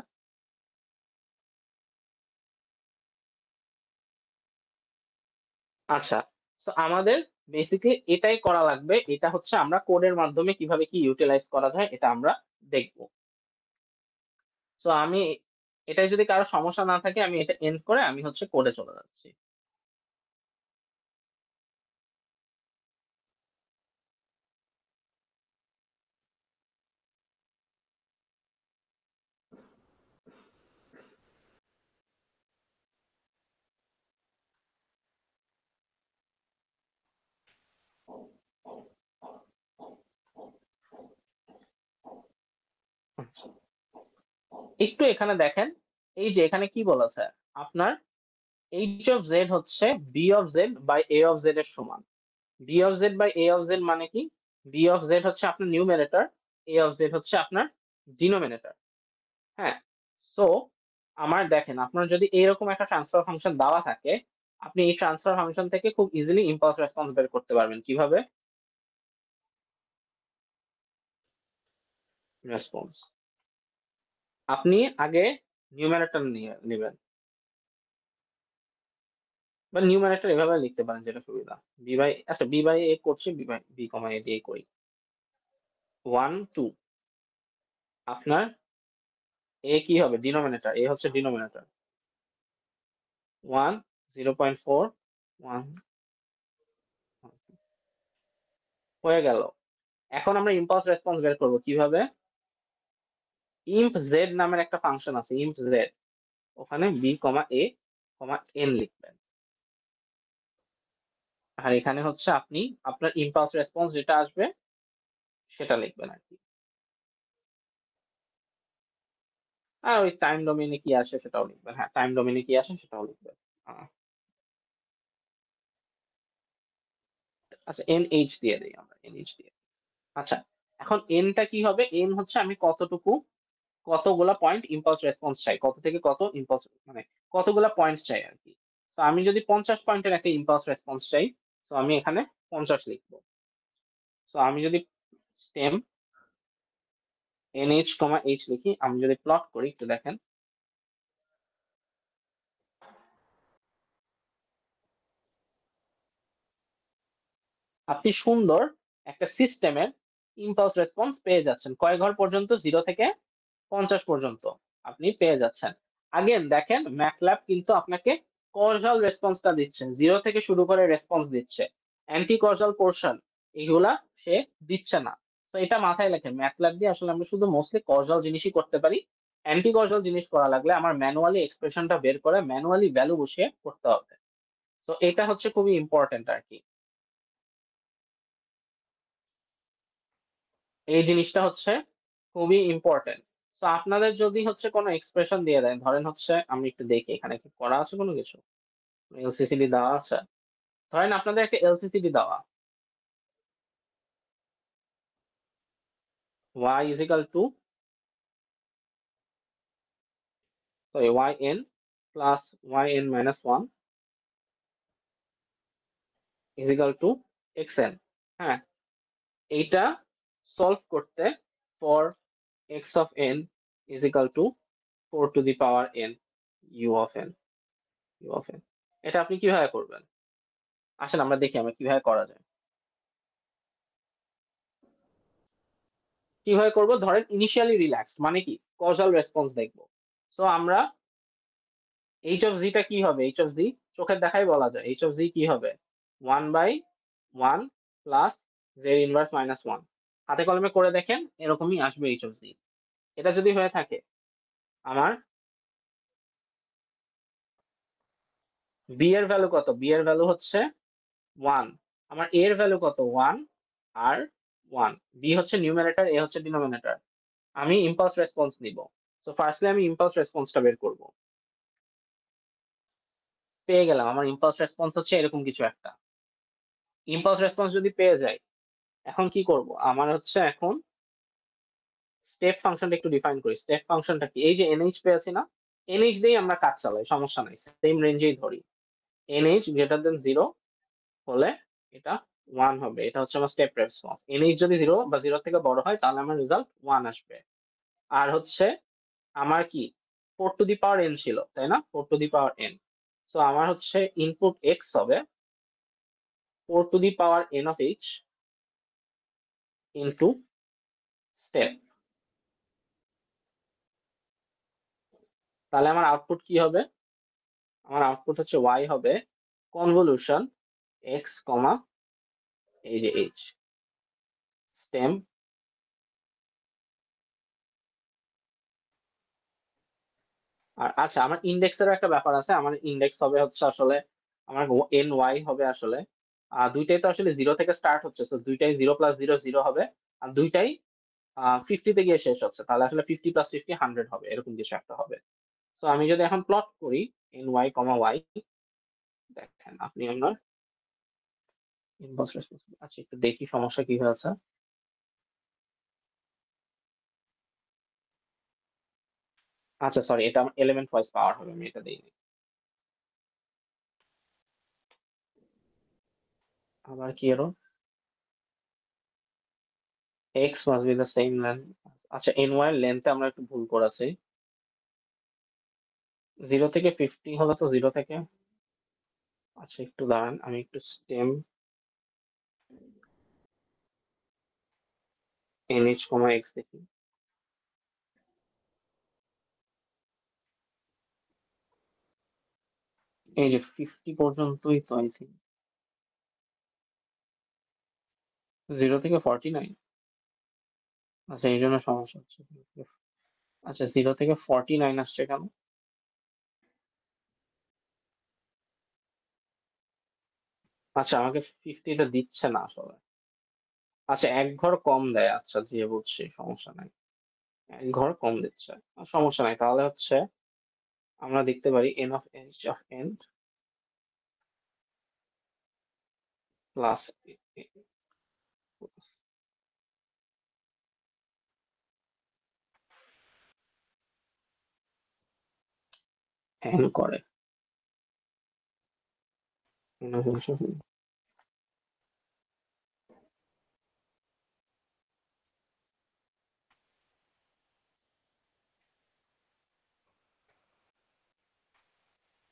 আচ্ছা, তো আমাদের বেসিক্যালি এটাই করা লাগবে। এটা হচ্ছে আমরা কোডের মাধ্যমে কিভাবে কি ইউটিলাইজ করা যায় এটা আমরা দেখব। সো আমি এটাই যদি কারো সমস্যা না থাকে আমি এটা এন্ড করে আমি হচ্ছে কোডে চলে যাচ্ছি। আচ্ছা, একটু এখানে দেখেন, এই যে এখানে কি বলেছে আপনার h অফ z হচ্ছে b of z by a of z এর সমান। b of z by a of z মানে কি? b অফ z হচ্ছে আপনার নিউমারেটর, a অফ z হচ্ছে আপনার ডিনোমিনেটর। হ্যাঁ, সো আমার দেখেন আপনার যদি এরকম একটা ট্রান্সফার ফাংশন দেওয়া থাকে, আপনি এই ট্রান্সফার ফাংশন থেকে খুব ইজিলি ইম্পালস রেসপন্স বের করতে পারবেন। কিভাবে? রেসপন্স আপনি আগে নিউমারেটর নেবেন, বা নিউমারেটর এভাবে লিখতে পারেন যেটা সুবিধা। বি বাই আচ্ছা বি বাই এ করছি, বি বাই বি কমা এ দিয়ে করি 1 2। আপনার এ কি হবে? ডিনোমিনেটর, এ হচ্ছে ডিনোমিনেটর 1 0.4 1 হয়ে গেল। এখন আমরা ইম্পালস রেসপন্স বের করব কিভাবে? ইম্প জেড নামের একটা ফাংশন আছে, ইম্প জেড, ওখানে বি কমা এ কমা এন লিখবেন। আর এখানে হচ্ছে আপনি আপনার ইম্পালস রেসপন্স যেটা আসবে সেটা লিখবেন আর কি। আর ওই টাইম ডোমেইনে কি আসে সেটাও লিখবেন। হ্যাঁ, টাইম ডোমেইনে কি আসে সেটাও লিখবেন। আচ্ছা, NH দিয়ে দেই আমরা, NH দিয়ে। আচ্ছা, এখন nটা কি হবে? n হচ্ছে আমি কতগুলা পয়েন্ট ইম্পালস রেসপন্স চাই, কত থেকে কত ইম্পালস, মানে কতগুলা পয়েন্টস চাই আর কি। তো আমি যদি 50 পয়েন্টের একটা ইম্পালস রেসপন্স চাই, তো আমি এখানে 50 লিখবো। তো আমি যদি স্টেম NH, H লিখি, আমি যদি প্লট করি একটু দেখেন, আপনি সুন্দর একটা সিস্টেমের ইম্পালস রেসপন্স পেয়ে যাচ্ছেন। কয় ঘর পর্যন্ত? 0 থেকে 50 পর্যন্ত আপনি পেয়ে যাচ্ছেন। আগেন দেখেন, ম্যাথল্যাব কিন্তু আপনাকে কজাল রেসপন্সটা দিচ্ছে, 0 থেকে শুরু করে রেসপন্স দিচ্ছে, অ্যান্টি কজাল পোর্শন এগুলা সে দিচ্ছে না। তো এটা মাথায় রাখেন, ম্যাথল্যাব দিয়ে আসলে আমরা শুধু মোস্টলি কজাল জিনিসই করতে পারি। অ্যান্টি কজাল জিনিস করা লাগলে আমার ম্যানুয়ালি এক্সপ্রেশনটা বের করে ম্যানুয়ালি ভ্যালু বসিয়ে করতে হবে। তো এটা হচ্ছে খুবই ইম্পর্টেন্ট আর কি। এই জিনিসটা হচ্ছে খুবই ইম্পর্টেন্ট। তো আপনাদের যদি হচ্ছে কোনো এক্সপ্রেশন দিয়ে দেয়, ধরেন হচ্ছে আমি একটু দেখি এখানে কি করা আছে কোনো কিছু, এলসিসিডি দেওয়া আছে। ধরেন আপনাদের একটা এলসিসিডি দেওয়া, y is equal to, sorry, yn plus yn minus 1 is equal to xn। হ্যাঁ, এইটা সলভ করতে for x of n is equal to 4 to the power n u of n, u of n। এটা আপনি কিভাবে করবেন? আসেন আমরা দেখি আমরা কিভাবে করা যায়। কিভাবে করব? ধরেন ইনিশিয়ালি রিল্যাক্স মানে কি, কজাল রেসপন্স দেখবো। সো আমরা h of z টা কি হবে? h of z চোখের দেখাই বলা যায়, h of z কি হবে? 1/1 প্লাস z ইনভার্স মাইনাস 1। হাতে কলমে করে দেখেন, এরকমই আসবে h of z। এটা যদি হয়ে থাকে, আমার b এর ভ্যালু কত? b এর ভ্যালু হচ্ছে 1। আমার a এর ভ্যালু কত? 1 আর 1। b হচ্ছে নিউমারেটর, a হচ্ছে ডিনোমিনেটর। আমি ইম্পালস রেসপন্স নিব। সো ফার্স্টলি আমি ইম্পালস রেসপন্সটা বের করব। পেয়ে গেলাম, আমার ইম্পালস রেসপন্স হচ্ছে এরকম কিছু একটা। ইম্পালস রেসপন্স যদি পেয়ে যাই, এখন কি করব? আমার হচ্ছে এখন স্টেপ ফাংশনটা একটু ডিফাইন করি। স্টেপ ফাংশনটা কি? এই যে এনএইচ পেয়েছি না, এনএইচ দিয়েই আমরা কাজ চালাই, সমস্যা নাই, সেম রেঞ্জেই ধরি। এনএইচ গ্রেটার দেন 0 হলে এটা 1 হবে, এটা হচ্ছে আমার স্টেপ রেসপন্স। এনএইচ যদি 0 বা 0 থেকে বড় হয় তাহলে আমার রেজাল্ট 1 আসবে। আর হচ্ছে আমার কি 4 টু দি পাওয়ার n ছিল, তাই না? 4 two the power n। So আমার হচ্ছে ইনপুট x হবে 4 to the power n of h into step। তাহলে আমার আউটপুট কি হবে? আমার আউটপুট হচ্ছে y হবে কনভলিউশন x, এই যে h স্টেম। আর আচ্ছা, আমার ইন্ডেক্সের একটা ব্যাপার আছে, আমার ইন্ডেক্স হবে হচ্ছে আসলে আমার ny হবে আসলে, দুইটাই তো আসলে 0 থেকে স্টার্ট হচ্ছে, তো দুইটাই 0 প্লাস 0 0 হবে, আর দুইটাই 50 তে গিয়ে শেষ হচ্ছে, তাহলে আসলে 50 প্লাস 50 100 হবে, এরকম কিছু একটা হবে। তো আমি যদি এখন প্লট করি ny, y, দেখেন আপনি আপনার ইনবক্স রেসপন্স। আচ্ছা, একটু দেখি সমস্যা কি হয়েছে। আচ্ছা সরি, এটা আমার এলিমেন্ট ওয়াইজ পাওয়ার হবে, আমি এটা দিইনি। আবার কি এরো? x must be the same length। আচ্ছা, ny এর লেন্থে আমরা একটু ভুল করেছি। 0 থেকে 50 হলে তো 0 থেকে, আচ্ছা একটু দাঁড়ান, আমি একটু স্টেম nh, x দেখি। এই যে 50 পর্যন্তই তো আই থিঙ্ক, 0 থেকে 49। আচ্ছা, এই জন্য সমস্যা হচ্ছে। আচ্ছা, 0 থেকে 49 আসছে কেন? আচ্ছা, আমাকে 50 টা দিচ্ছে না আসলে। আচ্ছা, এক ঘর কম দেয়, আচ্ছা জি বুঝছি, সমস্যা নাই, এক ঘর কম দিচ্ছে, সমস্যা নাই। তাহলে হচ্ছে আমরা দেখতে পারি n of h of n plus n করে n of h of n।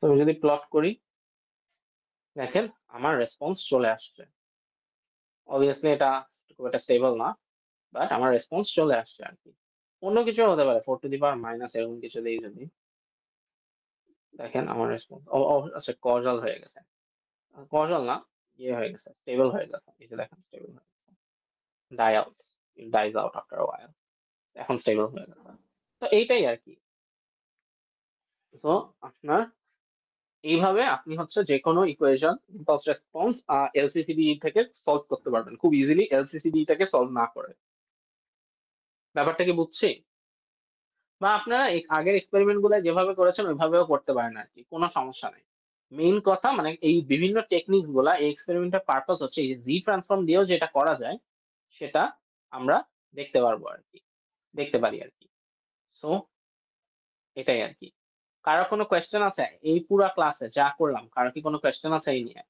তো আমি যদি প্লট করি, দেখেন আমার রেসপন্স চলে আসছে। অবভিয়াসলি এটা খুব একটা স্টেবল না, বাট আমার রেসপন্স চলে আসছে আর কি। অন্য কিছু হতে পারে, 4 টু দি পাওয়ার মাইনাস এরকম কিছু দিই যদি, দেখেন আমার রেসপন্স আচ্ছা কজাল হয়ে গেছে, কজাল না, ইয়ে হয়ে গেছে, স্টেবল হয়ে গেছে, এই যে দেখেন স্টেবল হয়ে গেছে, die out, dies out after a while, এখন স্টেবল হয়ে গেছে। তো এইটাই আর কি। তো আপনার এইভাবে আপনি হচ্ছে যে কোনো ইকুয়েশন ইম্পালস রেসপন্স এলসিসিডি থেকে সলভ করতে পারবেন খুব ইজিলি, এলসিসিডি থেকে সলভ না করে। ব্যাপারটা কি বুঝছি? বা আপনারা আগের এক্সপেরিমেন্ট গুলো যেভাবে করেছেন ওইভাবেও করতে পারেন আর কি, কোনো সমস্যা নেই। মেইন কথা মানে এই বিভিন্ন টেকনিক্স গুলা, এই এক্সপেরিমেন্টের পারপাস হচ্ছে এই যে জি ট্রান্সফর্ম দিয়েও যেটা করা যায় সেটা আমরা দেখতে পারবো আর কি, দেখতে পারি আর কি। সো এটাই আর কি। কারো কোনো কোয়েশ্চেন আছে এই পুরো ক্লাসে যা করলাম? কারো কি কোনো কোয়েশ্চেন আছে এই নিয়ে?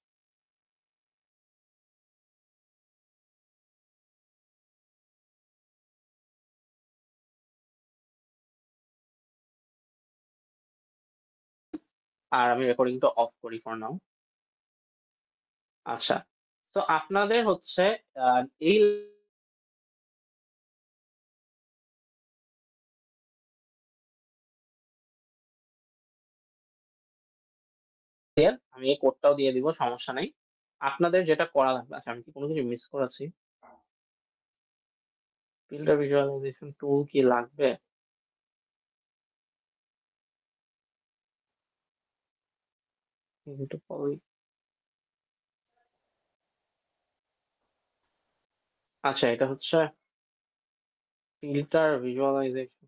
আর আমি রেকর্ডিংটা অফ করি ফর নাও। আচ্ছা, তো আপনাদের হচ্ছে এই আমি এই কোডটাও দিয়ে দিব, সমস্যা নেই। আপনাদের যেটা করা লাগবে, আচ্ছা আমি কি কোনো কিছু মিস করেছি? ফিল্টার ভিজুয়ালাইজেশন টুল কি লাগবে? আচ্ছা এটা হচ্ছে ফিল্টার ভিজুয়ালাইজেশন।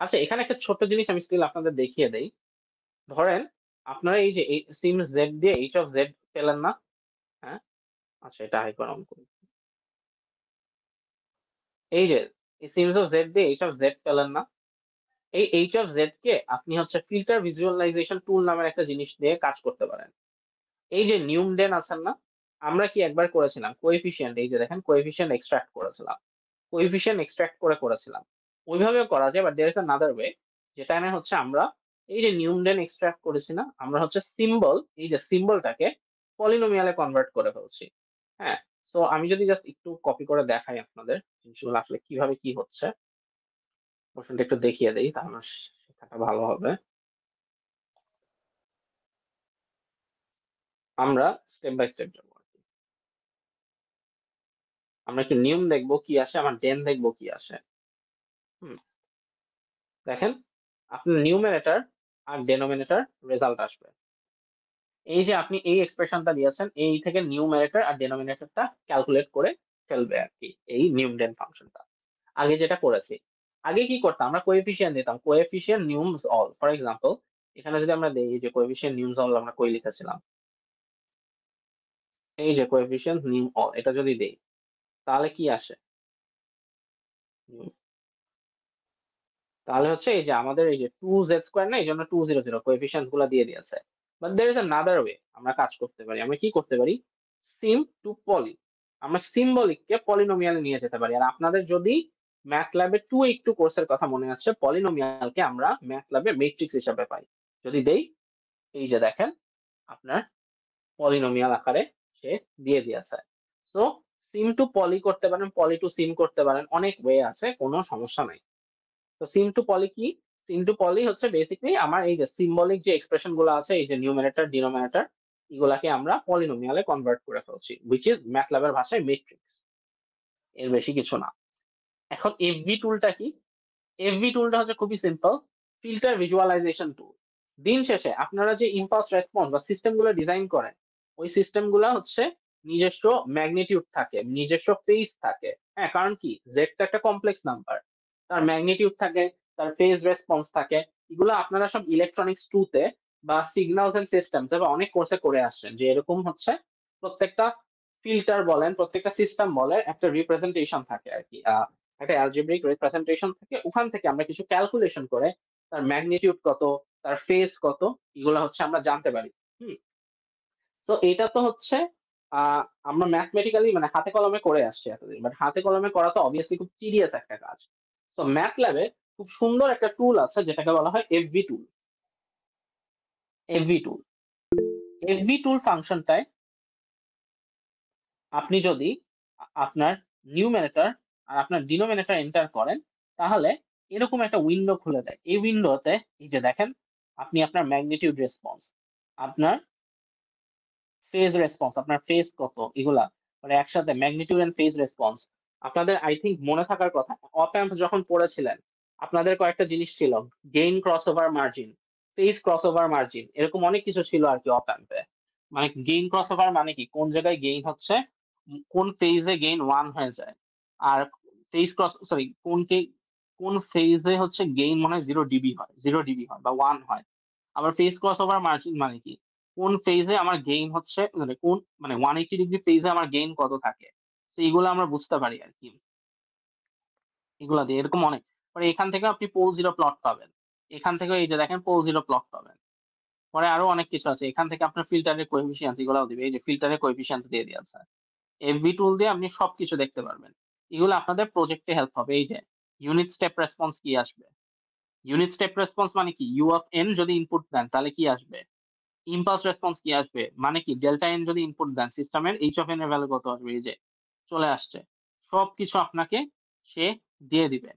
আচ্ছা এখানে একটা ছোট্ট জিনিস আমি স্টিল আপনাদের দেখিয়ে দেই। ধরেন আপনারা এই যে সিম জেড দিয়ে এইচ অফ জেড পেলেন না? হ্যাঁ, আচ্ছা এটা হাইপার অন করি। এই যে সিমস অফ জেড দিয়ে এইচ অফ জেড পেলেন না? এই এইচ অফ জেড কে আপনি হচ্ছে ফিল্টার ভিজুয়ালাইজেশন টুল নামের একটা জিনিস দিয়ে কাজ করতে পারেন। এই যে নিউমডেন আছেন না, আমরা কি একবার করেছিলাম কোএফিসিয়েন্ট, এই যে দেখেন কোএফিসিয়েন্ট এক্সট্রাক্ট করেছিলাম, কোএফিসিয়েন্ট এক্সট্রাক্ট করে করেছিলাম, ওইভাবেও করা যায়। But there is another way, যেটা এনে হচ্ছে আমরা এই যে নিউমডেন এক্সট্রাক্ট করেছি না, আমরা হচ্ছে সিম্বল, এই যে সিম্বলটাকে পলিনোমিয়ালে কনভার্ট করে ফেলছি। হ্যাঁ, সো আমি যদি জাস্ট একটু কপি করে দেখাই আপনাদের জিনিসগুলো আসলে কিভাবে কি হচ্ছে, কোশ্চেনটা একটু দেখিয়ে দেই তাহলে শেখাটা ভালো হবে। আমরা স্টেপ বাই স্টেপ যাবো আর কি। আমরা একটু নিয়ম দেখবো কি আসে, আমার ডেন দেখবো কি আসে। দেখেন আপনার নিউমারেটর আর ডেনোমিনেটর রেজাল্ট আসবে। এই যে আপনি এই এক্সপ্রেশনটা দিয়েছেন, এই থেকে নিউমারেটর আর ডেনোমিনেটরটা ক্যালকুলেট করে ফেলবে আর কি, এই নিউমডেন ফাংশনটা। আগে যেটা করেছি, আগে কি করতাম, আমরা কোএফিসিয়েন্ট দিতাম, কোএফিসিয়েন্ট নিউমস অল। ফর এক্সাম্পল এখানে যদি আমরা দেই যে কোএফিসিয়েন্ট নিউমস অল, আমরা কই লিখেছিলাম, এই যে কোএফিসিয়েন্ট নিউ অল, এটা যদি দেই তাহলে কি আসে? তাহলে হচ্ছে এই যে আমাদের এই যে 2z² না, এই জন্য 200 কোএফিসিয়েন্টস গুলা দিয়ে দিয়েছে। But there is another way আমরা কাজ করতে পারি। আমরা কি করতে পারি? সিম টু পলি, আমরা সিম্বলিক কে পলিনোমিয়ালে নিয়ে যেতে পারি। আর আপনাদের যদি ম্যাথ ল্যাবে 282 কোর্সের কথা মনে আছে, পলিনোমিয়ালকে আমরা ম্যাথ ল্যাবে ম্যাট্রিক্স হিসাবে পাই। যদি দেই, এই যে দেখেন আপনার পলিনোমিয়াল আকারে সে দিয়ে দিয়েছে। সো সিম টু পলি করতে পারেন, পলি টু সিম করতে পারেন, অনেক ওয়ে আছে, কোনো সমস্যা নাই। তো সিম টু পলি কি? সিম টু পলি হচ্ছে বেসিক্যালি আমার এই যে সিম্বলিক যে এক্সপ্রেশন গুলো আছে, এই যে নিউমারেটর ডিনোমিনেটর, এগুলাকে আমরা পলিনোমিয়ালে কনভার্ট করে ফেলছি, হুইচ ইজ ম্যাথল্যাবের ভাষায় ম্যাট্রিক্স, এর বেশি কিছু না। এখন এফভি টুলটা কি? এফভি টুলটা হচ্ছে খুবই সিম্পল, ফিল্টার ভিজুয়ালাইজেশন টুল। দিন শেষে আপনারা যে ইম্পালস রেসপন্স বা সিস্টেম গুলো ডিজাইন করেন, ওই সিস্টেম গুলা হচ্ছে নিজস্ব ম্যাগনিটিউড থাকে, নিজস্ব ফেজ থাকে। হ্যাঁ, কারণ কি জেড তো একটা কমপ্লেক্স নাম্বার, তার ম্যাগনিটিউড থাকে, তার ফেজ রেসপন্স থাকে। এগুলো আপনারা সব ইলেকট্রনিক্স 2 তে বা সিগন্যালস এন্ড সিস্টেমস বা অনেক কোর্সে করে আসছেন, যে এরকম হচ্ছে প্রত্যেকটা ফিল্টার বলেন, প্রত্যেকটা সিস্টেম বলেন, একটা রিপ্রেজেন্টেশন থাকে আর কি, একটা অ্যালজেব্রিক রিপ্রেজেন্টেশন থাকে। ওখান থেকে আমরা কিছু ক্যালকুলেশন করে তার ম্যাগনিটিউড কত, তার ফেজ কত, এগুলো হচ্ছে আমরা জানতে পারি। তো এটা তো হচ্ছে আমরা ম্যাথমেটিক্যালি মানে হাতে কলমে করে আসছি এতদিন, বাট হাতে কলমে করা তো অবভিয়াসলি খুব সিরিয়াস একটা কাজ। সো ম্যাথ ল্যাবে খুব সুন্দর একটা টুল আছে যেটাকে বলা হয় এফভি টুল। এফভি টুল, এফভি টুল ফাংশনটায় আপনি যদি আপনার নিউমারেটর আর আপনার ডিনোমিনেটর এন্টার করেন, তাহলে এরকম একটা উইন্ডো খুলে দেয়। এই উইন্ডোতে এই যে দেখেন, আপনি আপনার ম্যাগনিটিউড রেসপন্স, আপনার ফেজ রেসপন্স, আপনার ফেজ কত, এগুলা মানে একসাথে ম্যাগনিটিউড এন্ড ফেজ রেসপন্স। আপনাদের আই থিংক মনে থাকার কথা, অপ অ্যাম্প যখন পড়েছিলেন আপনাদের কয়েকটা জিনিস ছিল, gain crossover margin, phase crossover margin, এরকম অনেক কিছু ছিল আর কি অপ অ্যাম্পে। মানে গেইন ক্রসওভার মানে কি, কোন জায়গায় গেইন হচ্ছে, কোন ফেজে গেইন 1 হয়ে যায়, আর ফেজ ক্রস সরি কোন ফেজে হচ্ছে গেইন মনে হয় 0 ডিবি হয়, 0 ডিবি হয় বা 1 হয়। আবার ফেজ ক্রসওভার মার্জিন মানে কি, কোন ফেজে আমার গেইন হচ্ছে, মানে কোন মানে 180 ডিগ্রি ফেজে আমার গেইন কত থাকে। তো এগুলো আমরা বুঝতে পারি আর কি, এগুলা দিয়ে এরকম অনেক। পরে এখান থেকে আপনি পোল জিরো প্লট পাবেন, এখান থেকে এই যে দেখেন পোল জিরো প্লট পাবেন। পরে আরো অনেক কিছু আছে, এখান থেকে আপনার ফিল্টারের কোএফিসিয়েন্স এগুলাও দিবে, এই যে ফিল্টারের কোএফিসিয়েন্স দিয়ে দিয়েছে। এফভি টুল দিয়ে আপনি সবকিছু দেখতে পারবেন। এগুলো আপনাদের প্রজেক্টে হেল্প হবে। এই যে ইউনিট স্টেপ রেসপন্স কি আসবে, ইউনিট স্টেপ রেসপন্স মানে কি, ইউ অফ এন যদি ইনপুট দেন তাহলে কি আসবে, ইম্পালস রেসপন্স কি আসবে, মানে কি ডেল্টা এন যদি ইনপুট দেন সিস্টেমের এইচ অফ এন এর ভ্যালু কত আসবে, এই যে চলে আসছে। সবকিছু আপনাকে সে দিয়ে দিবে।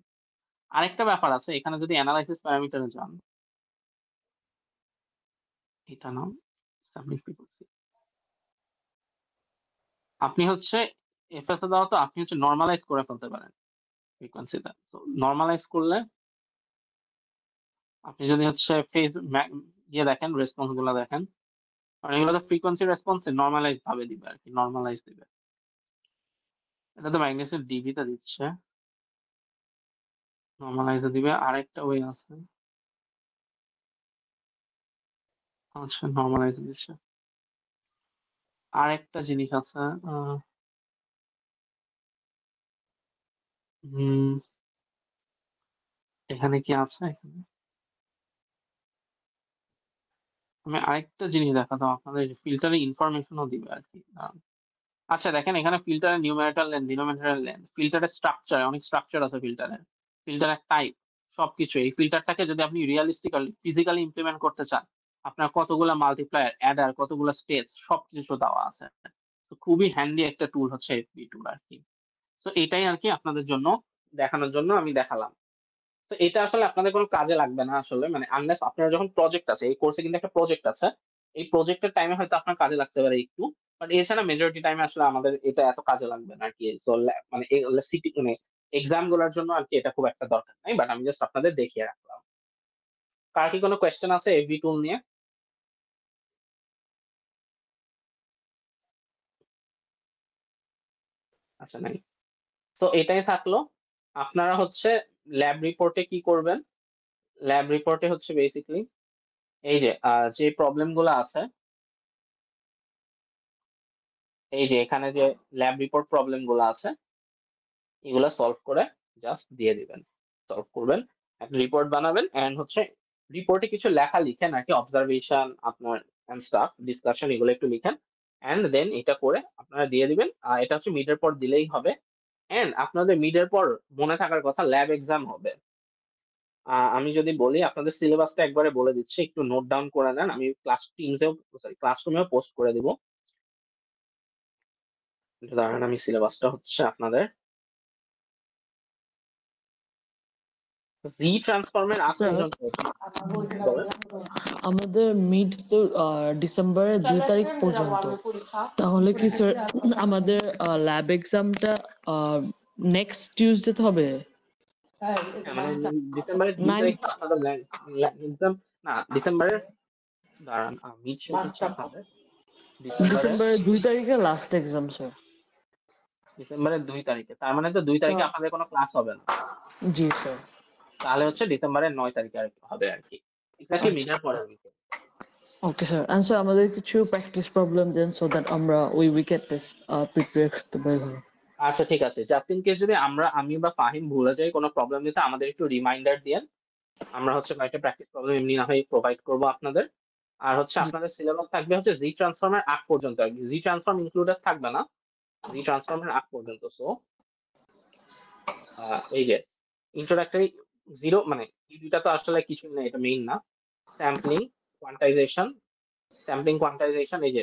আরেকটা ব্যাপার আছে, এখানে যদি অ্যানালাইসিস প্যারামিটারে যান, এটা নাম সাবমিট ফ্রিকোয়েন্সি, আপনি হচ্ছে এফএস এ দাও তো আপনি হচ্ছে নরমালাইজ করে ফেলতে পারেন ফ্রিকোয়েন্সিটা। তো নরমালাইজ করলে আপনি যদি হচ্ছে ফেজ ইয়ে দেখেন, রেসপন্স গুলো দেখেন, কারণ এগুলো তো ফ্রিকোয়েন্সি রেসপন্স নরমালাইজ ভাবে দিবে আর কি, নরমালাইজ দিবে। এটা তো ম্যাগনেসিয়াম ডিবি তে দিচ্ছে, নরমালাইজ দিবে। আরেকটা ওয়ে আছে, আচ্ছা নরমালাইজ দিচ্ছে। আরেকটা জিনিস আছে, হুম, এখানে কি আছে, এখানে আমি আরেকটা জিনিস দেখাতাম আপনাদের, ফিল্টারে ইনফরমেশনও দিবে আর কি। আচ্ছা দেখেন, এখানে ফিল্টারের নিউমারেটর লেন্থ, ডিনোমিনেটর লেন্থ, ফিল্টারের স্ট্রাকচার, অনেক স্ট্রাকচার আছে ফিল্টারের, ফিল্টারের টাইপ, সবকিছু। এই ফিল্টারটাকে যদি আপনি রিয়ালিস্টিক্যালি ফিজিক্যালি ইমপ্লিমেন্ট করতে চান, আপনার কতগুলো মাল্টিপ্লায়ার, অ্যাডার, কতগুলো স্টেটস, সবকিছু দেওয়া আছে। তো খুবই হ্যান্ডি একটা টুল হচ্ছে এফবি টুল আর কি। তো এটাই আর কি আপনাদের জন্য দেখানোর জন্য আমি দেখালাম। তো এটা আসলে আপনাদের কোনো কাজে লাগবে না আসলে, মানে আনলেস আপনার যখন প্রজেক্ট আছে, এই কোর্সে কিন্তু একটা প্রজেক্ট আছে, এই প্রজেক্টের টাইমে হয়তো আপনার কাজে লাগতে পারে একটু, বাট এছাড়া মেজরিটি টাইমে আসলে আমাদের এটা এত কাজে লাগবে না আর কি। সো মানে সিটি মানে এক্সাম গুলোর জন্য আর কি এটা খুব একটা দরকার নাই, বাট আমি জাস্ট আপনাদের দেখিয়ে রাখলাম। কার কি কোনো কোয়েশ্চেন আছে এফবি টুল নিয়ে? আচ্ছা নাই, তো এটাই থাকলো। আপনারা হচ্ছে ল্যাব রিপোর্টে কি করবেন, ল্যাব রিপোর্টে হচ্ছে বেসিক্যালি এই যে প্রবলেম গুলো আছে, এই যে এখানে যে ল্যাব রিপোর্ট প্রবলেম গুলো আছে, এগুলো সলভ করে জাস্ট দিয়ে দিবেন, সলভ করবেন, একটা রিপোর্ট বানাবেন, এন্ড হচ্ছে রিপোর্টে কিছু লেখা লিখেন আর কি, অবজারভেশন আপনার এন্ড স্টাফ ডিসকাশন এগুলো একটু লিখেন, এন্ড দেন এটা করে আপনারা দিয়ে দিবেন। এটা হচ্ছে মিডের পর দিলেই হবে। এন্ড আপনাদের মিডের পর মনে থাকার কথা ল্যাব এক্সাম হবে। আমি যদি বলি আপনাদের সিলেবাসটা একবারে বলে দিচ্ছি, একটু নোট ডাউন করে নেন, আমি ক্লাসরুমেও পোস্ট করে দিব। দাঁড়ান, আমি সিলেবাসটা হচ্ছে আপনাদের জি ট্রান্সফর্মের স্যার আকর্ষণ বলেন। আমাদের মিড তো ডিসেম্বরের 2 তারিখ পর্যন্ত, তাহলে কি স্যার আমাদের ল্যাব এক্সামটা নেক্সট টিউসডে হবে? হ্যাঁ, মানে ডিসেম্বরের 2 তারিখ আপনাদের এক্সাম না, ডিসেম্বরের, দাঁড়ান আমি চেক করছি আপনাদের, ডিসেম্বরের 2 তারিখে লাস্ট এক্সাম স্যার। ডিসেম্বরের 2 তারিখে, তার মানে তো 2 তারিখে আপনাদের কোনো ক্লাস হবে না। জি স্যার। তাহলে হচ্ছে ডিসেম্বরের 9 তারিখে আর কি হবে আর কি, এক্স্যাক্টলি মিডের পরের উইকে। Okay sir. এন্ড স্যার আমাদের কিছু প্র্যাকটিস প্রবলেম দেন সো দ্যাট আমরা ওই উইকেট টেস্ট প্রিপেয়ার করতে পারি ভালো। আচ্ছা ঠিক আছে, জাস্ট ইন কেস যদি আমি বা ফাহিম ভুলে যাই কোনো প্রবলেম দিতে, আমাদের একটু রিমাইন্ডার দিয়েন। আমরা হচ্ছে কয়েকটা প্র্যাকটিস প্রবলেম এমনি না হয় প্রোভাইড করবো আপনাদের। আর হচ্ছে আপনাদের সিলেবাস থাকবে হচ্ছে জি ট্রান্সফর্মের আগ পর্যন্ত আর কি, জি ট্রান্সফর্ম ইনক্লুডেড থাকবে না, জি ট্রান্সফর্মের আগ পর্যন্ত। সো এই যে ইন্ট্রোডাক্টরি জিরো, মানে এই দুইটা তো আসলে কিছু না, এটা মেইন না। স্যাম্পলিং কোয়ান্টাইজেশন, এই যে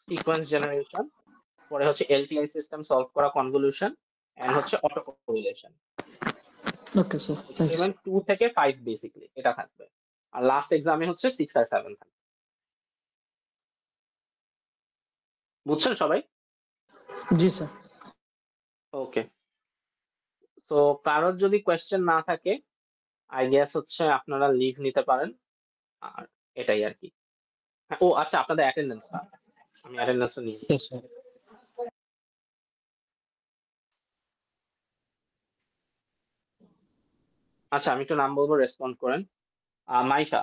সিকোয়েন্স জেনারেশন, পরে হচ্ছে এলটিআই সিস্টেম সলভ করা, কনভলিউশন, এন্ড হচ্ছে auto correlation. Okay sir, thank you. 2 থেকে 5 বেসিক্যালি এটা থাকবে, আর লাস্ট এক্সামে হচ্ছে 6 আর 7 থাকবে। বুঝছেন সবাই? জি স্যার। ওকে, তো কারোর যদি কোয়েশ্চেন না থাকে আই গেস হচ্ছে আপনারা লিভ নিতে পারেন, আর এটাই আর কি। ও আচ্ছা, আপনাদের অ্যাটেন্ডেন্স না, আমি অ্যাটেন্ডেন্সটা নিয়ে নিই। আচ্ছা আমি একটু নাম বলবো, রেসপন্ড করেন। মাইশা।